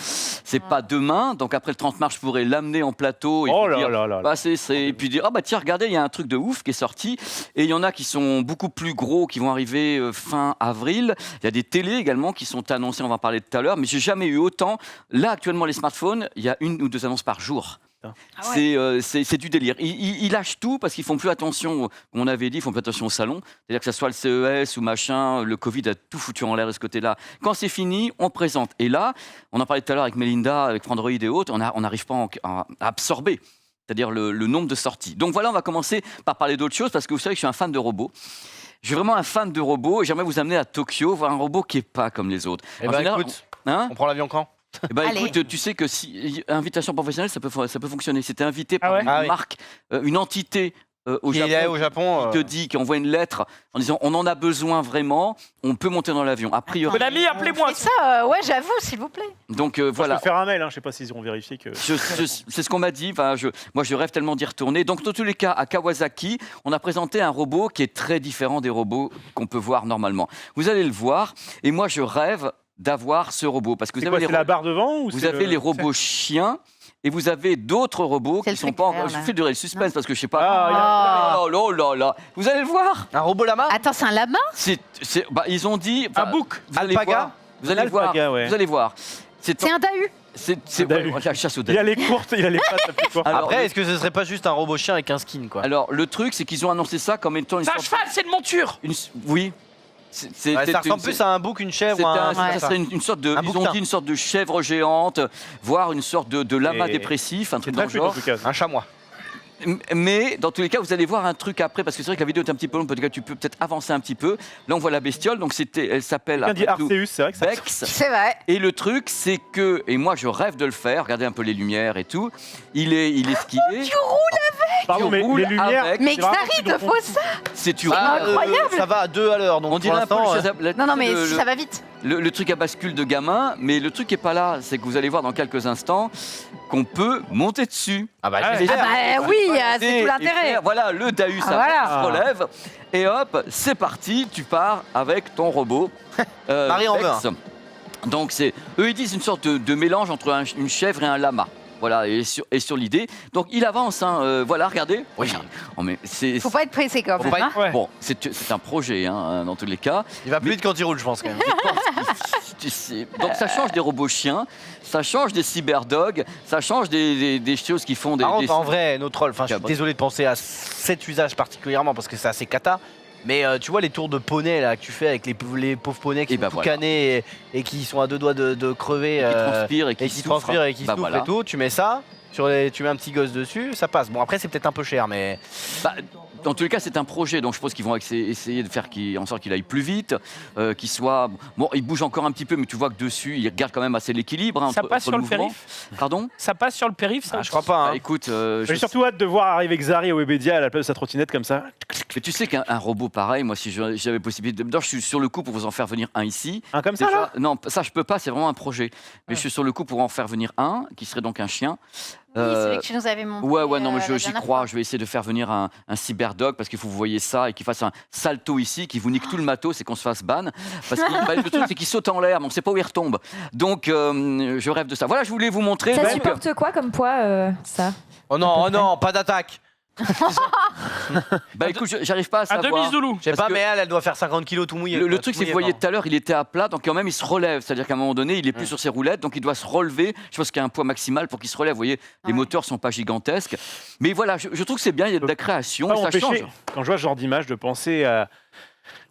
C'est pas demain, donc après le 30 mars, je pourrais l'amener en plateau et Oh vous là dire, là là là. bah, et puis dire, ah bah tiens, regardez, il y a un truc de ouf qui est sorti. Et il y en a qui sont beaucoup plus gros, qui vont arriver fin avril. Il y a des télés également qui sont annoncées, on va en parler tout à l'heure, mais j'ai jamais eu autant. Là, actuellement, les smartphones, il y a 1 ou 2 annonces par jour. C'est du délire. Ils lâchent tout parce qu'ils font plus attention, comme on avait dit, ils font plus attention au salon. C'est-à-dire que ce soit le CES ou machin, le Covid a tout foutu en l'air de ce côté-là. Quand c'est fini, on présente. Et là, on en parlait tout à l'heure avec Melinda, avec Frandroid et autres, on n'arrive pas à absorber. C'est-à-dire le nombre de sorties. Donc voilà, on va commencer par parler d'autre chose parce que vous savez que je suis un fan de robots. Je suis vraiment un fan de robots et j'aimerais vous amener à Tokyo, voir un robot qui n'est pas comme les autres. Eh ben écoute, on prend l'avion quand ? Eh ben, Allez. écoute, tu sais que si invitation professionnelle, ça peut fonctionner. C'était invité par une oui. marque, une entité au Qui est au Japon, qui te dit, qui envoie une lettre en disant on en a besoin vraiment, on peut monter dans l'avion. A priori. Mon ami, appelez-moi. Et ça, ouais, j'avoue, s'il vous plaît. Donc Je voilà. peux faire un mail, hein, je sais pas s'ils auront vérifié que. C'est ce qu'on m'a dit. Enfin, moi, je rêve tellement d'y retourner. Donc, dans tous les cas, à Kawasaki, on a présenté un robot qui est très différent des robots qu'on peut voir normalement. Vous allez le voir. Et moi, je rêve d'avoir ce robot parce que C'est vous quoi, avez c'est la barre devant ou vous c'est avez le- les robots chiens. Et vous avez d'autres robots C'est qui le sont truc pas vert, encore. Je là. fais du suspense parce que je sais pas. Ah, Oh là là. Vous allez le voir. Un robot lama Attends, c'est un lama? Ils ont dit. Un bouc. Vous allez Alpaga voir. Vous allez voir. Alpaga, ouais. Vous allez voir. C'est un dahu. C'est Dahu. la chasse au Il a dahu. les courtes, il a les pattes la plus courtes. Alors, Après, est-ce que ce serait pas juste un robot chien avec un skin quoi ? Alors le truc, c'est qu'ils ont annoncé ça comme étant une C'est un sorte. cheval, c'est une monture. Oui. Ouais, ça ressemble plus à un bouc, une chèvre ou Ça serait une sorte de. Un Ils ont bouquetin. dit une sorte de chèvre géante, voire une sorte de lama Et- dépressif, un C'est truc très dans le fluide en genre. tout cas. un chamois. Mais dans tous les cas, vous allez voir un truc après, parce que c'est vrai que la vidéo est un petit peu longue, peut-être que tu peux peut-être avancer un petit peu. Là, on voit la bestiole, donc elle s'appelle Quelqu'un dit après tout, Arceus, c'est vrai que ça. Bex. C'est vrai. Et le truc, c'est que, et moi je rêve de le faire, regardez un peu les lumières et tout, il est skié. Pardon, mais roule les lumières. avec- Mais c'est vraiment Xari, plus te de faut ça. C'est tu incroyable. Ça va à 2 à l'heure, donc On pour dirait un peu l'instant, Non, non, mais ça va vite. le truc à bascule de gamin, mais le truc qui est pas là, c'est que vous allez voir dans quelques instants qu'on peut monter dessus. Ah bah, Ah, j'espère. Ah bah oui, c'est tout l'intérêt. faire, voilà, le Dahu, ça voilà. se relève. Et hop, c'est parti, tu pars avec ton robot. Marie en veut Bex. Donc, eux, ils disent une sorte de mélange entre une chèvre et un lama. Voilà, et sur l'idée. Donc, il avance, hein, voilà, regardez. Oui. Oh, mais Faut pas être pressé quand Faut même. pas hein. être- Bon, c'est un projet, hein, dans tous les cas. Il va plus vite quand il roule, je pense quand même. Tu sais. Donc, ça change des robots chiens, ça change des cyberdogs, ça change des choses qui font des. Par contre, des- en vrai, nos trolls, enfin, je suis Cabot. désolé de penser à cet usage particulièrement parce que c'est assez cata. Mais tu vois les tours de poney là que tu fais avec les pauvres poneys qui Et sont bah tout voilà. canés et qui sont à 2 doigts de crever qui transpirent et qui souffrent. transpirent et qui Bah souffrent voilà. et tout, tu mets ça, tu mets un petit gosse dessus, ça passe. Bon après c'est peut-être un peu cher mais Bah, dans tous les cas, c'est un projet, donc je pense qu'ils vont essayer de faire en sorte qu'il aille plus vite, qu'il soit. Bon, il bouge encore un petit peu, mais tu vois que dessus, il garde quand même assez l'équilibre. Hein, Ça entre- passe entre sur le mouvement. périph'. Pardon. Ça passe sur le périph', ça. je crois pas. Bah, Hein. écoute, J'ai surtout hâte de voir arriver Xari au Webedia à la place de sa trottinette comme ça. mais tu sais qu'un robot pareil, moi, si j'avais possibilité, d'abord, je suis sur le coup pour vous en faire venir un ici. Un comme ça Déjà, là non, ça je peux pas, c'est vraiment un projet. Mais je suis sur le coup pour en faire venir un, qui serait donc un chien. Oui, celui que tu nous avais montré. Ouais, non, mais la j'y dernière crois. fois. Je vais essayer de faire venir un cyberdog parce qu'il faut que vous voyez ça et qu'il fasse un salto ici, qu'il vous nique tout le matos et qu'on se fasse ban. Parce que le truc, c'est qu'il saute en l'air, mais on ne sait pas où il retombe. Donc, je rêve de ça. Voilà, je voulais vous montrer. Ça Donc, supporte quoi comme poids, ça Oh non, pas d'attaque. bah écoute, j'arrive pas à Un savoir. demi-zoulou. Je sais Parce pas que mais elle doit faire 50 kilos tout mouillé. Le truc, c'est que vous voyez tout à l'heure, il était à plat, donc quand même, il se relève. C'est-à-dire qu'à un moment donné, il est plus sur ses roulettes, donc il doit se relever. Je pense qu'il y a un poids maximal pour qu'il se relève. Vous voyez, les moteurs sont pas gigantesques. Mais voilà, je trouve que c'est bien, il y a de la création, Pas ça empêcher, change. quand je vois ce genre d'image, de penser à.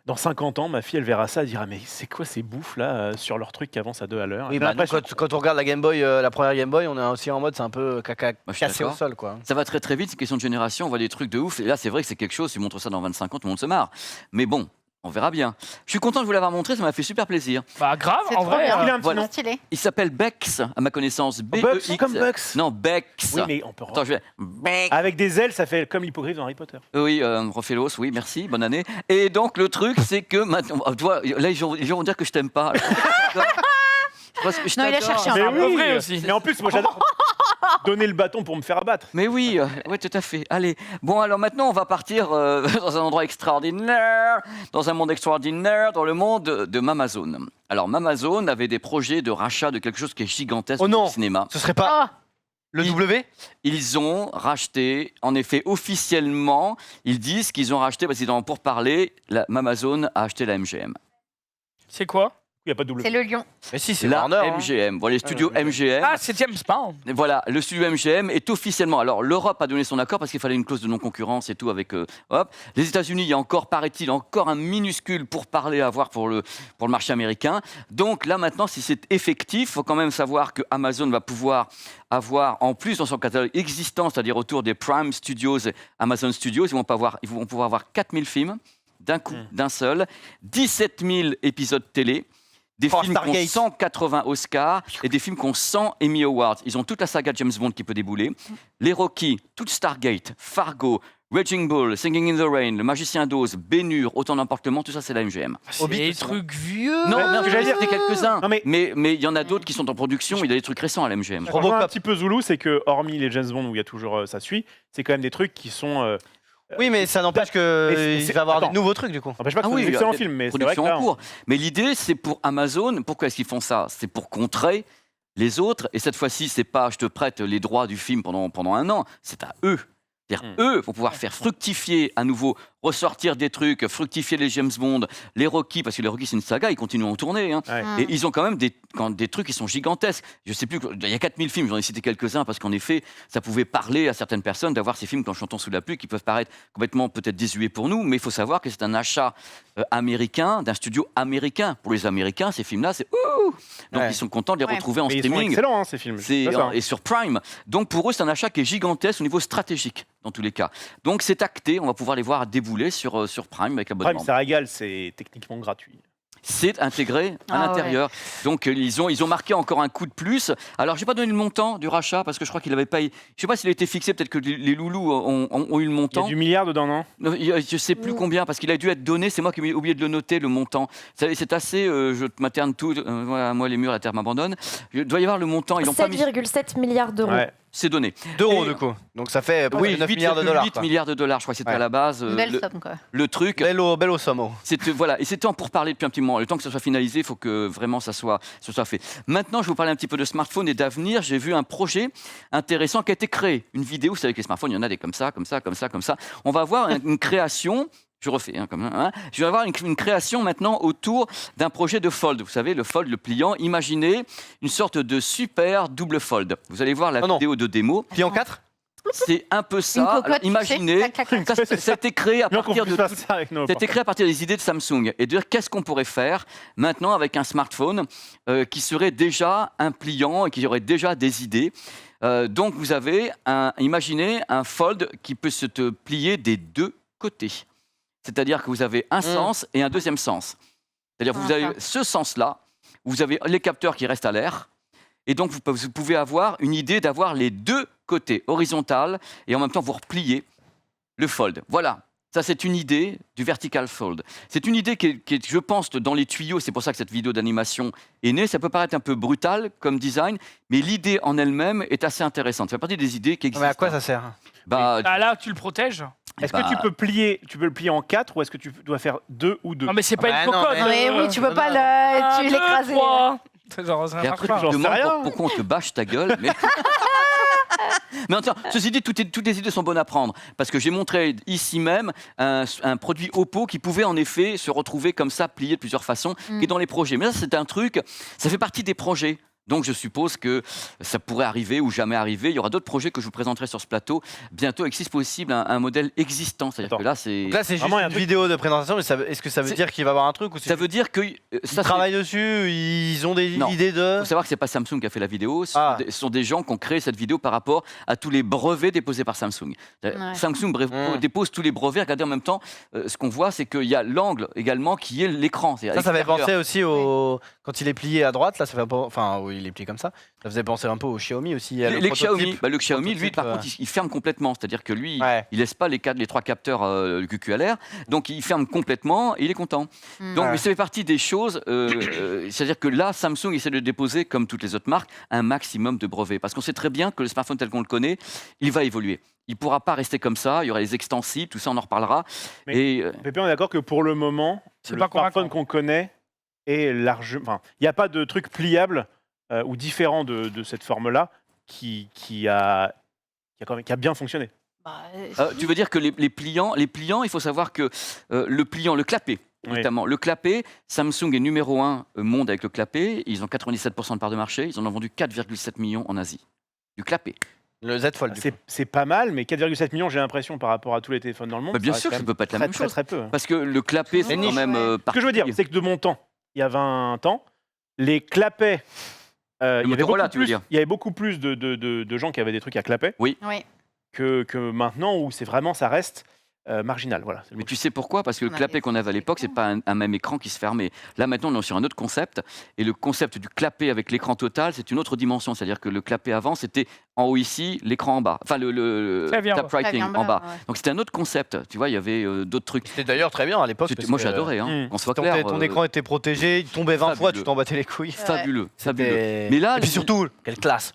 Dans 50 ans, ma fille, elle verra ça, elle dira mais c'est quoi ces bouffes là sur leur truc qui avance à 2 à l'heure. Oui, J'ai bah, nous, l'impression- quand on regarde la Game Boy, la première Game Boy, on est aussi en mode c'est un peu caca Moi, je suis cassé au d'accord. sol quoi. Ça va très très vite, c'est une question de génération, on voit des trucs de ouf. Et là, c'est vrai que c'est quelque chose, tu montres ça dans 25 ans, tout le monde se marre. Mais bon, on verra bien. Je suis content de vous l'avoir montré, ça m'a fait super plaisir. Bah grave, C'est en trop vrai. bien. Il a un petit Voilà. nom. Stylé. Il s'appelle Bex, à ma connaissance. Bucks, B-E-X. comme Bucks. Non, Bex. Oui, mais on peut. Attends, je vais. Bex. Avec des ailes, ça fait comme l'hippogriffe dans Harry Potter. Oui, Rofelos, oui, merci, bonne année. Et donc, le truc, c'est que maintenant. Tu vois, là, ils vont dire que je t'aime pas. Parce que je Non, il a t'adore. cherché un C'est un Mais peu oui, vrai aussi. Mais en plus, moi j'adore. donner le bâton pour me faire abattre. Mais oui, ouais, tout à fait. Allez, bon, alors maintenant, on va partir dans un endroit extraordinaire, dans un monde extraordinaire, dans le monde de Mamazone. Alors, Mamazone avait des projets de rachat de quelque chose qui est gigantesque Oh non. au cinéma. Ce serait pas le W? Ils ont racheté, en effet, officiellement, ils disent qu'ils ont racheté, parce qu'ils en ont pour parler, Mamazone a acheté la MGM. C'est quoi? Il n'y a pas de double. C'est le lion. Mais si, c'est La Warner. hein. MGM, voilà les studios MGM. Ah, c'est James Bond. Voilà, le studio MGM est officiellement. Alors, l'Europe a donné son accord parce qu'il fallait une clause de non-concurrence et tout avec. Hop. Les États-Unis, il y a encore, paraît-il, encore un minuscule pourparler à avoir pour le marché américain. Donc là, maintenant, si c'est effectif, il faut quand même savoir que Amazon va pouvoir avoir, en plus dans son catalogue existant, c'est-à-dire autour des Prime Studios, Amazon Studios, ils vont pouvoir avoir 4000 films d'un coup, d'un seul, 17 000 épisodes télé. Des films qui ont 180 Oscars et des films qui ont 100 Emmy Awards. Ils ont toute la saga James Bond qui peut débouler. Les Rocky, toute Stargate, Fargo, Raging Bull, Singing in the Rain, Le Magicien d'Oz, Ben-Hur, Autant n'importe tout ça c'est la MGM. C'est des trucs vieux. Non, ce que j'allais dire, c'est quelques-uns. Non, mais il y en a d'autres qui sont en production. Il y a des trucs récents à la MGM. je rejoins un petit peu Zulu, c'est que hormis les James Bond où il y a toujours ça suit, c'est quand même des trucs qui sont. Oui, mais ça n'empêche qu'il va y avoir Attends. des nouveaux trucs du coup. N'empêche pas que Ah c'est oui, des excellents il y a films, mais c'est vrai production que là, en cours. Mais l'idée, c'est pour Amazon. Pourquoi est-ce qu'ils font ça? C'est pour contrer les autres. Et cette fois-ci, c'est pas je te prête les droits du film pendant un an. C'est à eux. C'est-à-dire, eux vont pouvoir faire fructifier à nouveau, ressortir des trucs, fructifier les James Bond, les Rocky, parce que les Rocky, c'est une saga, ils continuent à en tourner. Hein. Ouais. Et ils ont quand même des trucs qui sont gigantesques. Je sais plus, il y a 4000 films, j'en ai cité quelques-uns, parce qu'en effet, ça pouvait parler à certaines personnes d'avoir ces films, quand Chantons sous la pluie, qui peuvent paraître complètement peut-être désuets pour nous, mais il faut savoir que c'est un achat américain, d'un studio américain. Pour les Américains, ces films-là, c'est ouh. Donc ils sont contents de les retrouver en Mais ils sont streaming. excellents, hein, ces films. C'est ça, hein. Et sur Prime. Donc pour eux, c'est un achat qui est gigantesque au niveau stratégique, dans tous les cas. Donc c'est acté, on va pouvoir les voir débouler sur Prime avec abonnement. Prime, ça régale, c'est techniquement gratuit. C'est intégré à l'intérieur. Donc ils ont marqué encore un coup de plus. Alors j'ai pas donné le montant du rachat parce que je crois qu'il avait pas. Je sais pas s'il a été fixé. Peut-être que les loulous ont eu le montant. Il y a du milliard dedans, non? Je sais plus combien parce qu'il a dû être donné. C'est moi qui ai oublié de le noter le montant. C'est assez. Je materne tout. Voilà, moi les murs, la terre m'abandonne. Il doit y avoir le montant. Ils ont pas mis. 7,7 milliards d'euros. Ouais. C'est donné. D'euros du coup. Donc ça fait presque 9 milliards de dollars. 8 milliards de dollars, je crois que c'était à la base. Belle somme, quoi. Le truc. Bello somme. Voilà, et c'était en pour parler depuis un petit moment. Le temps que ça soit finalisé, il faut que vraiment ça soit fait. Maintenant, je vais vous parler un petit peu de smartphone et d'avenir. J'ai vu un projet intéressant qui a été créé. Une vidéo, vous savez que les smartphones, il y en a des comme ça, comme ça, comme ça, comme ça. On va avoir une création. Je refais, je vais avoir une création maintenant autour d'un projet de fold. Vous savez, le fold, le pliant. Imaginez une sorte de super double fold. Vous allez voir la vidéo de démo. Pliant 4 C'est un peu Une ça. cocotte, Alors, tu sais, imaginez, clac, clac, clac. ça a été créé à partir de C'était créé à partir des idées de Samsung et de dire qu'est-ce qu'on pourrait faire maintenant avec un smartphone qui serait déjà un pliant et qui aurait déjà des idées. Donc vous avez imaginez un fold qui peut se plier des deux côtés. C'est-à-dire que vous avez un sens et un deuxième sens. C'est-à-dire que vous avez ce sens-là, vous avez les capteurs qui restent à l'air, et donc vous pouvez avoir une idée d'avoir les deux côtés, horizontal, et en même temps vous repliez le fold. Voilà, ça c'est une idée du vertical fold. C'est une idée qui est, je pense, dans les tuyaux, c'est pour ça que cette vidéo d'animation est née. Ça peut paraître un peu brutal comme design, mais l'idée en elle-même est assez intéressante. Ça fait partie des idées qui existent. Mais à quoi ça sert? Là, tu le protèges. Est-ce que tu peux le plier en 4 ou est-ce que tu dois faire 2 ou 2? Non, mais c'est pas une cocotte. Non, mais oui, tu peux pas l'écraser. Et après, tu te demandes pourquoi on te bâche ta gueule. Mais attends, ceci dit, toutes les idées sont bonnes à prendre. Parce que j'ai montré ici même un produit Oppo qui pouvait en effet se retrouver comme ça, plié de plusieurs façons, qui est dans les projets. Mais là, c'est un truc, ça fait partie des projets. Donc je suppose que ça pourrait arriver ou jamais arriver. Il y aura d'autres projets que je vous présenterai sur ce plateau bientôt avec si possible un modèle existant. C'est-à-dire que là c'est. Donc là c'est juste une vidéo de présentation, mais est-ce que ça veut dire qu'il va y avoir un truc ou ça veut dire que ils travaillent dessus, ils ont des idées de. Il faut savoir que c'est pas Samsung qui a fait la vidéo. Ce sont des gens qui ont créé cette vidéo par rapport à tous les brevets déposés par Samsung. Samsung dépose tous les brevets. Regardez en même temps, ce qu'on voit, c'est qu'il y a l'angle également qui est l'écran. Ça fait penser aussi quand il est plié à droite. Là, ça fait il est plié comme ça. Ça faisait penser un peu au Xiaomi aussi. Le Xiaomi, lui, par contre, il ferme complètement. C'est-à-dire que lui, il laisse pas les 3 capteurs QQLR. Donc, il ferme complètement et il est content. Donc, mais ça fait partie des choses. C'est-à-dire que là, Samsung essaie de déposer, comme toutes les autres marques, un maximum de brevets. Parce qu'on sait très bien que le smartphone tel qu'on le connaît, il va évoluer. Il ne pourra pas rester comme ça. Il y aura les extensibles, tout ça, on en reparlera. Mais Pépé, on est d'accord que pour le moment, le smartphone qu'on connaît est large. Enfin, il n'y a pas de truc pliable ou différent de cette forme-là qui a bien fonctionné. Tu veux dire que les pliants, il faut savoir que le clapet, notamment, le clapet, Samsung est numéro 1 monde avec le clapet. Ils ont 97% de part de marché. Ils en ont vendu 4,7 millions en Asie. Du clapet. Le Z Fold. C'est pas mal, mais 4,7 millions, j'ai l'impression, par rapport à tous les téléphones dans le monde. Bien sûr que ça ne peut pas être la même chose. Très peu. Parce que le clapet, c'est quand même. Ce que je veux dire, c'est que de mon temps, il y a 20 ans, les clapets. Il y avait beaucoup plus de gens qui avaient des trucs à clapet que maintenant où c'est vraiment, ça reste marginal. Voilà, mais tu sais pourquoi? Parce que le clapet qu'on avait à l'époque, c'est pas un même écran qui se fermait. Là maintenant, on est sur un autre concept. Et le concept du clapet avec l'écran total, c'est une autre dimension. C'est-à-dire que le clapet avant, c'était en haut ici, l'écran en bas. Enfin, le tap writing en bas. Donc c'était un autre concept. Tu vois, il y avait d'autres trucs. C'était d'ailleurs très bien à l'époque. Moi, j'adorais. On soit clair. Ton écran était protégé, il tombait 20 fois, tu t'en battais les couilles. Fabuleux. Mais là, et puis surtout, quelle classe.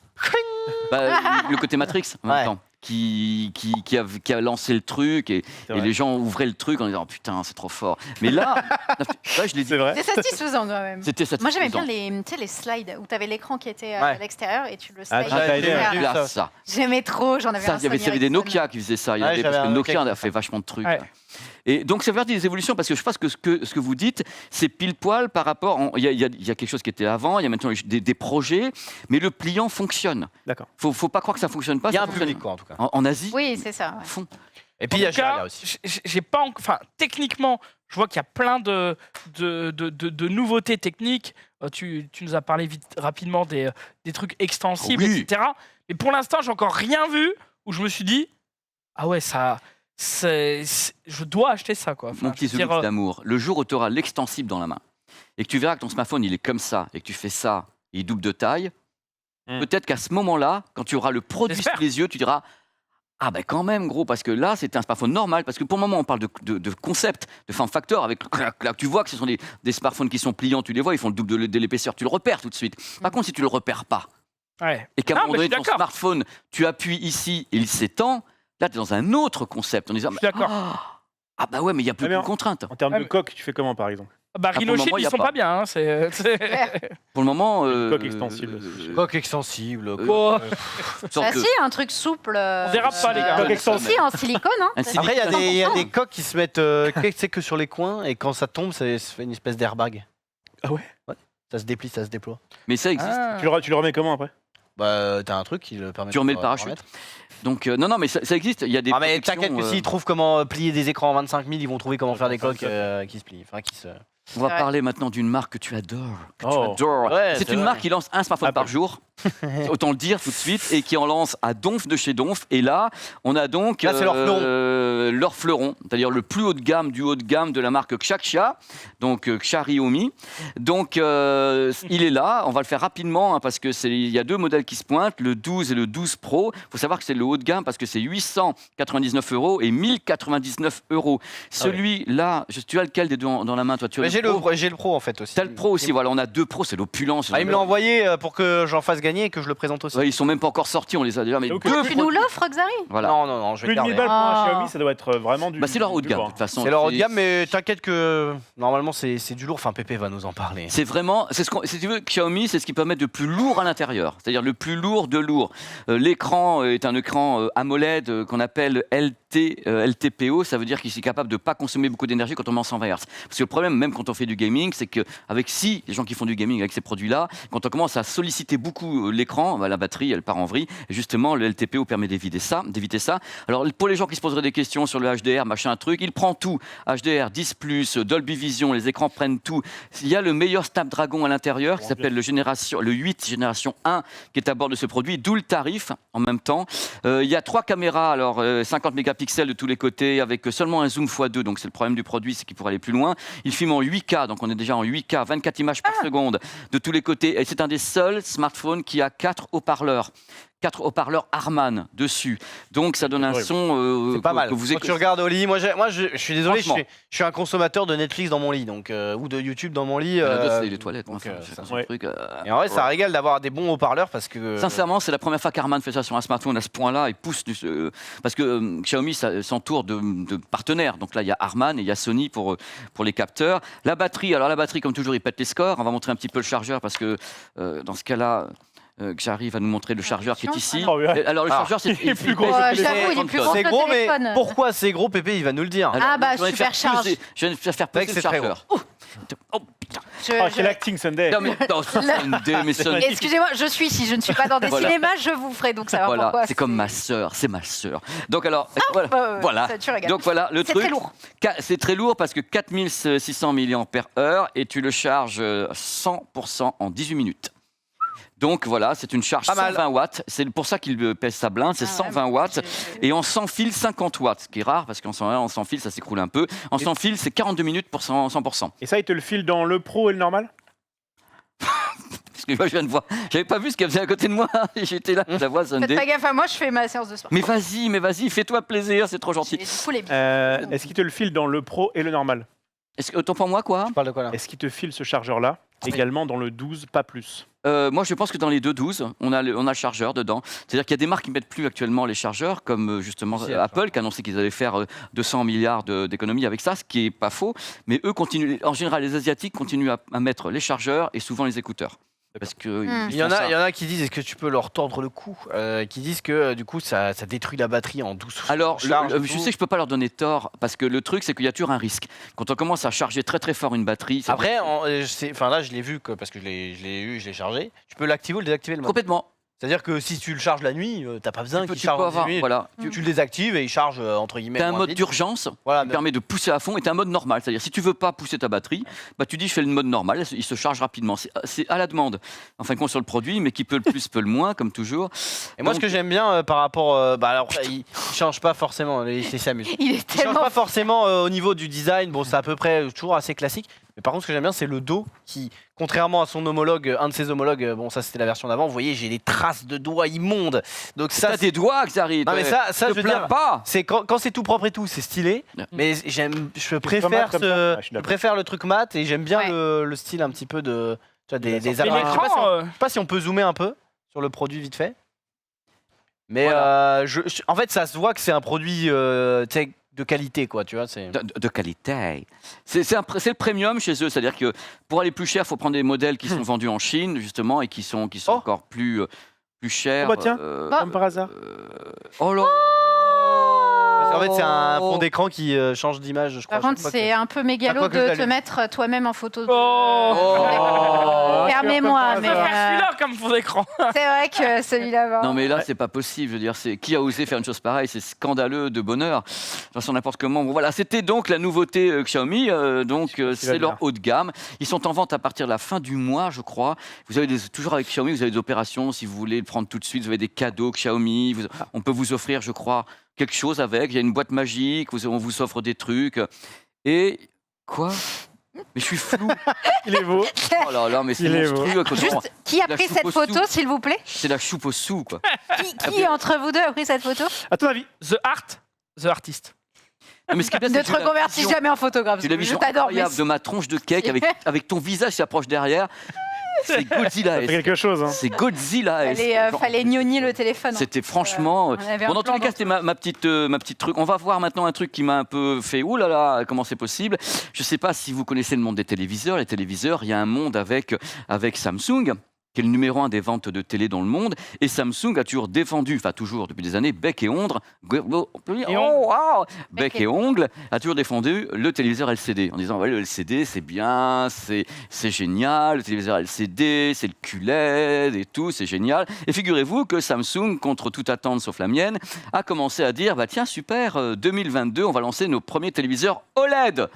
Le côté Matrix en même temps. Qui a lancé le truc et les gens ouvraient le truc en disant oh, putain c'est trop fort. Mais là, je l'ai dit. C'était satisfaisant quand même. C'était satisfaisant. Moi j'aimais bien les slides où tu avais l'écran qui était à l'extérieur et tu le slide. Ça. J'aimais trop, j'en avais un. Il y avait des Nokia qui faisaient ça. Parce que Nokia a fait vachement de trucs. Et donc, ça fait partie des évolutions parce que je pense que ce que vous dites, c'est pile poil par rapport. Il y a quelque chose qui était avant, il y a maintenant des projets, mais le pliant fonctionne. D'accord. Faut pas croire que ça fonctionne pas. Il y a un public, quoi, en tout cas. En Asie. Oui, c'est ça. Fond. Et puis il y a Jaria aussi. J'ai pas, enfin, techniquement, je vois qu'il y a plein de nouveautés techniques. Tu nous as parlé rapidement des trucs extensibles, etc. Mais pour l'instant, j'ai encore rien vu où je me suis dit ah ouais ça. Je dois acheter ça, quoi. Mon petit Zoulix d'amour, le jour où tu auras l'extensible dans la main et que tu verras que ton smartphone il est comme ça et que tu fais ça et il double de taille, peut-être qu'à ce moment-là, quand tu auras le produit sous les yeux, tu diras ah ben quand même gros, parce que là c'est un smartphone normal, parce que pour le moment on parle de concept, de form factor, avec tu vois que ce sont des smartphones qui sont pliants, tu les vois, ils font le double de l'épaisseur, tu le repères tout de suite. Par contre si tu le repères pas et qu'à un moment donné ton smartphone, tu appuies ici et il s'étend, là, tu es dans un autre concept. En disant, d'accord. Ah bah ouais, mais il n'y a plus de contraintes. En termes de coque, tu fais comment, par exemple? Rhinochip, ils sont pas bien. Pour le moment... coque extensible. Coque extensible. Si, un truc souple. On dérape pas, les gars. Coque extensible. Si, en silicone. Après, il y a des coques qui se mettent que sur les coins et quand ça tombe, ça fait une espèce d'airbag. Ah ouais? Ça se déplie, ça se déploie. Mais ça existe. Tu le remets comment après? Bah, t'as un truc qui le permet. Tu remets le parachute. Donc, non, mais ça existe. Il y a des. Ah, mais t'inquiète que s'ils trouvent comment plier des écrans en 25 000, ils vont trouver comment faire des coques qui se plient. Enfin, qui se. On va parler maintenant d'une marque que tu adores. C'est une marque qui lance un smartphone par jour. Autant le dire tout de suite, et qui en lance à Donf de chez Donf. Et là, on a donc là, c'est leur fleuron, c'est-à-dire le plus haut de gamme du haut de gamme de la marque Xia, donc Xiaomi. Donc, il est là. On va le faire rapidement parce que il y a deux modèles qui se pointent, le 12 et le 12 Pro. Il faut savoir que c'est le haut de gamme parce que c'est 899 € et 1099 €. Celui-là, tu as lequel des deux dans la main, toi? J'ai le Pro en fait aussi. T'as le Pro aussi. Voilà, on a deux Pros, c'est l'opulence. Il me l'a envoyé pour que j'en fasse gagner et que je le présente aussi. Ils sont même pas encore sortis, on les a déjà. Mais tu nous l'offres, Xari? Voilà. Non, je vais plus de 1000 balles pour un Xiaomi, ça doit être vraiment du. C'est leur haut de gamme, de toute façon. C'est leur haut de gamme, mais t'inquiète que normalement c'est du lourd. Enfin, Pépé va nous en parler. C'est vraiment, si tu veux, Xiaomi, c'est ce qui permet de plus lourd à l'intérieur, c'est-à-dire le plus lourd de lourd. L'écran est un écran AMOLED qu'on appelle LTPO, ça veut dire qu'il est capable de pas consommer beaucoup d'énergie quand on met en 120 Hz. Parce que le problème, même quand on fait du gaming, c'est qu'avec les gens qui font du gaming avec ces produits-là, quand on commence à solliciter beaucoup l'écran, la batterie, elle part en vrille. Et justement, le LTPO permet d'éviter ça. Alors, pour les gens qui se poseraient des questions sur le HDR, machin, truc, il prend tout. HDR, 10+, Dolby Vision, les écrans prennent tout. Il y a le meilleur Snapdragon à l'intérieur qui s'appelle le 8 génération 1 qui est à bord de ce produit, d'où le tarif en même temps. Il y a 3 caméras, alors 50 mégapixels mégapixels de tous les côtés, avec seulement un zoom x2, donc c'est le problème du produit, c'est qu'il pourrait aller plus loin. Il filme en 8K, donc on est déjà en 8K, 24 images par seconde de tous les côtés. Et c'est un des seuls smartphones qui a 4 haut-parleurs. 4 haut-parleurs Harman dessus. Donc ça donne un son c'est pas mal. que vous Quand tu regardes au lit, moi je suis désolé, Franchement. je suis un consommateur de Netflix dans mon lit donc, ou de YouTube dans mon lit. Il y en a d'autres, c'est les toilettes. donc, Enfin, ça- c'est un truc, Et en vrai, ça régale d'avoir des bons haut-parleurs parce que. Sincèrement, c'est la première fois qu'Harman fait ça sur un smartphone à ce point-là et pousse parce que Xiaomi s'entoure de partenaires. Donc là, il y a Harman et il y a Sony pour les capteurs. La batterie, comme toujours, il pète les scores. On va montrer un petit peu le chargeur parce que dans ce cas-là. Que j'arrive à nous montrer le chargeur qui est ici. Alors le chargeur, c'est il est plus gros. J'avoue, il est plus grand que C'est le gros, mais téléphone. pourquoi c'est gros, Pépé? Il va nous le dire. Ah bah, je vais super charge. Je vais faire vrai que poser le c'est très chargeur. Oh putain. Quel acting Sunday. Non mais non, Sunday, mais Sunday. Excusez-moi, je suis ici, je ne suis pas dans des Voilà. cinémas, je vous ferai donc savoir Voilà, pourquoi. c'est comme ma sœur, c'est ma sœur. Donc alors, voilà. Ça, tu regardes. Donc voilà le C'est truc. très lourd. C'est très lourd parce que 4600 mAh et tu le charges 100% en 18 minutes. Donc voilà, c'est une charge Pas mal. 120 watts. C'est pour ça qu'il pèse sa blinde, c'est 120 watts. Et en sans fil, 50 watts, ce qui est rare parce qu'en sans fil, ça s'écroule un peu. En sans fil, c'est 42 minutes pour 100%. Et ça, il te le file dans le pro et le normal? Parce que moi, je viens de voir. J'avais pas vu ce qu'elle faisait à côté de moi. J'étais là, je la vois, Faites Sunday. pas gaffe à moi, je fais ma séance de sport. Mais vas-y, fais-toi plaisir, c'est trop gentil. Et du coup, les Est-ce qu'il te le file dans le pro et le normal? Est-ce que, autant pour moi, quoi? Tu parles de quoi là? Est-ce qu'il te file ce chargeur-là également dans le 12, pas plus? Moi, je pense que dans les 2.12, on a le chargeur dedans. C'est-à-dire qu'il y a des marques qui ne mettent plus actuellement les chargeurs, comme justement Si, Apple, qui a annoncé qu'ils allaient faire 200 milliards d'économies avec ça, ce qui n'est pas faux. Mais eux continuent, en général, les Asiatiques continuent à mettre les chargeurs et souvent les écouteurs. Parce que Il y en a qui disent, est-ce que tu peux leur tordre le cou, qui disent que du coup ça détruit la batterie en 12 Alors, charges et je tout. sais que je peux pas leur donner tort, parce que le truc, c'est qu'il y a toujours un risque. Quand on commence à charger très très fort une batterie, ça Après, là je l'ai vu parce que je l'ai chargé. Tu peux l'activer ou le désactiver le mode. complètement. C'est-à-dire que si tu le charges la nuit, t'as pas besoin qu'il Tu charge peux en avoir, 10 minutes. voilà. Tu le désactives et il charge entre guillemets. Tu as un moins mode vite. d'urgence Voilà, qui permet de pousser à fond et tu as un mode normal. C'est-à-dire si tu veux pas pousser ta batterie, bah, tu dis je fais le mode normal, il se charge rapidement. C'est à la demande, en fin de compte sur le produit, mais qui peut le plus, peut le moins, comme toujours. Et moi, Donc- ce que j'aime bien par rapport, alors il change pas forcément, il s'amuse. Il est Il change tellement. pas forcément au niveau du design. Bon, c'est à peu près toujours assez classique. Mais par contre, ce que j'aime bien, c'est le dos qui, contrairement à son homologue, un de ses homologues, bon, ça c'était la version d'avant. Vous voyez, j'ai des traces de doigts immondes. Donc ça, T'as des doigts, Xari. non mais ça, te je veux plains dire, pas. c'est quand c'est tout propre et tout, c'est stylé. Ouais. Mais je préfère mat comme ça. Ah, je suis je d'accord. préfère le truc mat et j'aime bien Ouais. le style un petit peu de, tu vois, des Et appareils. Je sais pas si l'écran, on- je sais pas si on peut zoomer un peu sur le produit vite fait. Mais Voilà. en fait, ça se voit que c'est un produit tu sais, de qualité, quoi. Tu vois, c'est. De qualité. C'est le premium chez eux, c'est-à-dire que pour aller plus cher, il faut prendre des modèles qui sont vendus en Chine, justement, et qui sont Oh. encore plus chers. Oh bah tiens. Comme par hasard. Oh là. En fait, c'est un fond d'écran qui change d'image, je crois. Par contre, c'est un peu mégalo fois que je de te l'allume. mettre toi-même en photo. Oh. Permets-moi, On peut mais faire celui-là comme fond d'écran. c'est vrai que celui-là. Non mais là c'est pas possible, je veux dire, qui a osé faire une chose pareille, c'est scandaleux de bonheur. De toute façon n'importe comment. Bon, voilà, c'était donc la nouveauté Xiaomi, c'est leur haut de gamme. Ils sont en vente à partir de la fin du mois, je crois. Vous avez toujours avec Xiaomi, vous avez des opérations, si vous voulez le prendre tout de suite, vous avez des cadeaux Xiaomi, on peut vous offrir, je crois, quelque chose avec. Il y a une boîte magique, on vous offre des trucs. Et quoi? Mais je suis flou. Il est beau. Oh là là, mais c'est Il est monstrueux. Quand on- Juste, qui a La pris soupe cette au photo, sou. s'il vous plaît? C'est la choupe au sou, quoi. Qui entre vous deux a pris cette photo? À ton avis? The Artist. Non, mais ce qui est bien, Ne c'est te que tu as la reconvertis vision- jamais en photographe. Tu l'as Je vision t'adore, mais incroyable de ma tronche de cake avec ton visage qui s'approche derrière. C'est Godzilla. Ça fait quelque chose. Hein. C'est Godzilla. fallait gnogner le téléphone. hein. C'était franchement. on avait un Bon, dans tous plan les cas, c'était ma petite truc. On va voir maintenant un truc qui m'a un peu fait. Ouh là là, comment c'est possible? Je ne sais pas si vous connaissez le monde des téléviseurs. Les téléviseurs, il y a un monde avec Samsung, qui est le numéro 1 des ventes de télé dans le monde. Et Samsung a toujours défendu, enfin toujours depuis des années, bec et ongle. On peut dire, bec et ongle a toujours défendu le téléviseur LCD en disant ouais, le LCD c'est bien, c'est génial, le téléviseur LCD c'est le QLED et tout, c'est génial. Et figurez-vous que Samsung, contre toute attente sauf la mienne, a commencé à dire bah tiens super, 2022 on va lancer nos premiers téléviseurs OLED.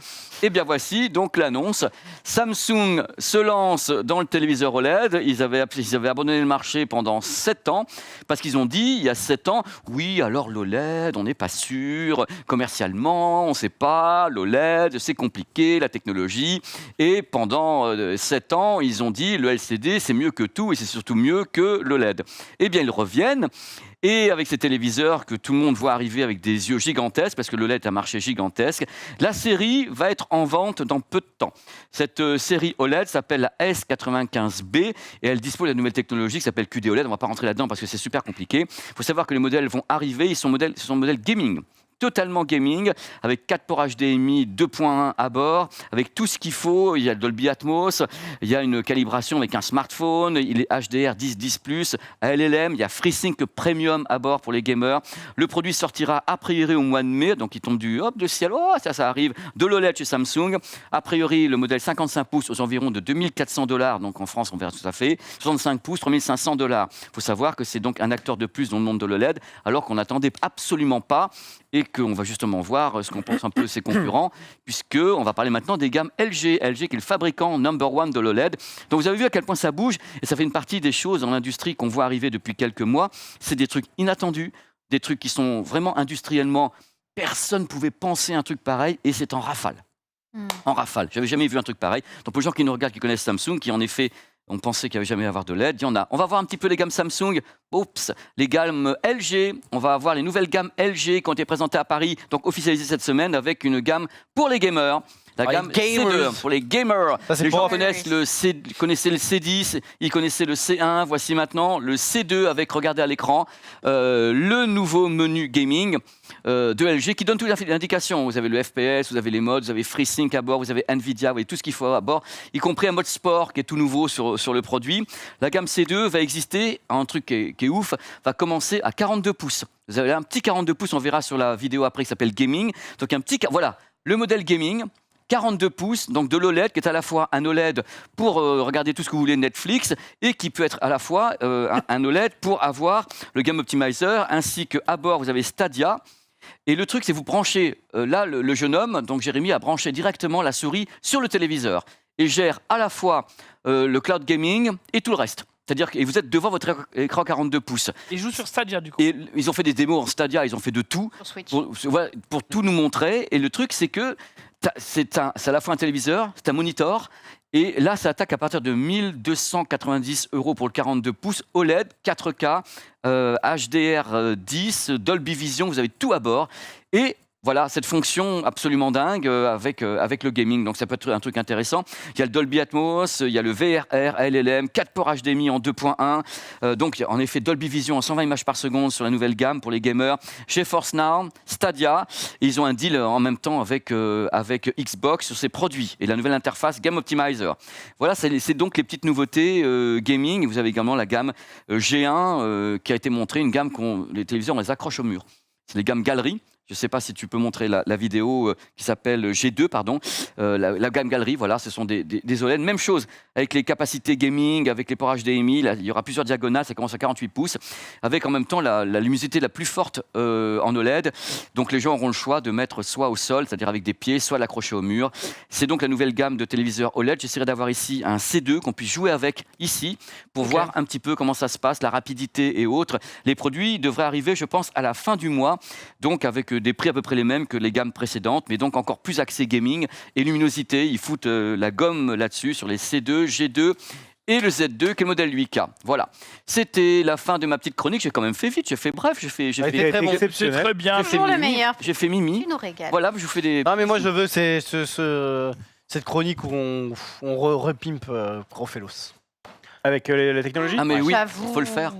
Et bien voici donc l'annonce. Samsung se lance dans le téléviseur OLED. Ils ils avaient abandonné le marché pendant 7 ans parce qu'ils ont dit, il y a 7 ans, oui, alors l'OLED, on n'est pas sûr, commercialement, on ne sait pas, l'OLED, c'est compliqué, la technologie. Et pendant 7 ans, ils ont dit, le LCD, c'est mieux que tout et c'est surtout mieux que l'OLED. Eh bien, ils reviennent. Et avec ces téléviseurs que tout le monde voit arriver avec des yeux gigantesques, parce que le LED est un marché gigantesque, la série va être en vente dans peu de temps. Cette série OLED s'appelle la S95B et elle dispose de la nouvelle technologie qui s'appelle QD-OLED. On ne va pas rentrer là-dedans parce que c'est super compliqué. Il faut savoir que les modèles vont arriver, ce sont des modèles gaming. Totalement gaming, avec 4 ports HDMI 2.1 à bord, avec tout ce qu'il faut. Il y a le Dolby Atmos, il y a une calibration avec un smartphone, il est HDR 10+, LLM, il y a FreeSync Premium à bord pour les gamers. Le produit sortira a priori au mois de mai, donc il tombe du ciel, ça arrive, de l'OLED chez Samsung. A priori, le modèle 55 pouces aux environs de $2 400, donc en France on verra tout à fait, 65 pouces, $3 500. Il faut savoir que c'est donc un acteur de plus dans le monde de l'OLED, alors qu'on n'attendait absolument pas et qu'on va justement voir ce qu'on pense un peu de ses concurrents, puisqu'on va parler maintenant des gammes LG. LG qui est le fabricant #1 de l'OLED. Donc vous avez vu à quel point ça bouge, et ça fait une partie des choses dans l'industrie qu'on voit arriver depuis quelques mois. C'est des trucs inattendus, des trucs qui sont vraiment industriellement, personne ne pouvait penser un truc pareil, et c'est en rafale. En rafale. J'avais jamais vu un truc pareil. Donc pour les gens qui nous regardent, qui connaissent Samsung, qui en effet... On pensait qu'il n'y avait jamais à avoir de LED, il y en a. On va voir un petit peu les gammes Samsung, les gammes LG. On va avoir les nouvelles gammes LG qui ont été présentées à Paris, donc officialisées cette semaine avec une gamme pour les gamers. La gamme C2 pour les gamers. Les gens connaissent connaissaient le C10, ils connaissaient le C1. Voici maintenant le C2 avec, regardez à l'écran, le nouveau menu gaming de LG qui donne toutes les indications. Vous avez le FPS, vous avez les modes, vous avez FreeSync à bord, vous avez Nvidia, vous avez tout ce qu'il faut à bord, y compris un mode sport qui est tout nouveau sur le produit. La gamme C2 va exister, un truc qui est ouf, va commencer à 42 pouces. Vous avez un petit 42 pouces, on verra sur la vidéo après, qui s'appelle Gaming. Donc voilà, le modèle Gaming. 42 pouces, donc de l'OLED, qui est à la fois un OLED pour regarder tout ce que vous voulez Netflix, et qui peut être à la fois un OLED pour avoir le Game Optimizer, ainsi qu'à bord, vous avez Stadia. Et le truc, c'est vous branchez, là, le jeune homme, donc Jérémy, a branché directement la souris sur le téléviseur, et gère à la fois le cloud gaming et tout le reste. C'est-à-dire que vous êtes devant votre écran 42 pouces. Ils jouent sur Stadia, du coup. Et ils ont fait des démos en Stadia, ils ont fait de tout pour tout nous montrer. Et le truc, c'est que c'est à la fois un téléviseur, c'est un monitor. Et là, ça attaque à partir de 1 290 € pour le 42 pouces, OLED, 4K, HDR 10, Dolby Vision, vous avez tout à bord. Et voilà, cette fonction absolument dingue avec le gaming, donc ça peut être un truc intéressant. Il y a le Dolby Atmos, il y a le VRR, LLM, 4 ports HDMI en 2.1, donc en effet Dolby Vision en 120 images par seconde sur la nouvelle gamme pour les gamers, GeForce Now, Stadia, et ils ont un deal en même temps avec Xbox sur ces produits, et la nouvelle interface Game Optimizer. Voilà, c'est donc les petites nouveautés gaming. Vous avez également la gamme G1 qui a été montrée, une gamme les téléviseurs on les accroche au mur. C'est les gammes galeries. Je ne sais pas si tu peux montrer la vidéo qui s'appelle G2, pardon. La gamme galerie, voilà, ce sont des OLED. Même chose avec les capacités gaming, avec les ports HDMI. Là, il y aura plusieurs diagonales, ça commence à 48 pouces, avec en même temps la luminosité la plus forte en OLED. Donc les gens auront le choix de mettre soit au sol, c'est-à-dire avec des pieds, soit l'accrocher au mur. C'est donc la nouvelle gamme de téléviseurs OLED. J'essaierai d'avoir ici un C2 qu'on puisse jouer avec ici pour voir un petit peu comment ça se passe, la rapidité et autres. Les produits devraient arriver, je pense, à la fin du mois, donc avec des prix à peu près les mêmes que les gammes précédentes, mais donc encore plus axé gaming et luminosité. Ils foutent la gomme là-dessus sur les C2, G2 et le Z2 qui est le modèle 8K. Voilà. C'était la fin de ma petite chronique. J'ai quand même fait vite, j'ai fait bref, j'ai fait très bon. C'est très bien. Toujours le meilleur. J'ai fait Mimi. Tu nous régales. Voilà, je vous fais des... Non mais moi je veux cette chronique où on repimpe Profelos. Avec la technologie. Ah mais oui, J'avoue. il faut le faire.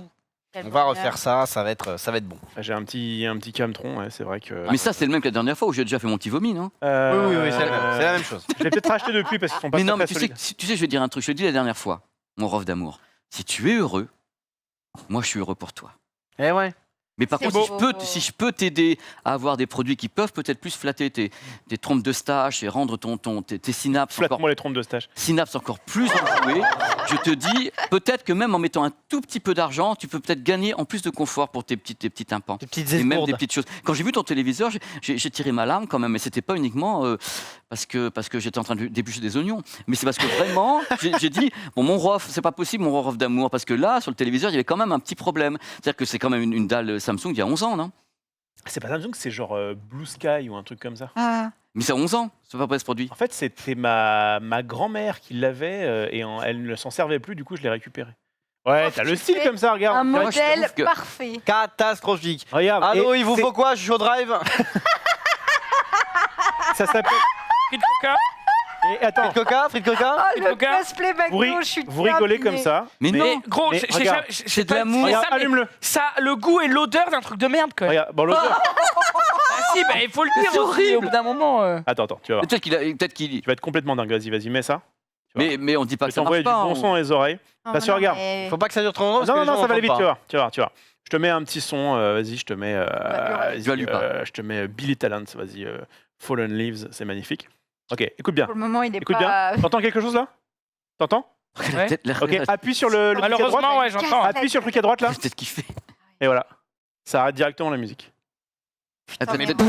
On va refaire ça, ça va être bon. J'ai un petit Camtron, ouais, c'est vrai que... Mais ça, c'est le même que la dernière fois où j'ai déjà fait mon petit vomi, non? Oui, c'est la même chose. Je l'ai peut-être racheté depuis parce qu'ils sont pas mais non, très mais solides. tu sais, je vais te dire un truc. Je te l'ai dit la dernière fois, mon rove d'amour. Si tu es heureux, moi, je suis heureux pour toi. Eh ouais. Mais par contre, si je peux t'aider à avoir des produits qui peuvent peut-être plus flatter tes trompes de stache et rendre tes synapses Flatte-moi les trompes de stache. Synapses encore plus enjouées, je te dis, peut-être que même en mettant un tout petit peu d'argent, tu peux peut-être gagner en plus de confort pour tes petits tympans. Des petites Et même esbourdes. des petites choses. Quand j'ai vu ton téléviseur, j'ai tiré ma larme quand même, mais c'était pas uniquement parce que j'étais en train de d'éplucher des oignons, mais c'est parce que vraiment, j'ai dit, bon, mon ROF, c'est pas possible, mon ROF d'amour, parce que là, sur le téléviseur, il y avait quand même un petit problème. C'est-à-dire que c'est quand même une dalle Samsung il y a 11 ans, non? C'est pas Samsung, c'est genre Blue Sky ou un truc comme ça. Ah. Mais c'est 11 ans, c'est pas près ce produit. En fait, c'était ma grand-mère qui l'avait et elle ne s'en servait plus, du coup, je l'ai récupéré. Ouais, t'as le style comme ça, regarde. Un moi, je modèle trouve que- parfait. Catastrophique. Regarde. Allô, et il vous c'est- faut quoi? Je suis au drive. Ça s'appelle. Frites Coca. Et attends, Frites Coca, frites Coca. Oh, le Coca. cosplay McDo, je suis vous rigolez comme terminée. ça. Mais non, Mais gros, mais regarde, c'est de l'amour. mais Regarde, ça, mais allume-le. ça, le goût et l'odeur d'un truc de merde, quoi. Regarde, bon, l'odeur. Ah si, bah, il faut le dire C'est aussi, horrible. au bout d'un moment. Attends, tu vas voir. Peut-être qu'il. Tu vas être complètement dingue. Vas-y, mets ça. Mais on dit pas Je que ça vais t'envoyer marche du pas. bon son dans les oreilles. Oh, Parce que non, regarde. mais- Faut pas que ça dure trop longtemps. parce Non, que non, les non, gens ça va aller vite, entendent tu vas voir. Je te mets un petit son, vas-y, je te mets. Bah, tu vas lui pas. Je te mets Billy Talent, vas-y. Fallen Leaves, c'est magnifique. Ok, écoute bien. Pour le moment, il est Écoute pas. bien. T'entends quelque chose là? T'entends? Ouais. Ok, appuie sur le truc à droite. Malheureusement, ouais, j'entends. Appuie sur le truc à droite là. Peut-être qu'il fait. Et voilà. Ça arrête directement la musique. Attends, mais- peut-être-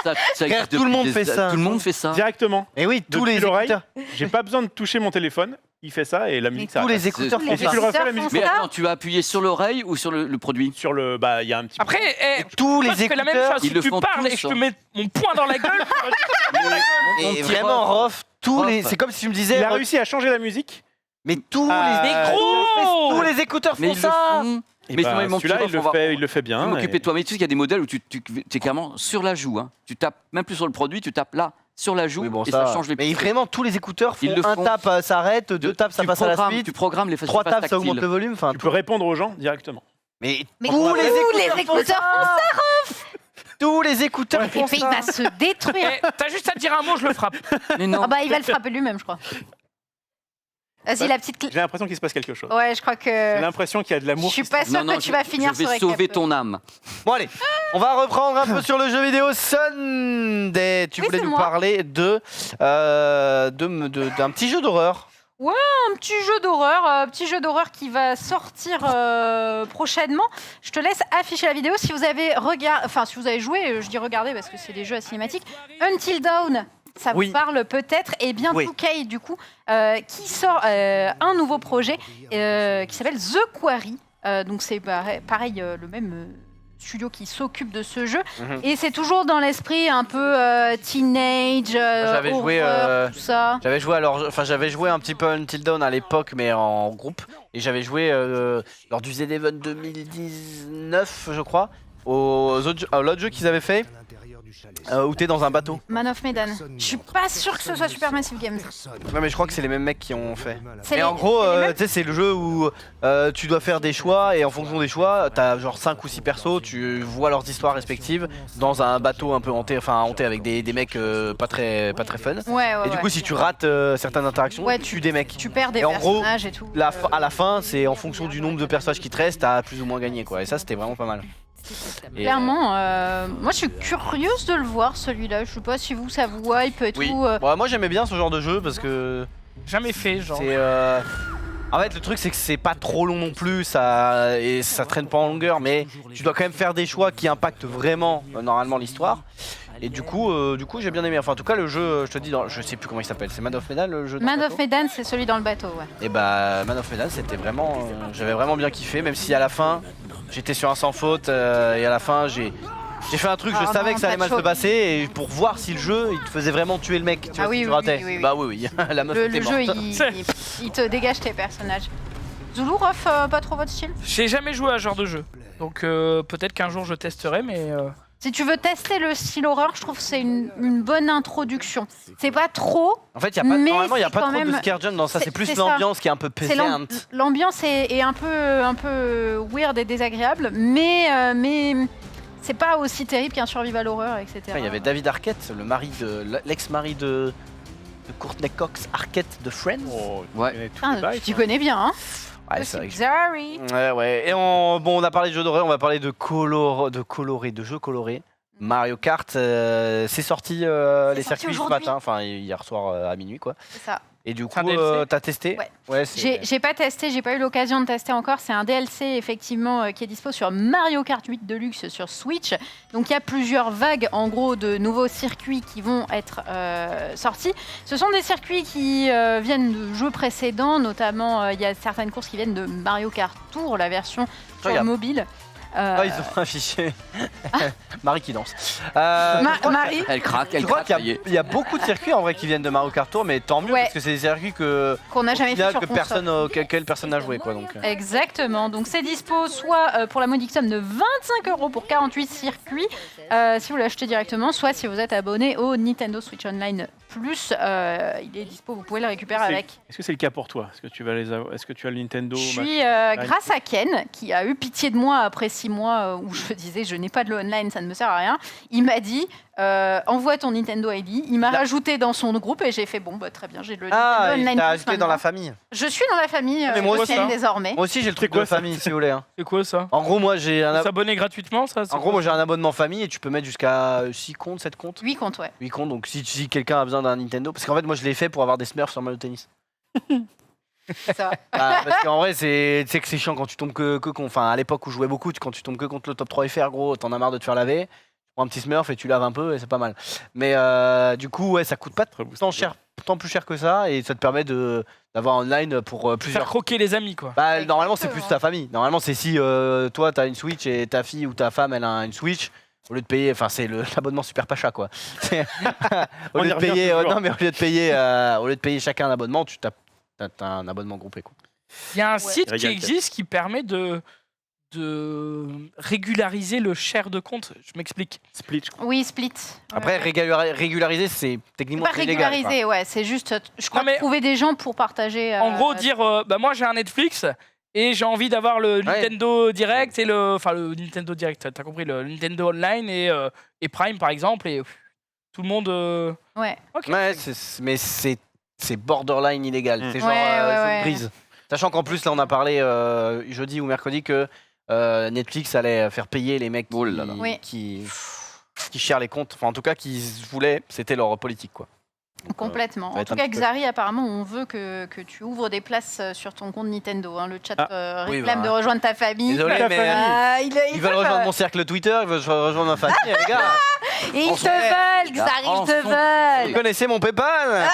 ça Frère, existe tout le monde depuis fait ça. Tout le monde fait ça. Directement. Et oui, tous Depuis les l'oreille. écouteurs. J'ai pas besoin de toucher mon téléphone. Il fait ça et la musique Tous s'arrête. les écouteurs C'est- font Et si ça. tu le refais la Écouteurs musique Mais font ça. attends, tu vas appuyer sur l'oreille ou sur le produit? sur le. Bah, il y a un petit. Après, Tous moi, les je fais la même écouteurs. chose. ils Si le tu font parles tous, et que je te hein. mets mon poing dans la gueule, Mon Et petit vraiment, Rof. Rof, tous les. C'est comme si tu me disais. Il a réussi à changer la musique. Mais tous Ah, les gros tous les écouteurs Mais font ils le ça. font. Et Mais bah, sinon, mon petit celui-là, Rof, on va- il le fait bien. Je vais m'occuper et- de toi. Mais tu sais qu'il y a des modèles où tu es carrément sur la joue. Hein. Tu tapes même plus sur le produit, tu tapes là, sur la joue, Oui, bon, et ça change les Mais pixels. vraiment, tous les écouteurs font Ils le un font. tap, ça s'arrête, deux taps, ça Tu passe à la programmes- suite, Tu programmes les faces trois taps, ça augmente le volume. Enfin, Tu peux répondre aux gens directement. mais Mais tous tous les les écouteurs font ça. tous les écouteurs Et font puis il ça. va se détruire. Eh, t'as juste à dire un mot, je le frappe. Mais non. Ah bah il va le frapper lui-même, je crois. Vas-y, la petite clé. J'ai l'impression qu'il se passe quelque chose. Ouais, je crois J'ai que. l'impression qu'il y a de l'amour. Je suis qui se pas passe. sûre Non, que tu vas finir je vais sur sauver Recap. ton âme. Bon allez, on va reprendre un peu sur le jeu vidéo Sunday. Tu Oui, voulais c'est nous moi. parler d'un petit jeu d'horreur. Un petit jeu d'horreur qui va sortir prochainement. Je te laisse afficher la vidéo. Si vous avez si vous avez joué, je dis regardez parce que c'est des jeux à cinématique. Until Dawn, ça Oui. vous parle peut-être. Et bien Oui. 2K du coup, qui sort un nouveau projet qui s'appelle The Quarry. Donc c'est pareil, le même studio qui s'occupe de ce jeu. Mhm. Et c'est toujours dans l'esprit un peu teenage, j'avais joué, horreur, tout ça. J'avais joué un petit peu Until Dawn à l'époque, mais en groupe. Et j'avais joué lors du Z-Event 2019, je crois, à l'autre jeu qu'ils avaient fait, où t'es dans un bateau. Man of Medan. Je suis pas sûr que ce soit Supermassive Games. Ouais, mais je crois que c'est les mêmes mecs qui ont fait. C'est Et les- en gros, c'est les mêmes tu sais, c'est le jeu où tu dois faire des choix et en fonction des choix, t'as genre 5 ou 6 persos, tu vois leurs histoires respectives dans un bateau un peu hanté, avec des mecs pas très fun. Ouais, Et du coup, si tu rates certaines interactions, Ouais, tu tues des mecs. tu perds des Et en gros, personnages et tout. À la fin, c'est en fonction du nombre de personnages qui te restent, t'as plus ou moins gagné quoi. Et ça, c'était vraiment pas mal. Et, Clairement, moi je suis curieuse de le voir celui-là. Je sais pas si vous ça vous hype et oui. tout. Bon, moi j'aimais bien ce genre de jeu parce que Jamais fait, genre. c'est. En fait, le truc c'est que c'est pas trop long non plus, et ça traîne pas en longueur, mais tu dois quand même faire des choix qui impactent vraiment normalement l'histoire. Et du coup j'ai bien aimé. Enfin, en tout cas, le jeu, je te dis, je sais plus comment il s'appelle. C'est Man of Medan le jeu. Man of Medan, c'est celui dans le bateau, ouais. Et bah, Man of Medan, c'était vraiment, j'avais vraiment bien kiffé, même si à la fin, j'étais sur un sans faute et à la fin, j'ai fait un truc, je Ah savais non, que ça allait pas mal de se passer, et pour voir si le jeu, il te faisait vraiment tuer le mec. Tu Ah vois, oui, si tu oui, ratais. oui. Bah oui, la meuf Le était jeu, morte. il te dégage tes personnages. Zulu, Rof, pas trop votre style? J'ai jamais joué à ce genre de jeu. Donc peut-être qu'un jour je testerai, mais. Si tu veux tester le style horreur, je trouve que c'est une bonne introduction. C'est pas trop. En fait, Mais normalement, il n'y a c'est pas quand trop de même- scare jump dans ça, c'est plus c'est ça. l'ambiance qui est un peu C'est pesante. l'ambiance est un peu weird et désagréable, mais c'est pas aussi terrible qu'un survival horror, etc. Il y avait David Arquette, l'ex-mari de Courtney Cox, Arquette de Friends. Oh, Ouais. Tu connais bien, hein? Ouais, c'est vrai que Sorry. Ouais. Et on a parlé de jeux d'horreur, on va parler de jeux colorés. Mario Kart, c'est sorti les sorti circuits ce aujourd'hui. matin, enfin hier soir à minuit quoi. C'est ça. Et du C'est un coup, DLC? t'as testé? Ouais. J'ai pas testé, j'ai pas eu l'occasion de tester encore. C'est un DLC effectivement qui est dispo sur Mario Kart 8 Deluxe sur Switch. Donc il y a plusieurs vagues en gros de nouveaux circuits qui vont être sortis. Ce sont des circuits qui viennent de jeux précédents, notamment il y a certaines courses qui viennent de Mario Kart Tour, la version sur Regarde. mobile. Ah, ils ont affiché Marie qui danse. Marie, Elle craque, elle Je crois craque. qu'il ça y est. y a beaucoup de circuits en vrai qui viennent de Mario Kart Tour, mais tant mieux Ouais. parce que c'est des circuits qu'on n'a jamais fait sur que console. personne, auxquels personne n'a joué quoi. Donc. Exactement, donc c'est dispo soit pour la modique somme de 25 € pour 48 circuits, si vous l'achetez directement, soit si vous êtes abonné au Nintendo Switch Online Plus, il est dispo, vous pouvez le récupérer avec. Est-ce que c'est le cas pour toi? Est-ce que tu vas les avoir? Est-ce que tu as le Nintendo? Je suis, grâce à Ken, qui a eu pitié de moi après 6 mois où je disais je n'ai pas de l'online, ça ne me sert à rien, il m'a dit envoie ton Nintendo ID, il m'a rajouté dans son groupe et j'ai fait bon bah très bien, j'ai le Ah, Nintendo il Online t'a Plus ajouté dans la maintenant. famille. Je suis dans la famille Mais moi de aussi, Ken hein. désormais. Moi aussi j'ai le truc quoi, de famille si vous voulez. Hein. C'est quoi ça? En gros moi j'ai un S'abonner gratuitement, ça? En gros, moi j'ai un abonnement famille et tu peux mettre jusqu'à 6 comptes, 7 comptes. 8 comptes, ouais. 8 comptes, donc si quelqu'un a besoin d'un Nintendo. Parce qu'en fait, moi je l'ai fait pour avoir des Smurfs sur Mario Tennis. Ça. Parce qu'en vrai, tu sais que c'est chiant quand tu tombes que contre. Enfin, à l'époque où je jouais beaucoup, quand tu tombes que contre le top 3 FR, gros, t'en as marre de te faire laver. Tu prends un petit Smurf et tu laves un peu et c'est pas mal. Mais du coup, ouais, ça coûte pas tant plus cher que ça et ça te permet d'avoir online pour plusieurs. Faire croquer les amis, quoi. Bah, normalement, c'est plus ta famille. Normalement, c'est si toi, t'as une Switch et ta fille ou ta femme, elle a une Switch. Au lieu de payer, enfin c'est l'abonnement super pacha quoi. Au lieu de payer, non mais au lieu de payer chacun un abonnement, tu t'as un abonnement groupé quoi. Il y a un site qui Regarde. existe qui permet de régulariser le share de compte. Je m'explique. Split, je crois. Oui, Split. Après régulariser, c'est techniquement Pas illégal. régulariser, ouais, c'est juste, je crois, Non, mais- trouver des gens pour partager. En gros, dire bah moi j'ai un Netflix et j'ai envie d'avoir le Nintendo Direct et le Nintendo Direct, t'as compris, le Nintendo Online et Prime par exemple et tout le monde. Ouais. Ok. Ouais, mais c'est borderline illégal. C'est genre zone grise. Sachant qu'en plus là on a parlé jeudi ou mercredi que Netflix allait faire payer les mecs qui share les comptes. Enfin en tout cas qui voulaient, c'était leur politique quoi. Complètement. ça va En être tout un cas, petit peu- Xari, apparemment, on veut que tu ouvres des places sur ton compte Nintendo. Hein. Le chat Oui, réclame bah. de rejoindre ta famille. Désolé mais ils veulent rejoindre mon cercle Twitter, ils veulent rejoindre ma famille les gars. Et ils te veulent, Xari, ils te Vous veulent. connaissez mon PayPal?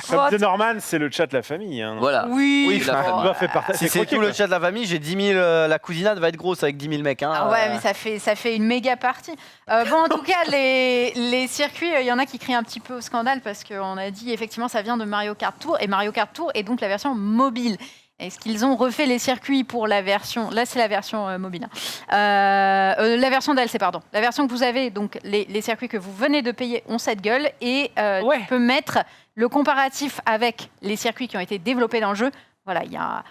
Comme disait Norman, c'est le chat de la famille. Hein. Voilà. Oui, la famille. On doit faire partager. si c'est tout le chat de la famille, j'ai 10 000. La cousinade va être grosse avec 10 000 mecs. Hein, Ah ouais, mais ça fait une méga partie. Bon, en tout cas, les circuits, il y en a qui crient un petit peu au scandale parce qu'on a dit effectivement ça vient de Mario Kart Tour et Mario Kart Tour est donc la version mobile. Est-ce qu'ils ont refait les circuits pour la version... Là, c'est la version mobile. Hein. La version DLC, pardon. La version que vous avez, donc les circuits que vous venez de payer ont cette gueule et tu peux mettre le comparatif avec les circuits qui ont été développés dans le jeu. Voilà, il y a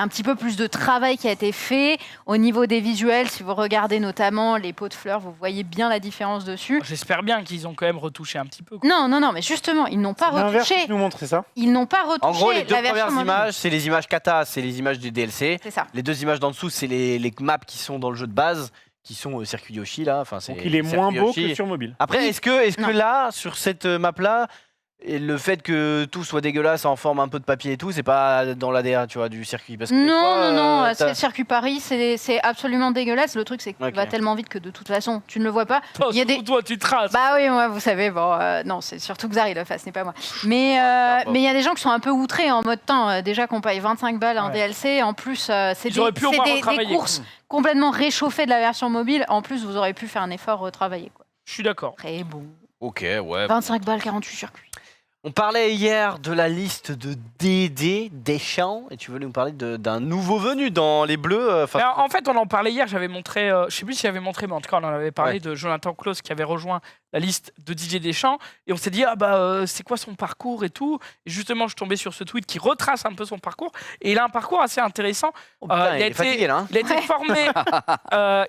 un petit peu plus de travail qui a été fait. Au niveau des visuels, si vous regardez notamment les pots de fleurs, vous voyez bien la différence dessus. J'espère bien qu'ils ont quand même retouché un petit peu. Quoi. Non, mais justement, ils n'ont pas L'inverse retouché. qui nous montre, c'est ça? Ils n'ont pas retouché En gros, les deux la version premières mobile. images, c'est les images kata, c'est les images du DLC. C'est ça. Les deux images d'en dessous, c'est les maps qui sont dans le jeu de base, qui sont au circuit Yoshi là. Enfin, Donc il est moins beau que sur mobile. Après, est-ce que là, sur cette map là, et le fait que tout soit dégueulasse en forme un peu de papier et tout, c'est pas dans l'ADA, tu vois, du circuit parce que des fois, Non, c'est t'as- le circuit Paris, c'est absolument dégueulasse. Le truc, c'est que tu vas tellement vite que de toute façon, tu ne le vois pas. Il y a des... Toi, tu traces. Bah oui, moi, vous savez, bon, non, c'est surtout Xari le fasse, ce n'est pas moi. Mais il y a des gens qui sont un peu outrés en mode temps. Déjà qu'on paye 25 balles en DLC, en plus, c'est Ils auraient pu au moins des retravailler. courses complètement réchauffées de la version mobile. En plus, vous aurez pu faire un effort retravaillé. Quoi. Je suis d'accord. Très bon. Ok, ouais. 25 balles, 48 circuits. On parlait hier de la liste de DD Deschamps et tu voulais nous parler d'un nouveau venu dans les Bleus. Mais en fait, on en parlait hier. J'avais montré, je sais plus si j'avais montré, mais en tout cas, on en avait parlé de Jonathan Klaus qui avait rejoint la liste de Didier Deschamps. Et on s'est dit, c'est quoi son parcours et tout. Et justement, je suis tombé sur ce tweet qui retrace un peu son parcours. Et il a un parcours assez intéressant. Putain, il est fatigué là. Il a été formé.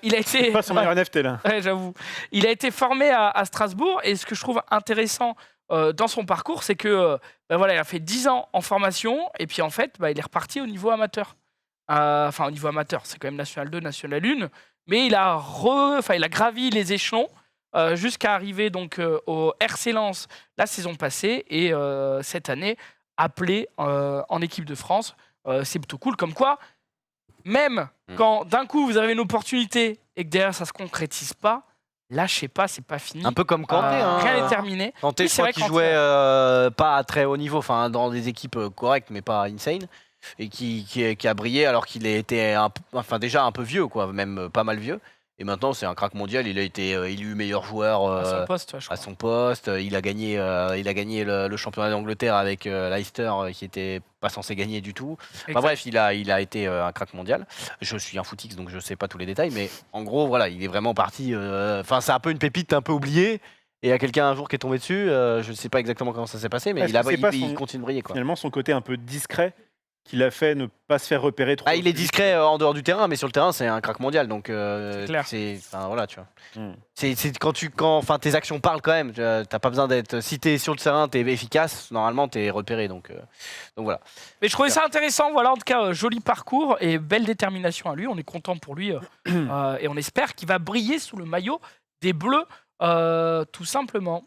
Il a été. Pas son meilleur NFT là. Ouais, j'avoue. Il a été formé à Strasbourg. Et ce que je trouve intéressant dans son parcours, c'est que voilà, il a fait 10 ans en formation. Et puis en fait, il est reparti au niveau amateur. Enfin, au niveau amateur, c'est quand même National 2, National 1. Mais il a gravi les échelons jusqu'à arriver donc au RC Lens la saison passée et cette année appelé en équipe de France. C'est plutôt cool, comme quoi, même quand d'un coup vous avez une opportunité et que derrière ça se concrétise pas, lâchez pas, c'est pas fini. Un peu comme Kanté. Rien n'est terminé. Kanté, Oui, je c'est crois vrai, qu'il Kanté, jouait pas à très haut niveau, enfin dans des équipes correctes, mais pas insane. Et qui a brillé alors qu'il était déjà un peu vieux, quoi, même pas mal vieux. Et maintenant, c'est un crack mondial. Il a été élu meilleur joueur à son poste. Ouais, je à crois. son poste. Il a gagné le championnat d'Angleterre avec Leicester, qui était pas censé gagner du tout. Enfin, Exact. bref, il a été un crack mondial. Je suis un footix, donc je sais pas tous les détails, mais en gros, voilà, il est vraiment parti. Enfin, c'est un peu une pépite un peu oubliée. Et il y a quelqu'un un jour qui est tombé dessus. Je ne sais pas exactement comment ça s'est passé, mais il continue de briller, quoi. Finalement, son côté un peu discret qu'il a fait ne pas se faire repérer trop. Ah, il est discret en dehors du terrain, mais sur le terrain, c'est un crack mondial. Donc, clair. enfin, voilà, tu vois. C'est quand tes actions parlent quand même. T'as pas besoin d'être. Si t'es sur le terrain, t'es efficace. Normalement, t'es repéré. Donc voilà. Mais je trouvais ça intéressant. Voilà, en tout cas, joli parcours et belle détermination à lui. On est content pour lui et on espère qu'il va briller sous le maillot des Bleus, tout simplement.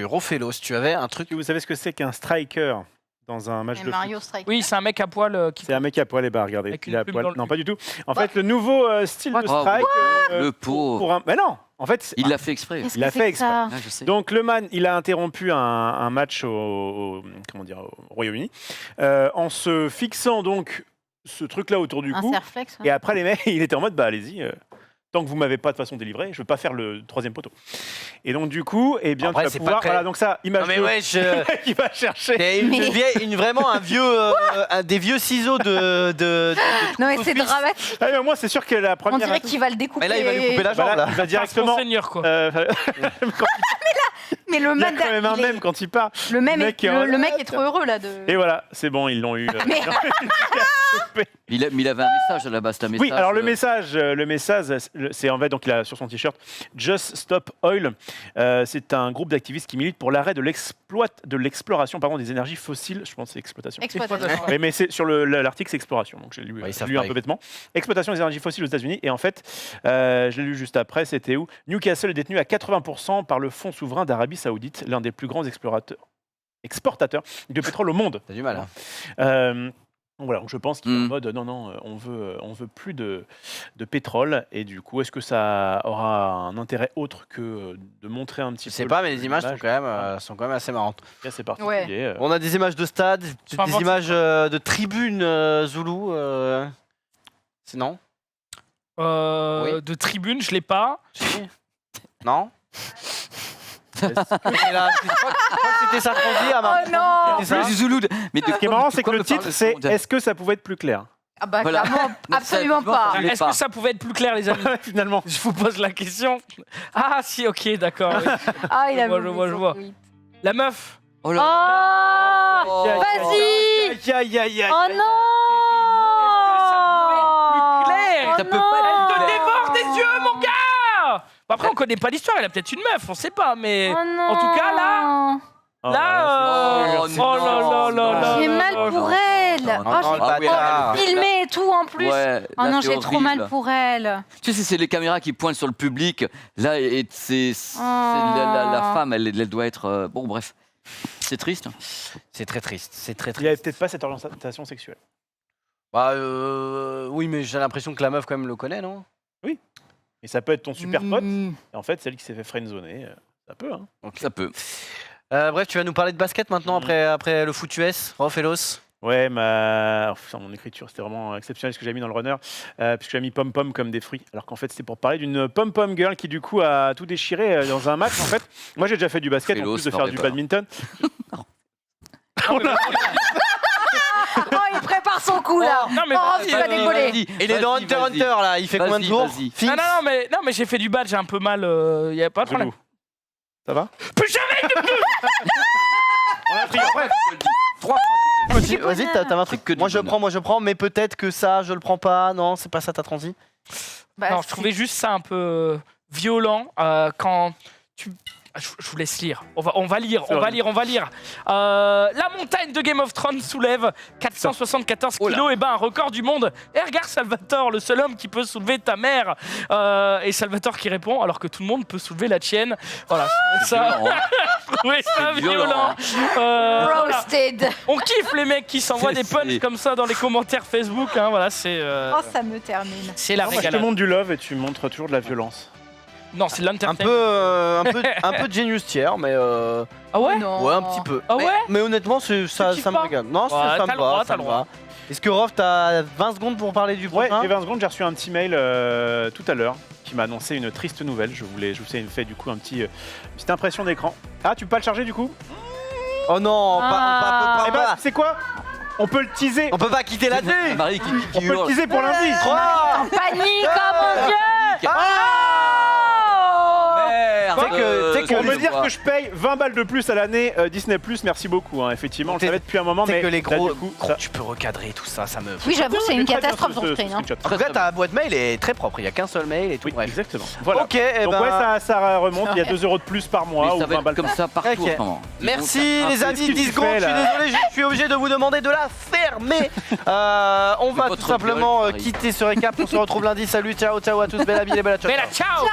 Rofelos, tu avais un truc. Vous savez ce que c'est qu'un striker dans un match Et de Mario foot? Strike. Oui, c'est un mec à poil qui. C'est un mec à poil, et bah regardez, Avec il est à une plume poil. dans le Non, cul. pas du tout. En fait, le nouveau style de Oh, strike. le pauvre. Mais non, en fait, Il l'a fait exprès. Qu'est-ce il a que c'est fait que exprès. ça Ah, je sais. Donc le man, il a interrompu un match au Royaume-Uni en se fixant donc ce truc-là autour du Un cou. serflex. Et après les mecs, il était en mode bah allez-y. Tant que vous m'avez pas de façon délivré, je veux pas faire le troisième poteau. Et donc du coup, eh bien Après, tu vas c'est pas pouvoir. très- Voilà, donc ça, image Non, mais de- ouais, le mec, il va chercher. c'est vraiment un vieux, des vieux ciseaux de Non, mais c'est suisse. dramatique. Ah, mais moi, c'est sûr que la On première. dirait qu'il va le découper. Mais là, il va lui couper la jambe. Voilà, Là. il va directement. Monseigneur, quoi. Mais le Il y a man, quand même un il est- même quand il part. le même mec est- est en- le mec est trop heureux là de. Et voilà, c'est bon, ils l'ont eu. Mais- Mais il avait un message à la base, c'est un message. Oui, alors le message, c'est en fait, donc il a sur son t-shirt Just Stop Oil. C'est un groupe d'activistes qui militent pour l'arrêt de l'exploration des énergies fossiles. Je pense que c'est exploitation. Exploitation. Oui, mais c'est sur l'article, c'est exploration. Donc j'ai lu, Ouais, ils savent lu pas un peu bêtement. Exploitation des énergies fossiles aux États-Unis. Et en fait, je l'ai lu juste après. C'était où Newcastle est détenu à 80% par le Fonds souverain d'Arabie Saoudite, l'un des plus grands exportateurs de pétrole au monde. T'as du mal. Hein. Donc voilà, donc je pense qu'il est en mode non, on veut plus de pétrole. Et du coup, est-ce que ça aura un intérêt autre que de montrer un petit Je peu sais pas, mais les images sont l'image quand même assez marrantes. C'est particulier. On a des images de stade, Enfin, des moi, images de tribunes Zoulou. C'est non Oui. De tribune, je l'ai pas. Si. Non. Et là, je crois que c'était ça qu'on dit à Oh non. C'était ça. Le Zoulou. Mais Ce qui est marrant, c'est que le titre, c'est Est-ce que ça pouvait être plus clair? Ah bah Voilà. clairement, Non, absolument ça, pas. je l'ai Est-ce pas. que ça pouvait être plus clair, les amis? Finalement. Je vous pose la question. Ah, si, ok, d'accord. oui. Ah, il a Je vois, voulu je vois, je son vois. tweet. La meuf. Oh Oh, là. vas-y. Aïe, aïe, aïe, aïe. Oh non. Claire, ça peut pas être Elle te clair. dévore des yeux, mon gars. Bon, après, on connaît pas l'histoire. Elle a peut-être une meuf, on sait pas. Mais Oh non. en tout cas, là, Oh, là, c'est oh, oh là là là là. J'ai là mal là pour là. elle. Non, Oh, non, j'ai le bâtard. filmé et tout en plus. Ouais, Oh là, non, c'est j'ai trop horrible. mal pour elle. Tu sais, c'est les caméras qui pointent sur le public. Là, et c'est Oh. la femme, elle doit être. Bon, bref. C'est triste. C'est très triste. C'est très Il triste. avait peut-être pas cette orientation sexuelle. Bah, oui, mais j'ai l'impression que la meuf quand même le connaît, non? Et ça peut être ton super pote. Mm. Et en fait, celle qui s'est fait friendzoner, ça peut. Hein. Ça peut. Bref, tu vas nous parler de basket maintenant après le foot US. Rofelos. Ouais, mon écriture, c'était vraiment exceptionnel ce que j'ai mis dans le runner, puisque j'ai mis pom-pom comme des fruits, alors qu'en fait, c'était pour parler d'une pom-pom girl qui, du coup, a tout déchiré dans un match, en fait. Moi, j'ai déjà fait du basket, en Félos, plus de faire mordez du pas. badminton. Oh, il prépare son coup là. Non, mais Oh, tu vas décoller. Il est dans Hunter x Hunter là, il fait combien de tours? Fixe. Non, mais j'ai fait du badge, j'ai un peu mal. Il y a pas de problème. Zoulou. Ça va? Plus jamais. On a pris après. Vas-y, t'as un truc. que du Moi je bonheur. prends, mais peut-être que ça, je le prends pas. Non, c'est pas ça ta transi. Bah, Non, je trouvais juste ça un peu violent quand tu. Je vous laisse lire. On va lire. La montagne de Game of Thrones soulève 474 kilos, et ben un record du monde. Et regarde Salvatore, le seul homme qui peut soulever ta mère. Et Salvatore qui répond, alors que tout le monde peut soulever la tienne. Voilà. Ça, je trouvais ça violent. Roasted. On kiffe les mecs qui s'envoient des punchs comme ça dans les commentaires Facebook. Hein, voilà, c'est. Oh, ça me termine. C'est la Je te régalade. montre du love et tu montres toujours de la violence. Non, c'est l'entertainment. Un peu Genius Tier, mais Ah ouais? Non. ouais, un petit peu. Ah ouais? Mais honnêtement, ça kiffes me pas? régale. Non, Ouais, ça t'as me le droit, va, t'as ça le me droit. va. Est-ce que Rof, t'as 20 secondes pour parler du Ouais, prochain? et 20 secondes, j'ai reçu un petit mail tout à l'heure qui m'a annoncé une triste nouvelle. Je vous ai fait du coup une petite impression d'écran. Ah, tu peux pas le charger du coup? Oh non, Eh ben, c'est quoi? On peut le teaser. on peut pas quitter la nuit. Marie On qui peut le hurle. teaser pour lundi. En panique, oh mon Dieu. que On veut dire que je paye 20 balles de plus à l'année Disney+, merci beaucoup, hein, effectivement. On le savait depuis un moment, mais que les là, gros, du coup, gros, ça- tu peux recadrer tout ça, ça me. Oui, j'avoue, c'est une très bien catastrophe ce dans ce screenshot. En tout cas, ta boîte mail est très propre. Il y a qu'un seul mail et tout. Oui, Bref. exactement. Voilà. Ok, eh Donc ben, ouais, ça remonte. Il y a 2 € de plus par mois Mais ou ça va 20 être balles comme par ça partout Ok. en ce moment. Merci Ah, les c'est amis, ce que 10 tu secondes, fais, je suis là. désolé, je suis obligé de vous demander de la fermer. On va votre tout simplement gueule, Marie. quitter ce récap, on se retrouve lundi, salut, ciao, ciao à tous, belle vie, les belles Mais là, ciao!